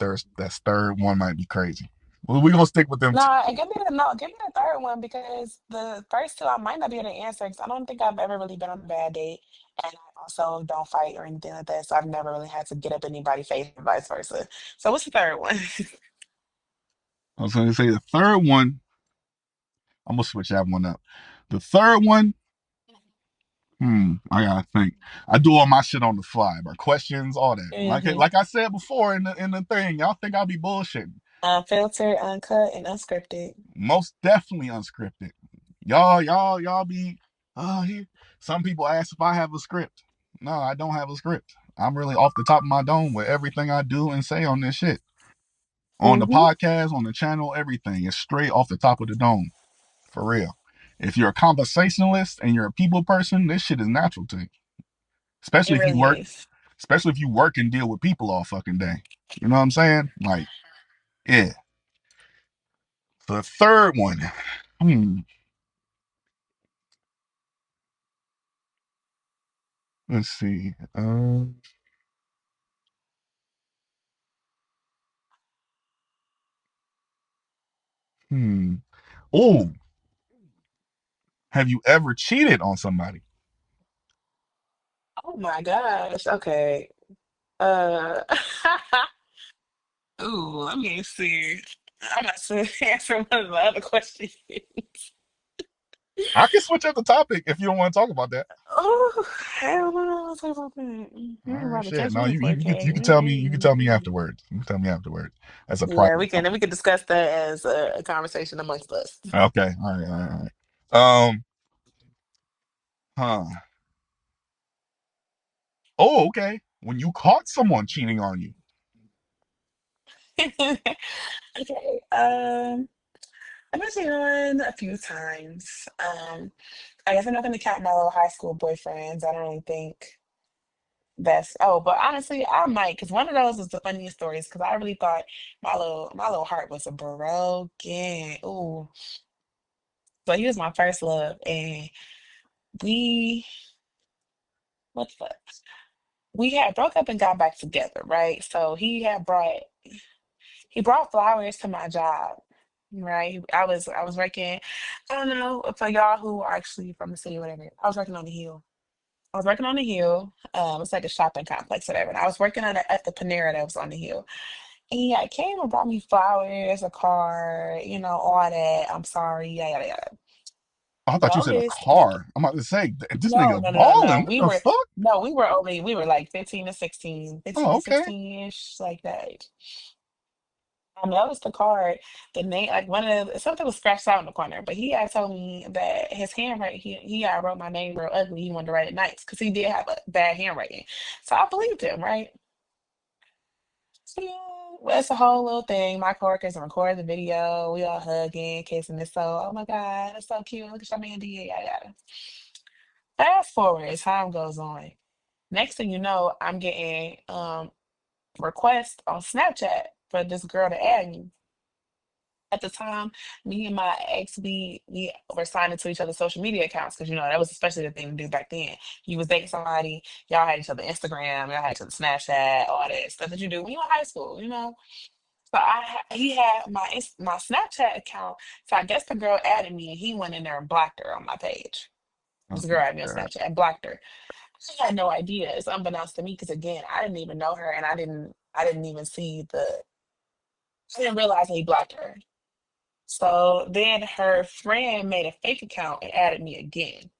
third one might be crazy. Well, we're gonna stick with them two. No, and give me the no, give me the third one because the first two I might not be able to answer because I don't think I've ever really been on a bad date, and I also don't fight or anything like that. So I've never really had to get up anybody's face and vice versa. So what's the third one? I was gonna say the third one. I'm gonna switch that one up. The third one, I gotta think. I do all my shit on the fly, bro. Questions, all that. Like hmm like I said before in the thing, y'all think I'll be bullshitting. Unfiltered, uncut, and unscripted. Most definitely unscripted. Y'all be here. Some people ask if I have a script. No, I don't have a script. I'm really off the top of my dome with everything I do and say on this shit. On the hmm podcast, on the channel, everything is straight off the top of the dome. For real. If you're a conversationalist and you're a people person, this shit is natural to you. It Especially if you really work, is. especially if you work and deal with people all fucking day. You know what I'm saying? Like, yeah. The third one. Hmm. Let's see. Hmm. Oh, have you ever cheated on somebody? Oh my gosh. Okay. Uh. Ooh, let me see. I'm about to answer one of the other questions. I can switch up the topic if you don't want to talk about that. Oh, hell no. Let's talk about that. All You ain't right, about to shit. catch No, me, you can 4K. tell me afterwards. You can tell me afterwards. That's a Yeah, private we can topic. we can discuss that as a conversation amongst us. Okay. All right. All right. All right. Huh. Oh, okay. When you caught someone cheating on you. Okay. I've been cheated on a few times. I guess I'm not gonna count my little high school boyfriends. I don't really think that's but honestly, I might because one of those was the funniest stories because I really thought my little heart was broken. Ooh, so he was my first love, and we what the fuck? We had broke up and got back together, right? So he brought flowers to my job. Right. I was working, I don't know for y'all who are actually from the city or whatever. I was working on the hill. I was working on the hill. It's like a shopping complex, whatever. And I was working at the Panera that was on the hill. And he had came and brought me flowers, a card, all that. I'm sorry, yada yada yada. I thought you said a Noticed car. I'm about to say this no, nigga no, no, no, balling. no. What the fuck? We were like 15 to 16, 15 Oh, to okay. 16-ish, like that. I noticed the card, the name, like one of something was scratched out in the corner, but he had told me that his handwriting, he had wrote my name real ugly. He wanted to write it nice because he did have a bad handwriting. So I believed him, right? So yeah, well, it's a whole little thing. My coworkers recorded the video. We all hugging, kissing this. So, oh my God, that's so cute. Look at your man did, yada yada. Fast forward as time goes on. Next thing you know, I'm getting requests on Snapchat for this girl to add me. At the time, me and my ex, we were signed into each other's social media accounts because that was especially the thing to do back then. You was dating somebody, y'all had each other Instagram, y'all had each other Snapchat, all that stuff that you do when you're in high school. So he had my Snapchat account. So I guess the girl added me, and he went in there and blocked her on my page. Oh This girl my added me on god. Snapchat and blocked her. I had no idea. It's unbeknownst to me because again, I didn't even know her, and I didn't even see I didn't realize he blocked her. So then her friend made a fake account and added me again.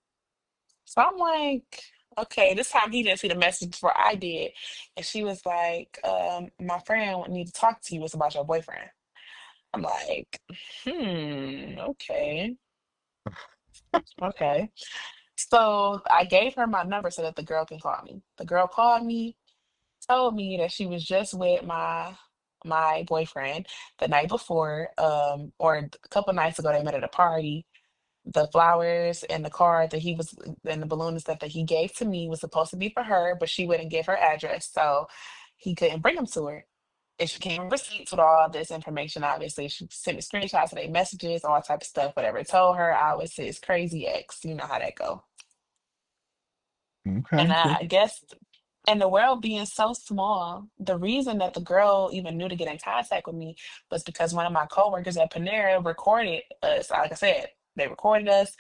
So I'm like, okay, this time he didn't see the message before I did. And she was like, my friend would need to talk to you. It's about your boyfriend. I'm like, okay, okay. So I gave her my number so that the girl can call me. The girl called me, told me that she was just with my boyfriend the night before, or a couple nights ago they met at a party. The flowers and the card that he was and the balloon and stuff that he gave to me was supposed to be for her, but she wouldn't give her address, so he couldn't bring them to her. And she came with receipts with all this information. Obviously, she sent me screenshots of their messages, all type of stuff. Whatever it told her, I was his crazy ex. You know how that go. Okay. And Okay. I guess. And the world being so small, the reason that the girl even knew to get in contact with me was because one of my coworkers at Panera recorded us. Like I said, they recorded us,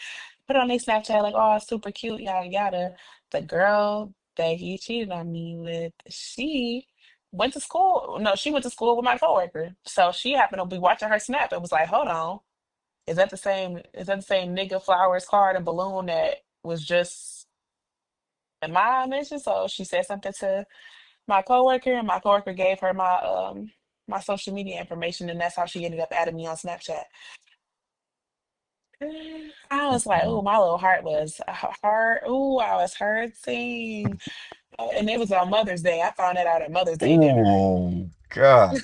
put it on their Snapchat, like, oh, super cute, yada yada. The girl that he cheated on me with, she went to school. No, she went to school with my coworker. So she happened to be watching her snap and was like, hold on, is that the same nigga flowers card and balloon that was just in my mention? So she said something to my coworker, and my coworker gave her my social media information, and that's how she ended up adding me on Snapchat. I was like, oh, my little heart was hurt. Oh, I was hurting. And it was on Mother's Day. I found that out at Mother's Day dinner. Oh God,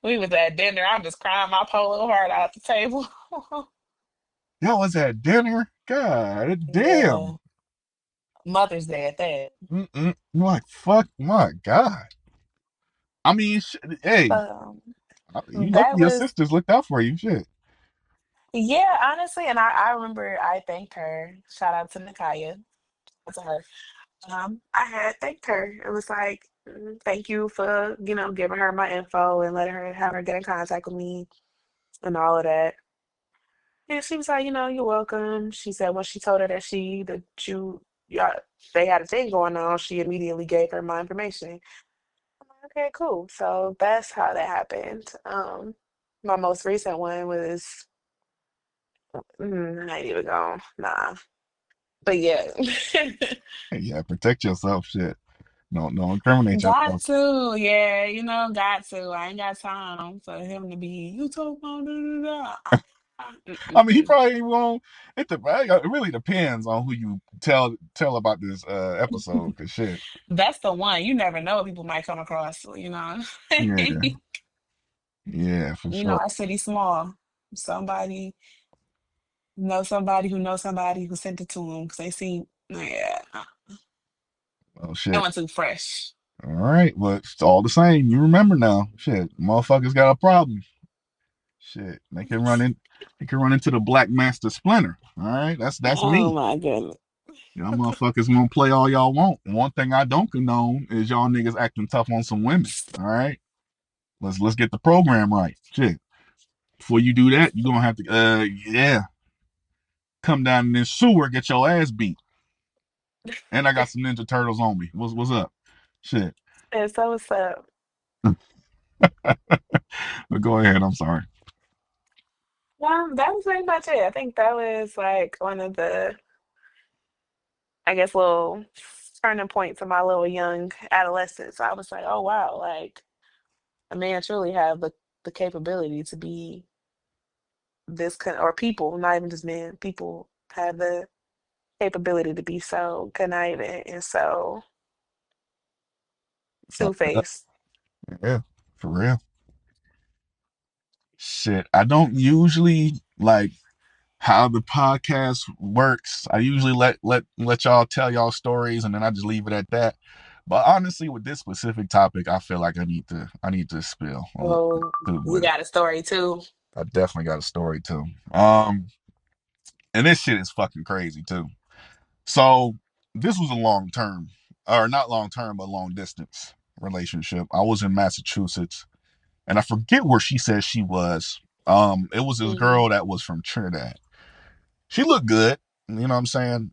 We was at dinner. I'm just crying my poor little heart out at the table. y'all was at dinner. God damn. Yeah, Mother's Day at that. Like fuck, my God. I mean, hey, Um, you lucky that your was, sisters looked out for you. Shit. yeah, honestly, and I remember I thanked her. Shout out to Nakaya, to her. I had thanked her. It was like, thank you for, giving her my info and letting her have her get in contact with me and all of that. And she was like, you're welcome. She said when she told her that yeah, they had a thing going on, she immediately gave her my information. I'm like, okay, cool. So that's how that happened. My most recent one was, I ain't even going, nah. But yeah. Hey, yeah, protect yourself. Shit. Don't incriminate Got yourself. to, yeah, got to. I ain't got time for him to be, you talk about da, da, da. I mean, he Mm-mm. probably won't. It really depends on who you tell about this episode. Cause shit. That's the one. You never know what people might come across, you know. Yeah, yeah, for You know, sure. our city's small. Somebody somebody who knows somebody who sent it to them because they see, yeah, Well, that shit. one too fresh. All right, well, it's all the same. You remember now. Shit, motherfuckers got a problem. Shit, They can run into the Black Master Splinter. All right, that's Oh me. my goodness. Y'all motherfuckers gonna play all y'all want. One thing I don't condone is y'all niggas acting tough on some women. All right, let's get the program right. Shit. Before you do that, you gonna have to yeah, come down in this sewer, get your ass beat. And I got some Ninja Turtles on me. What's up? Shit. And so what's up? But go ahead. I'm sorry. That was pretty much it. I think that was like one of the, I guess, little turning points of my little young adolescence. I was like, oh wow, like a man truly have the capability to be or people, not even just men, people have the capability to be so conniving and so two-faced. Yeah, for real. Shit. I don't usually like how the podcast works. I usually let y'all tell y'all stories and then I just leave it at that. But honestly, with this specific topic, I feel like I need to spill a little bit Oh, too you with it. got a story too. I definitely got a story too. And this shit is fucking crazy too. So this was a long term, or not long term, but long distance relationship. I was in Massachusetts, and I forget where she said she was. It was this Hmm. girl that was from Trinidad. She looked good. You know what I'm saying?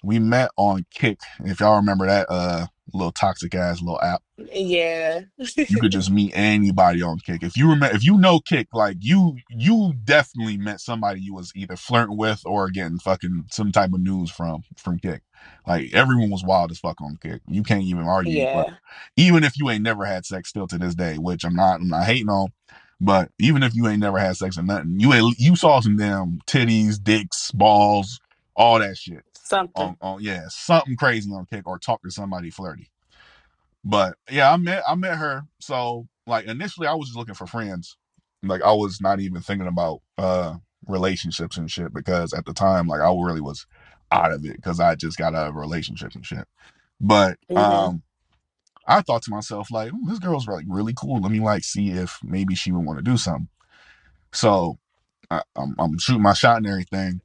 We met on Kick. If y'all remember that little toxic ass little app. Yeah. You could just meet anybody on Kick. If you remember, if you know Kick, like you definitely met somebody you was either flirting with or getting fucking some type of news from Kick. Like everyone was wild as fuck on Kick. You can't even argue. But Yeah. even if you ain't never had sex, still to this day, which I'm not hating on. But even if you ain't never had sex or nothing, you saw some damn titties, dicks, balls, all that shit Something. on yeah, something crazy on Kick or talk to somebody flirty. But yeah, I met her. So like initially I was just looking for friends. Like I was not even thinking about relationships and shit because at the time like I really was out of it because I just got out of a relationship and shit. But Hmm. I thought to myself like, this girl's like really cool. Let me like see if maybe she would want to do something. So I'm shooting my shot and everything,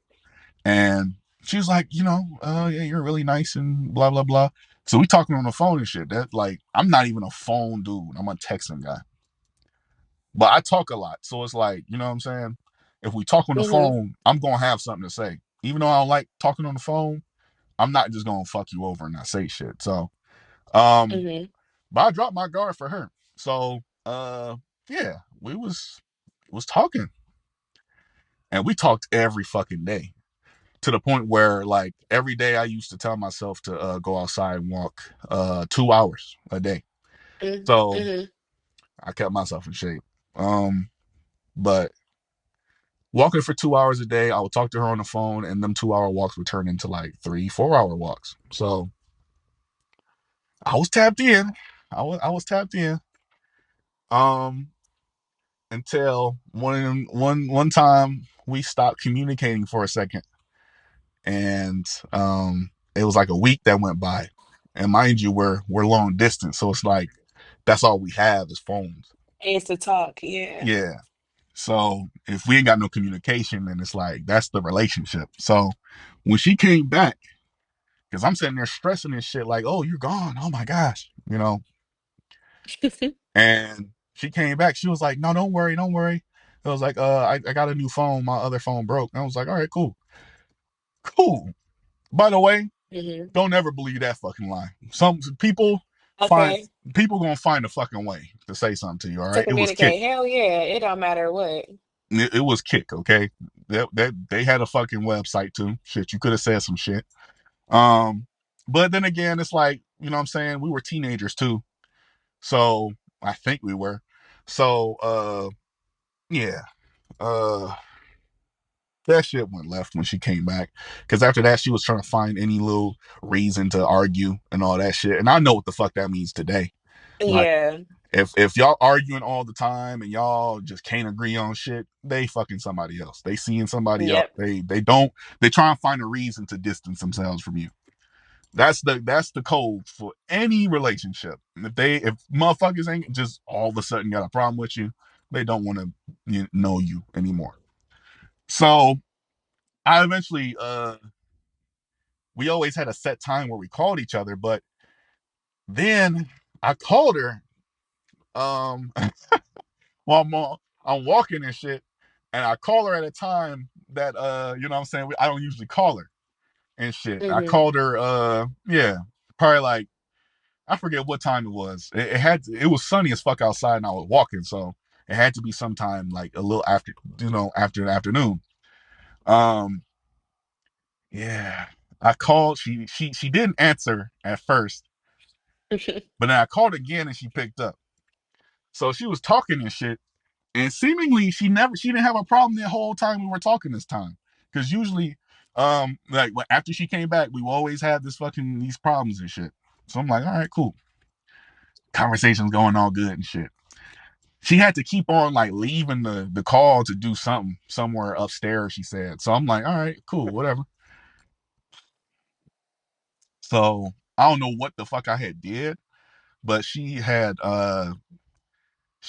and she was like, yeah, you're really nice and blah blah blah. So we talking on the phone and shit. That like, I'm not even a phone dude. I'm a texting guy, but I talk a lot. So it's like, you know what I'm saying? If we talk on the Mhm. phone, I'm gonna have something to say. Even though I don't like talking on the phone, I'm not just gonna fuck you over and not say shit. So, um, Mhm. but I dropped my guard for her. So, yeah, we was talking, and we talked every fucking day, to the point where like every day I used to tell myself to go outside and walk 2 hours a day. Mhm. So Mhm. I kept myself in shape. Um, but walking for 2 hours a day, I would talk to her on the phone, and them 2 hour walks would turn into like 3, 4 hour walks. So I was tapped in. I was tapped in. Um, until one time we stopped communicating for a second, and it was like a week that went by. And mind you, we're long distance, so it's like that's all we have is phones. Hands to talk. Yeah. Yeah. So if we ain't got no communication, then it's like that's the relationship. So when she came back, because I'm sitting there stressing and shit, like, oh, you're gone. Oh my gosh, And she came back. She was like, no, don't worry, don't worry. I was like, I got a new phone. My other phone broke. And I was like, all right, cool, cool. By the way, Mhm. don't ever believe that fucking lie. Some people find Okay. people gonna find a fucking way to say something to you. All To right, it was kick. communicate. Hell yeah. It don't matter what. It was kick. Okay, that they had a fucking website too. Shit, you could have said some shit. Um, but then again, it's like, what I'm saying, we were teenagers too. So I think we were. So yeah. Uh that shit went left when she came back. Cause after that, she was trying to find any little reason to argue and all that shit. And I know what the fuck that means today. Like, Yeah. if y'all arguing all the time and y'all just can't agree on shit, they fucking somebody else. They seeing somebody else. Yep. They try and find a reason to distance themselves from you. That's the code for any relationship. If motherfuckers ain't just all of a sudden got a problem with you, they don't want to know you anymore. So I eventually we always had a set time where we called each other, but then I called her um while I'm walking and shit, and I call her at a time that what I'm saying, I don't usually call her and shit. I Mhm. called her yeah, probably like, I forget what time it was. It was sunny as fuck outside and I was walking, so it had to be sometime like a little after, after the afternoon. Um yeah. I called, she didn't answer at first, but then I called again and she picked up. So she was talking and shit, and seemingly she didn't have a problem the whole time we were talking this time. Cause usually, like after she came back, we always have these problems and shit. So I'm like, all right, cool. Conversation's going all good and shit. She had to keep on like leaving the call to do something somewhere upstairs, she said. So I'm like, all right, cool, whatever. So I don't know what the fuck I had did, but she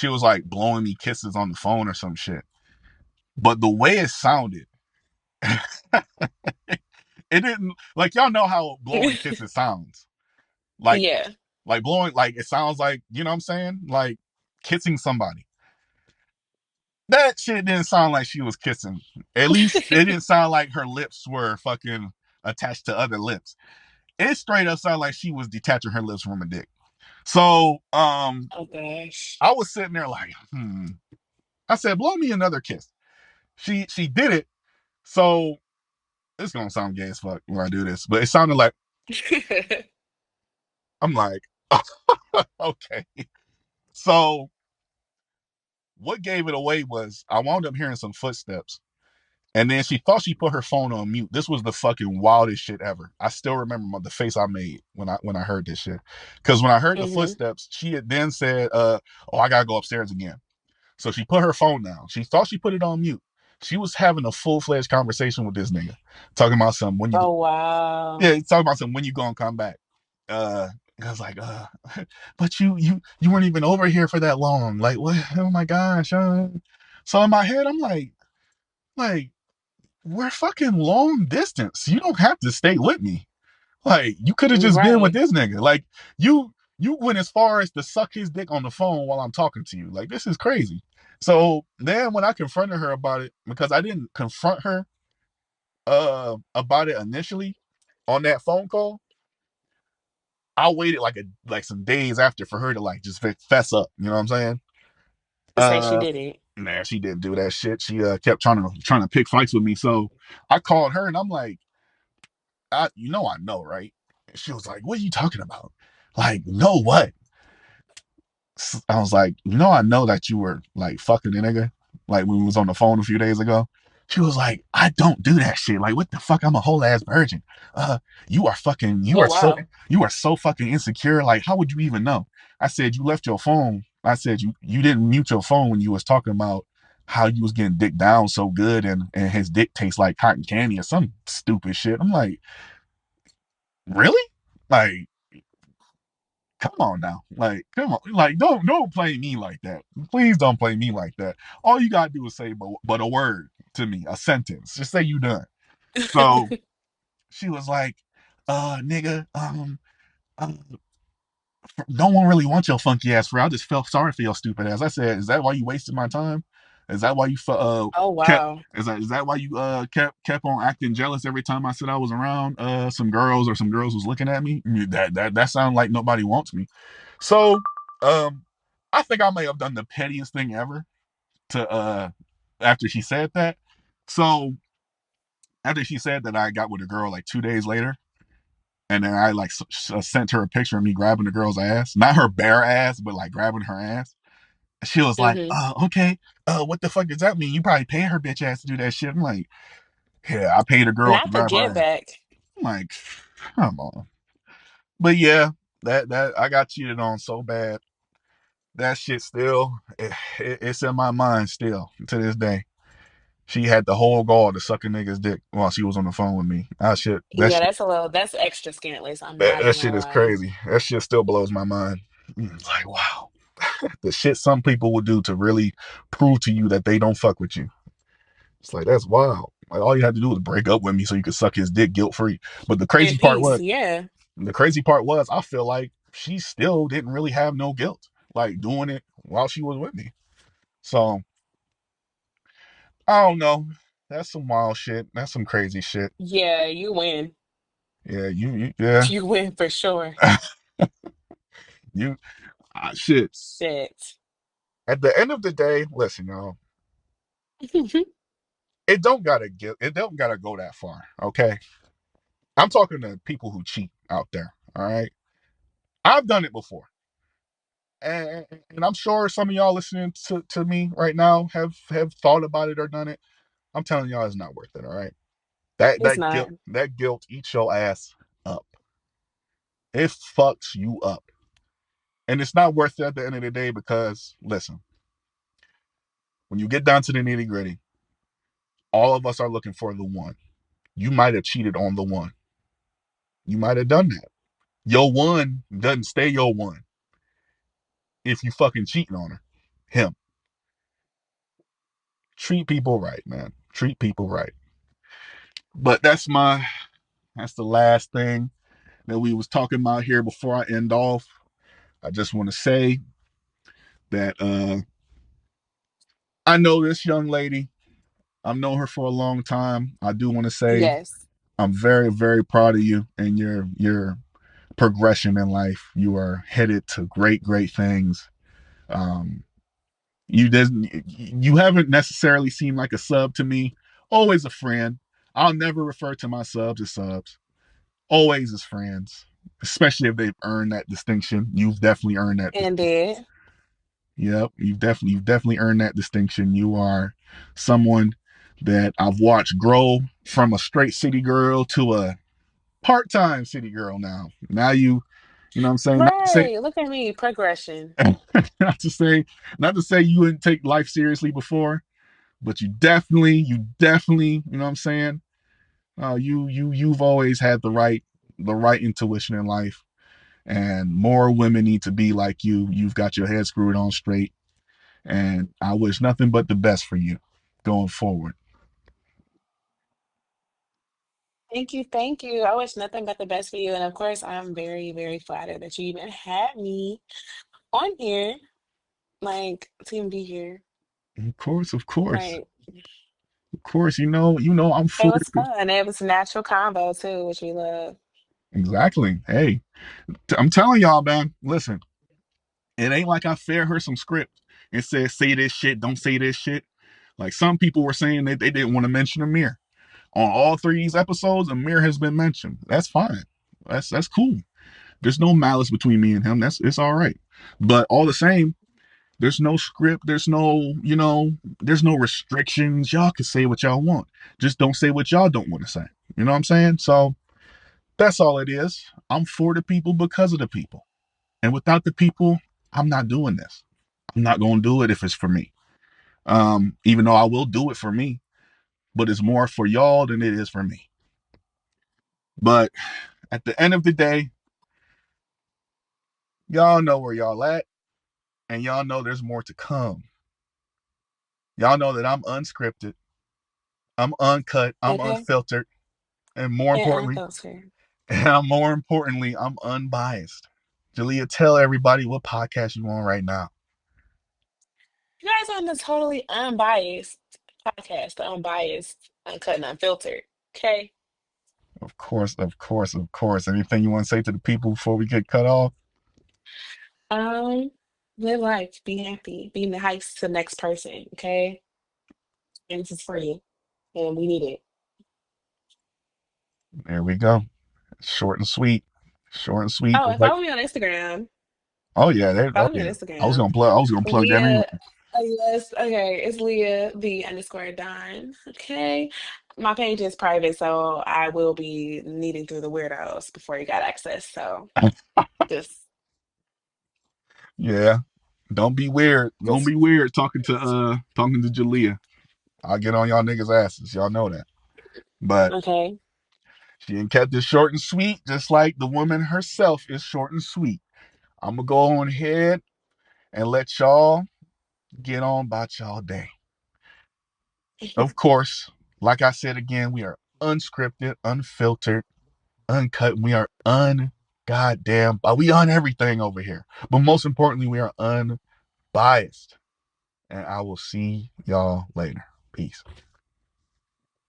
was like blowing me kisses on the phone or some shit. But the way it sounded, it didn't, like, y'all know how blowing kisses sounds. Like Yeah. like blowing, like it sounds like, you know what I'm saying? Like kissing somebody. That shit didn't sound like she was kissing. At least it didn't sound like her lips were fucking attached to other lips. It straight up sounded like she was detaching her lips from a dick. So Oh gosh. I was sitting there like, I said, blow me another kiss. She did it. So it's gonna sound gay as fuck when I do this, but it sounded like, I'm like, okay. So what gave it away was I wound up hearing some footsteps. And then she thought she put her phone on mute. This was the fucking wildest shit ever. I still remember the face I made when I heard this shit. Because when I heard the Mhm. footsteps, she had then said, "Oh, I gotta go upstairs again." So she put her phone down. She thought she put it on mute. She was having a full fledged conversation with this nigga, talking about something when you, Oh wow. yeah, talking about something when you gonna come back. Uh, I was like, but you weren't even over here for that long. Like, what? Oh my gosh. So in my head, I'm like. we're fucking long distance. You don't have to stay with me. Like, you could have just been with Right. this nigga. Like, you went as far as to suck his dick on the phone while I'm talking to you. Like, this is crazy. So then when I confronted her about it, because I didn't confront her about it initially on that phone call, I waited like some days after for her to like just fess up. You know what I'm saying? To say she Uh did it. Nah, she didn't do that shit. She kept trying to pick fights with me. So I called her and I'm like, I know, right? And she was like, what are you talking about? Like, know what? I was like, I know that you were like fucking a nigga, like when we was on the phone a few days ago. She was like, I don't do that shit. Like, what the fuck? I'm a whole ass virgin. Uh, you Oh are so, wow. you are so fucking insecure. Like, how would you even know? I said, you left your phone. I said, you didn't mute your phone when you was talking about how you was getting dick down so good and his dick tastes like cotton candy or some stupid shit. I'm like, really? Like, come on now. Like, come on. Like, don't play me like that. Please don't play me like that. All you gotta do is say but a word to me, a sentence. Just say you done. So she was like, nigga, uh, no one really wants your funky ass for. I just felt sorry for your stupid ass. I said, is that why you wasted my time? Is that why you Oh kept wow. is that why you kept on acting jealous every time I said I was around some girls or some girls was looking at me? That sounded like nobody wants me. So, um, I think I may have done the pettiest thing ever to after she said that. So after she said that, I got with a girl like 2 days later, and then I like sent her a picture of me grabbing the girl's ass, not her bare ass, but like grabbing her ass. She was like, Hmm. okay, what the fuck does that mean? You probably pay her bitch ass to do that shit. I'm like, yeah, I paid a girl to Not the grab her get ass. back. I'm like, come on. But yeah, that I got cheated on so bad. That shit still, it's in my mind still to this day. She had the whole gall to suck a nigga's dick while she was on the phone with me. Ah, shit, Yeah, that's extra scandalous. I'm not that even shit gonna is lie. crazy. That shit still blows my mind. Like, wow, the shit some people would do to really prove to you that they don't fuck with you. It's like, that's wild. Like, all you had to do was break up with me so you could suck his dick guilt free. But In peace, yeah. the crazy part was, I feel like she still didn't really have no guilt, like doing it while she was with me. So I don't know. That's some wild shit. That's some crazy shit. Yeah, you win. Yeah, yeah. You win for sure. you shit. Shit. At the end of the day, listen, y'all. It don't gotta go that far. Okay, I'm talking to people who cheat out there. All right, I've done it before, and I'm sure some of y'all listening to me right now have thought about it or done it. I'm telling y'all, it's not worth it. All right, It's not. that guilt eats your ass up. It fucks you up. And it's not worth it at the end of the day because, listen, when you get down to the nitty gritty, all of us are looking for the one. You might have cheated on the one. You might have done that. Your one doesn't stay your one if you fucking cheating on her. Him. Treat people right, man. Treat people right. But that's the last thing that we was talking about here before I end off. I just want to say that I know this young lady. I've known her for a long time. I do want to say Yes. I'm very, very proud of you and your progression in life. You are headed to great, great things. Um, you haven't necessarily seemed like a sub to me. Always a friend. I'll never refer to my subs as subs. Always as friends, especially if they've earned that distinction. You've definitely earned that And distinction. did. Yep, you've definitely earned that distinction. You are someone that I've watched grow from a straight city girl to a part-time city girl now. Now you know what I'm saying? Right. Look at me. Progression. Not to say not to say you wouldn't take life seriously before, but you definitely, you know what I'm saying? You've always had the right intuition in life, and more women need to be like you. You've got your head screwed on straight, and I wish nothing but the best for you going forward. Thank you, thank you. I wish nothing but the best for you. And of course, I'm very, very flattered that you even had me on here, like to even be here. Of course, of course, Like of course. I'm it for was it. fun. It was a natural combo too, which we love. Exactly. Hey, I'm telling y'all, man. Listen, it ain't like I fed her some script and said, say this shit, don't say this shit. Like some people were saying that they didn't want to mention Amir. On all three of these episodes, Amir has been mentioned. That's fine. That's cool. There's no malice between me and him. It's all right. But all the same, there's no script. There's no restrictions. Y'all can say what y'all want. Just don't say what y'all don't want to say. You know what I'm saying? So that's all it is. I'm for the people because of the people. And without the people, I'm not doing this. I'm not going to do it if it's for me. Even though I will do it for me, but it's more for y'all than it is for me. But at the end of the day, y'all know where y'all at, and y'all know there's more to come. Y'all know that I'm unscripted, I'm uncut, I'm Okay. unfiltered, and more And importantly, unfiltered. I'm unbiased. Jalea, tell everybody what podcast you on right now. You guys on the totally unbiased podcast, the unbiased, uncut, and unfiltered. Okay. Of course, of course, of course. Anything you want to say to the people before we get cut off? Um, Live life, be happy, be nice to the next person. Okay. And this is free, and we need it. There we go. Short and sweet. Short and sweet. Oh, and Like, follow me on Instagram. oh yeah, there. Oh Follow me on yeah. Instagram. I was gonna plug that anyway. Leah, yes, okay. It's Leah the underscore Don. Okay. My page is private, so I will be needing through the weirdos before you got access. So just Yeah. Don't be weird. Don't just be weird talking to Jalea. I'll get on y'all niggas' asses. Y'all know that. But okay. she ain't kept it short and sweet, just like the woman herself is short and sweet. I'm gonna go on ahead and let y'all get on about y'all day. Of course, like I said again, we are unscripted, unfiltered, uncut. We are ungoddamn. We on everything over here. But most importantly, we are unbiased. And I will see y'all later. Peace.